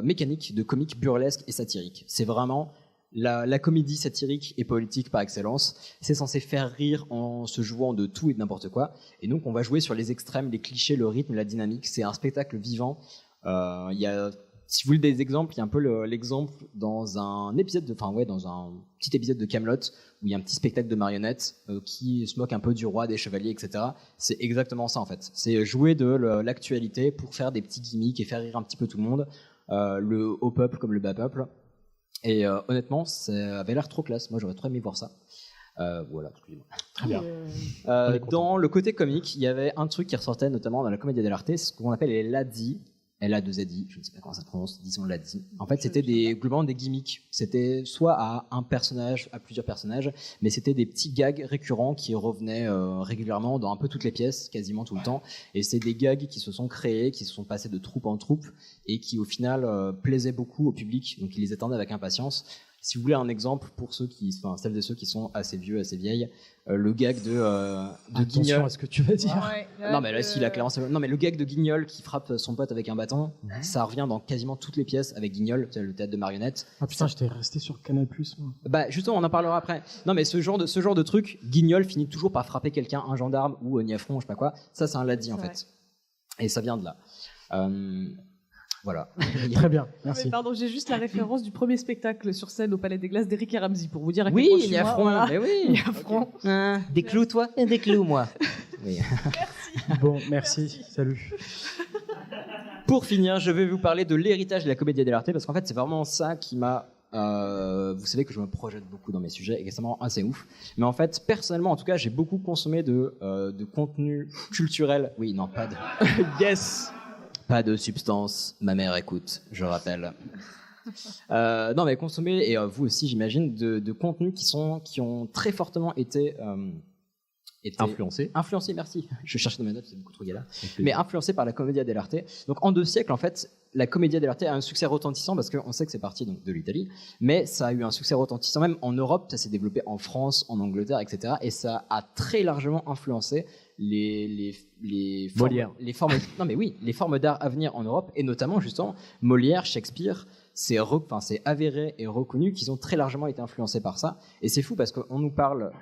S1: mécaniques de comique burlesque et satirique. C'est vraiment la comédie satirique et politique par excellence. C'est censé faire rire en se jouant de tout et de n'importe quoi. Et donc, on va jouer sur les extrêmes, les clichés, le rythme, la dynamique. C'est un spectacle vivant. Il y a, si vous voulez des exemples, il y a un peu l'exemple dans un épisode, dans un petit épisode de Kaamelott où il y a un petit spectacle de marionnettes qui se moque un peu du roi, des chevaliers, etc. C'est exactement ça en fait. C'est jouer de l'actualité pour faire des petits gimmicks et faire rire un petit peu tout le monde, le haut peuple comme le bas peuple. Et honnêtement, ça avait l'air trop classe. Moi, j'aurais trop aimé voir ça. Voilà, excusez-moi.
S2: Très bien.
S1: Dans le côté comique, il y avait un truc qui ressortait notamment dans la commedia dell'arte, c'est ce qu'on appelle les laddi. LA2ZI, je ne sais pas comment ça se prononce, disons laddi. En fait, c'était globalement des gimmicks. C'était soit à un personnage, à plusieurs personnages, mais c'était des petits gags récurrents qui revenaient régulièrement dans un peu toutes les pièces, quasiment tout le temps. Et c'est des gags qui se sont créés, qui se sont passés de troupe en troupe, et qui au final plaisaient beaucoup au public, donc ils les attendaient avec impatience. Si vous voulez un exemple pour celles et ceux qui sont assez vieux, assez vieilles, le gag de Guignol.
S7: Attention à ce que tu vas dire.
S1: Non mais là, s'il a clairement. Non mais le gag de Guignol qui frappe son pote avec un bâton, ça revient dans quasiment toutes les pièces avec Guignol, le théâtre de marionnettes.
S7: Ah putain, j'étais resté sur Canal+, moi.
S1: Bah justement, on en parlera après. Non mais ce genre de truc, Guignol finit toujours par frapper quelqu'un, un gendarme ou Niafron, je sais pas quoi. Ça c'est un laddi en fait. Et ça vient de là. Voilà.
S7: Très bien, merci.
S8: Mais pardon, j'ai juste la référence du premier spectacle sur scène au Palais des Glaces d'Éric et Ramsey pour vous dire à quel
S1: oui,
S8: point
S1: Niafron,
S8: voilà.
S1: mais oui.
S8: Niafron.
S1: Des clous, toi? Des clous, moi. Oui.
S8: Merci.
S7: Bon, merci. Salut.
S1: Pour finir, je vais vous parler de l'héritage de la commedia dell'arte parce qu'en fait, c'est vraiment ça qui m'a. Vous savez que je me projette beaucoup dans mes sujets et que c'est vraiment assez ouf. Mais en fait, personnellement, en tout cas, j'ai beaucoup consommé de contenu culturel. Oui, non, pas de.
S2: Yes.
S1: Pas de substance, ma mère écoute, je rappelle. Non, mais consommer, et vous aussi, j'imagine, de contenus qui ont très fortement été
S2: influencés.
S1: Influencés, merci. Je cherchais dans mes notes, c'est beaucoup trop galère. Mais influencés par la commedia dell'arte. Donc, en 2 siècles, en fait, la commedia dell'arte a un succès retentissant parce qu'on sait que c'est parti donc, de l'Italie, mais ça a eu un succès retentissant même en Europe, ça s'est développé en France, en Angleterre, etc. Et ça a très largement influencé les formes d'art à venir en Europe, et notamment justement Molière, Shakespeare. C'est avéré et reconnu qu'ils ont très largement été influencés par ça. Et c'est fou parce qu'on nous parle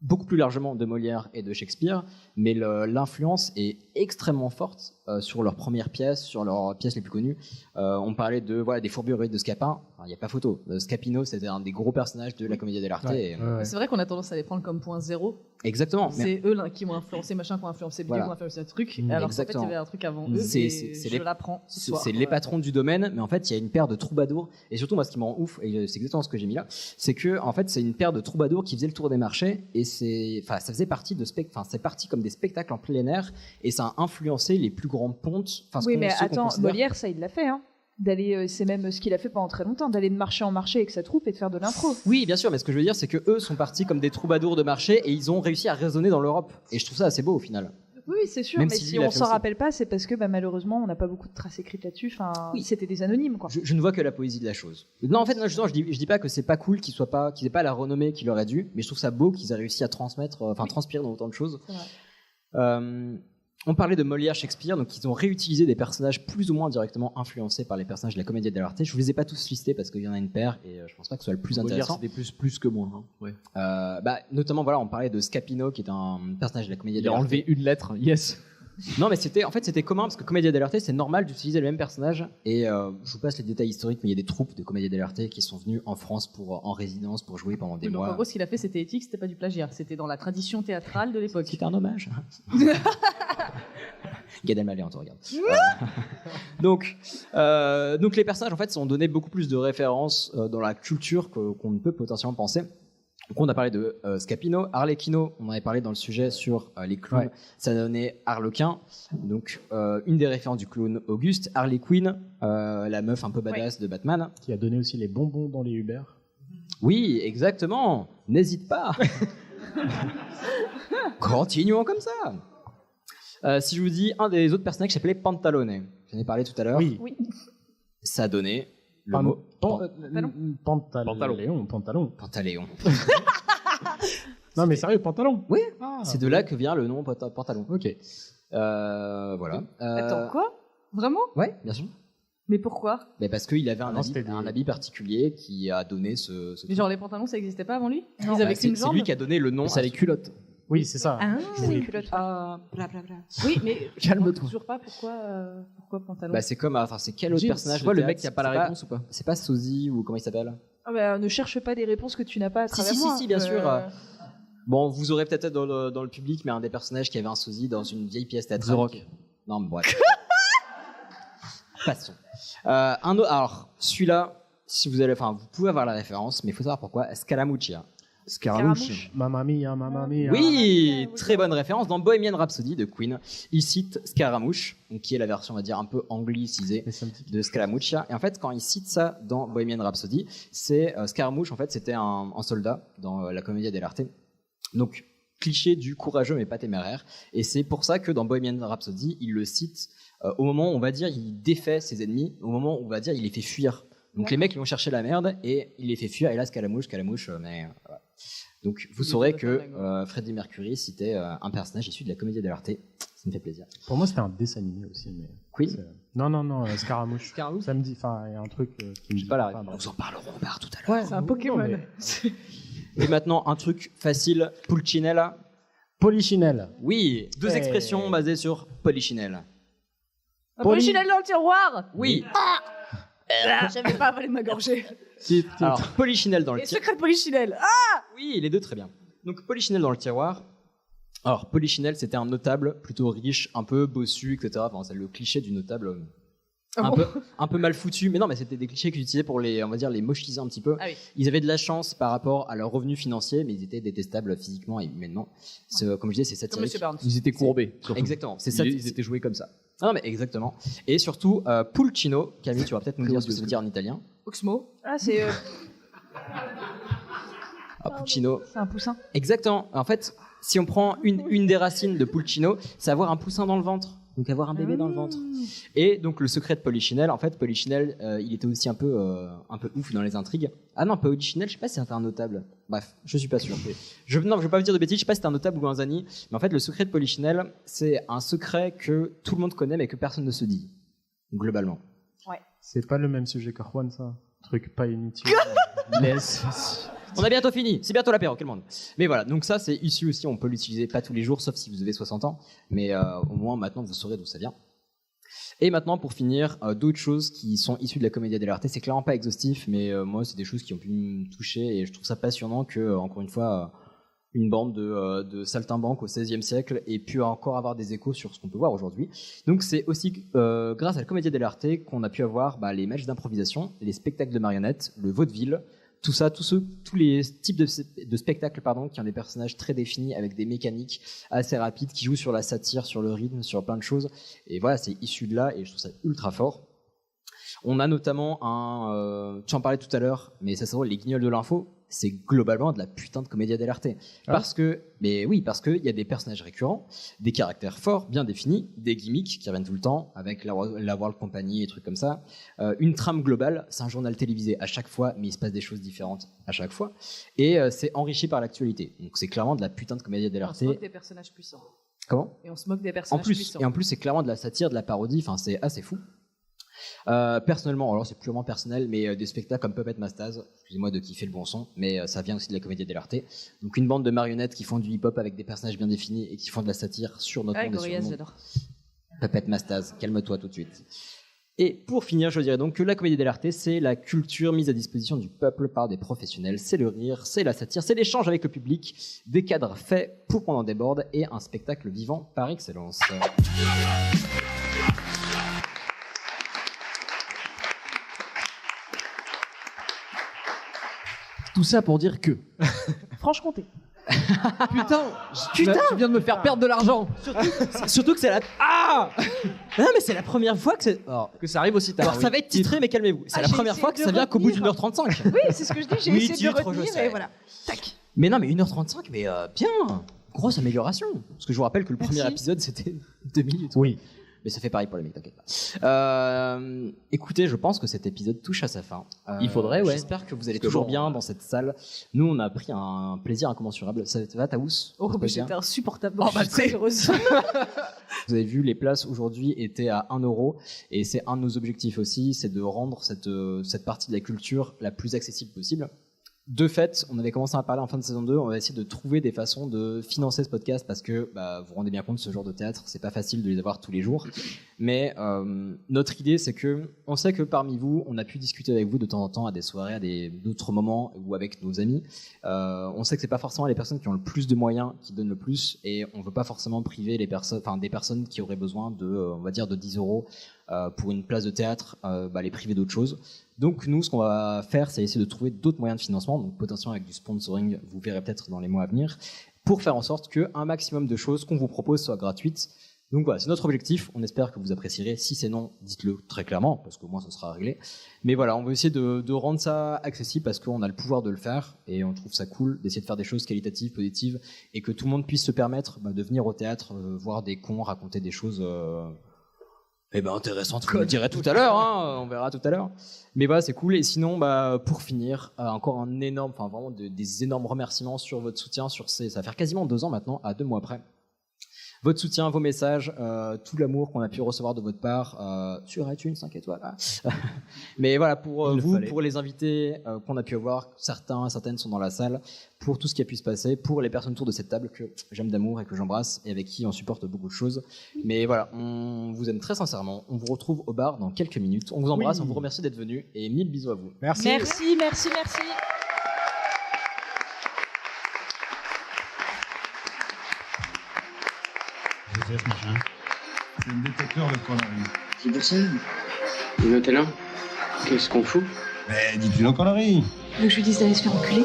S1: beaucoup plus largement de Molière et de Shakespeare, mais l'influence est extrêmement forte sur leurs premières pièces, sur leurs pièces les plus connues. On parlait des fourberies de Scapin. Il n'y a pas photo. Scapino, c'était un des gros personnages de la commedia dell'arte.
S8: Ouais. C'est vrai qu'on a tendance à les prendre comme point zéro.
S1: Exactement.
S8: C'est eux là, qui m'ont influencé, machin, qui ont influencé Bidou, qui ont influencé un truc. Alors qu'en fait, il y avait un truc avant eux. Je l'apprends ce soir.
S1: C'est les patrons du domaine, mais en fait, il y a une paire de troubadours. Et surtout, moi, ce qui me rend ouf, et c'est exactement ce que j'ai mis là, c'est que en fait, c'est une paire de troubadours qui faisait le tour des marchés. Et ça faisait partie c'est parti comme des spectacles en plein air. Et ça a influencé les plus grandes pontes.
S6: Oui, mais attends, Molière, ça, il l'a fait, hein. C'est même ce qu'il a fait pendant très longtemps, d'aller de marché en marché avec sa troupe et de faire de l'impro.
S1: Oui, bien sûr, mais ce que je veux dire, c'est que eux sont partis comme des troubadours de marché et ils ont réussi à résonner dans l'Europe. Et je trouve ça assez beau au final.
S6: Oui, c'est sûr, même mais si on s'en rappelle pas, c'est parce que malheureusement, on n'a pas beaucoup de traces écrites là-dessus. Oui. C'était des anonymes, quoi.
S1: Je ne vois que la poésie de la chose. Non, en fait, justement, je dis pas que c'est pas cool qu'ils aient pas la renommée qu'il leur a dû, mais je trouve ça beau qu'ils aient réussi à transpirer dans autant de choses. On parlait de Molière, Shakespeare, donc ils ont réutilisé des personnages plus ou moins directement influencés par les personnages de la commedia dell'arte. Je vous les ai pas tous listés parce qu'il y en a une paire et je pense pas que ce soit le plus intéressant.
S2: C'était plus que moins. Hein. Ouais.
S1: Notamment, on parlait de Scapino qui est un personnage de la commedia dell'arte.
S2: Il a enlevé une lettre, yes.
S1: Non, mais c'était commun parce que Commedia dell'arte, c'est normal d'utiliser le même personnage. Et je vous passe les détails historiques, mais il y a des troupes de Commedia dell'arte qui sont venues en France en résidence pour jouer pendant des
S8: Donc
S1: mois.
S8: en gros, ce qu'il a fait, c'était éthique, c'était pas du plagiat. C'était dans la tradition théâtrale de l'époque.
S1: C'était un hommage. Gad Elmaleh, on te regarde. Donc les personnages en fait sont donnés beaucoup plus de références dans la culture qu'on ne peut potentiellement penser. Donc on a parlé de Scapino, Arlecchino, on en avait parlé dans le sujet sur les clowns, ça donnait Harlequin, donc une des références du clown Auguste, Harley Quinn, la meuf un peu badass de Batman.
S7: Qui a donné aussi les bonbons dans les Uber.
S1: Oui, exactement, n'hésite pas. Continuons comme ça. Si je vous dis un des autres personnages qui s'appelait Pantalone, j'en ai parlé tout à l'heure,
S7: Oui.
S1: ça donnait le mot Pantaléon.
S7: Non mais sérieux, pantalon.
S1: Oui, c'est de là que vient le nom Pantalon.
S7: Ok.
S1: Voilà.
S8: Attends, quoi? Vraiment?
S1: Ouais, bien sûr.
S8: Mais pourquoi?
S1: Mais parce qu'il avait
S7: non,
S1: un habit particulier qui a donné ce
S8: Mais genre les pantalons, ça existait pas avant lui? Ils
S1: Bah,
S8: avaient qu'une
S1: c'est
S8: jambe?
S1: lui qui a donné le nom
S2: C'est les culottes.
S7: Oui, c'est ça.
S8: Ah,
S7: Je voulais-
S8: Oui, mais
S2: Calme-toi.
S8: toujours pas pourquoi pantalon?
S1: Bah, c'est comme, enfin, c'est quel autre
S2: Jim,
S1: personnage
S2: tu vois
S1: de
S2: le mec
S1: théâtre,
S2: qui a pas la
S1: c'est
S2: réponse ou pas?
S1: C'est pas Sosie ou comment il s'appelle?
S6: Ah bah, ne cherche pas des réponses que tu n'as pas à travers moi.
S1: Si, bien sûr. Bon, vous aurez peut-être dans le public, mais un des personnages qui avait un sosie dans une vieille pièce théâtrale.
S2: The Rock.
S1: Non, mais bref. Passons. Un autre, alors, celui-là, si vous allez, enfin, vous pouvez avoir la référence, mais il faut savoir pourquoi. Scaramuccia.
S2: Scaramouche.
S7: Mamma mia, mamma mia.
S1: Oui, très bonne référence. Dans Bohemian Rhapsody de Queen, il cite Scaramouche, donc qui est la version, on va dire, un peu anglicisée de Scaramuccia. Et en fait, quand il cite ça dans Bohemian Rhapsody, c'est Scaramouche, en fait, c'était un soldat dans la Commedia dell'arte. Donc, cliché du courageux mais pas téméraire. Et c'est pour ça que dans Bohemian Rhapsody, il le cite au moment où, on va dire, il défait ses ennemis, au moment où, on va dire, il les fait fuir. Donc les mecs, ils vont chercher la merde et il les fait fuir. Et là, Scaramouche, mais... voilà. Donc vous saurez que Freddie Mercury citait un personnage issu de la Commedia dell'arte. Ça me fait plaisir.
S7: Pour moi, c'était un dessin animé aussi. Mais
S1: Queen
S7: Non, Scaramouche. Ça me dit, enfin, il y a un truc qui me dit
S1: pas la réponse. Nous en parlerons tout à l'heure.
S8: Ouais, c'est un Pokémon.
S1: Et maintenant, un truc facile, Pulcinella.
S7: Polichinelle.
S1: Oui, deux expressions basées sur Polichinelle.
S8: Polichinelle dans le tiroir.
S1: Oui.
S8: J'avais pas avalé ma gorgée.
S1: Alors, Polichinelle dans le
S8: Et
S1: tiroir.
S8: secret de Polichinelle. Ah!
S1: Oui, les deux très bien. Donc Polichinelle dans le tiroir. Alors Polichinelle, c'était un notable plutôt riche, un peu bossu, etc. Enfin, c'est le cliché du notable un peu mal foutu. Mais non, mais c'était des clichés qu'ils utilisaient pour les, on va dire, les mochiser un petit peu.
S8: Ah oui.
S1: Ils avaient de la chance par rapport à leurs revenus financiers, mais ils étaient détestables physiquement et humainement. Comme je disais, c'est
S8: Comme
S1: satirique.
S8: Monsieur Barnes.
S2: Ils étaient courbés. surtout.
S1: Exactement.
S2: Ils étaient joués comme ça.
S1: Non, mais exactement. Et surtout, Pulcino. Camille, tu vas peut-être nous dire ce que ça veut dire en italien.
S8: Oxmo.
S6: Ah, c'est
S1: Pulcino.
S6: c'est un poussin.
S1: Exactement. En fait, si on prend une des racines de Pulcino, c'est avoir un poussin dans le ventre. Donc avoir un bébé dans le ventre. Et donc le secret de Polichinelle, en fait, Polichinelle, il était aussi un peu ouf dans les intrigues. Ah non, Polichinelle, je sais pas si c'était un notable. Bref, je suis pas sûr. Je vais pas vous dire de bêtises, je sais pas si c'était un notable ou un zani. Mais en fait, le secret de Polichinelle, c'est un secret que tout le monde connaît mais que personne ne se dit. Globalement.
S6: Ouais.
S7: C'est pas le même sujet que Juan, ça. Truc pas inutile. Laisse.
S1: On a bientôt fini, c'est bientôt l'apéro, quel monde. Mais voilà, donc ça c'est issu aussi, on peut l'utiliser pas tous les jours, sauf si vous avez 60 ans, mais au moins maintenant vous saurez d'où ça vient. Et maintenant pour finir, d'autres choses qui sont issues de la Commedia dell'arte, c'est clairement pas exhaustif, mais moi c'est des choses qui ont pu me toucher et je trouve ça passionnant que, encore une fois, une bande de saltimbanques au XVIe siècle ait pu encore avoir des échos sur ce qu'on peut voir aujourd'hui. Donc c'est aussi grâce à la Commedia dell'arte qu'on a pu avoir les matchs d'improvisation, les spectacles de marionnettes, le vaudeville, tout ça, tous les types de spectacles qui ont des personnages très définis avec des mécaniques assez rapides qui jouent sur la satire, sur le rythme, sur plein de choses. Et voilà, c'est issu de là et je trouve ça ultra fort. On a notamment tu en parlais tout à l'heure, mais ça c'est vrai, les Guignols de l'info, c'est globalement de la putain de Commedia dell'arte. Parce qu'il y a des personnages récurrents, des caractères forts, bien définis, des gimmicks qui reviennent tout le temps, avec la World Company et trucs comme ça. Une trame globale, c'est un journal télévisé à chaque fois, mais il se passe des choses différentes à chaque fois. Et c'est enrichi par l'actualité. Donc c'est clairement de la putain de Commedia dell'arte.
S8: On se moque des personnages puissants.
S1: Comment ?
S8: Et on se moque des personnages puissants.
S1: Et en plus, c'est clairement de la satire, de la parodie, enfin c'est assez fou. Personnellement, alors c'est purement personnel, mais des spectacles comme Puppet Mastaz, excusez-moi de kiffer le bon son, mais ça vient aussi de la comédie dell'arte. Donc une bande de marionnettes qui font du hip-hop avec des personnages bien définis et qui font de la satire sur notre monde et sur le monde.
S8: J'adore.
S1: Puppet Mastaz, calme-toi tout de suite. Et pour finir, je dirais donc que la comédie dell'arte, c'est la culture mise à disposition du peuple par des professionnels. C'est le rire, c'est la satire, c'est l'échange avec le public, des cadres faits pour qu'on en déborde et un spectacle vivant par excellence.
S2: Tout ça pour dire que...
S6: Franche-Comté.
S2: Putain, tu viens de me faire perdre de l'argent.
S1: Surtout que c'est la... Ah non mais c'est la première fois que c'est...
S2: Que ça arrive aussi tard.
S1: Alors ça va être titré, mais calmez-vous. C'est la première fois que ça vient qu'au bout d'une heure 35.
S6: Oui, c'est ce que je dis, j'ai essayé de retenir et voilà. Tac.
S1: Mais non, mais 1h35, mais bien. Grosse amélioration. Parce que je vous rappelle que le premier épisode, c'était 2 minutes.
S7: Oui.
S1: Mais ça fait pareil pour les mecs, t'inquiète pas. Écoutez, je pense que cet épisode touche à sa fin.
S2: Il faudrait, ouais.
S1: J'espère que vous allez toujours bien dans cette salle. Nous, on a pris un plaisir incommensurable. Ça va, Taous?
S8: Oh, bah, j'étais insupportable.
S1: Oh, bah,
S8: je suis très heureuse.
S1: Vous avez vu, les places aujourd'hui étaient à 1 euro. Et c'est un de nos objectifs aussi, c'est de rendre cette partie de la culture la plus accessible possible. De fait, on avait commencé à parler en fin de saison 2, on va essayer de trouver des façons de financer ce podcast parce que vous vous rendez bien compte, ce genre de théâtre, c'est pas facile de les avoir tous les jours. Mais notre idée, c'est que on sait que parmi vous, on a pu discuter avec vous de temps en temps à des soirées, à d'autres moments ou avec nos amis. On sait que c'est pas forcément les personnes qui ont le plus de moyens qui donnent le plus et on veut pas forcément priver des personnes qui auraient besoin de, on va dire, de 10 euros pour une place de théâtre, les priver d'autre chose. Donc nous, ce qu'on va faire, c'est essayer de trouver d'autres moyens de financement, donc potentiellement avec du sponsoring, vous verrez peut-être dans les mois à venir, pour faire en sorte qu'un maximum de choses qu'on vous propose soient gratuites. Donc voilà, c'est notre objectif, on espère que vous apprécierez. Si c'est non, dites-le très clairement, parce qu'au moins ça sera réglé. Mais voilà, on veut essayer de rendre ça accessible parce qu'on a le pouvoir de le faire, et on trouve ça cool d'essayer de faire des choses qualitatives, positives, et que tout le monde puisse se permettre de venir au théâtre, voir des cons raconter des choses... intéressant, vous le direz tout à l'heure, on verra tout à l'heure. Mais voilà, c'est cool. Et sinon, pour finir, encore un énorme, vraiment des énormes remerciements sur votre soutien, ça va faire quasiment 2 ans maintenant, à 2 mois près. Votre soutien, vos messages, tout l'amour qu'on a pu recevoir de votre part, sur iTunes, 5 étoiles. Mais voilà, pour vous, pour les invités qu'on a pu avoir, certaines sont dans la salle, pour tout ce qui a pu se passer, pour les personnes autour de cette table que j'aime d'amour et que j'embrasse et avec qui on supporte beaucoup de choses. Mais voilà, on vous aime très sincèrement. On vous retrouve au bar dans quelques minutes. On vous embrasse, on vous remercie d'être venus et 1000 bisous à vous.
S7: Merci.
S6: Merci.
S12: C'est le détecteur de conneries.
S5: C'est pour ça. Et maintenant, qu'est-ce qu'on fout?
S12: Mais dis-tu nos conneries.
S6: Donc je lui dis d'aller se faire enculer.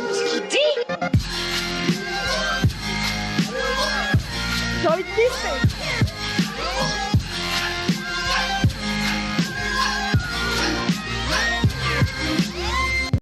S6: J'ai envie de pisser.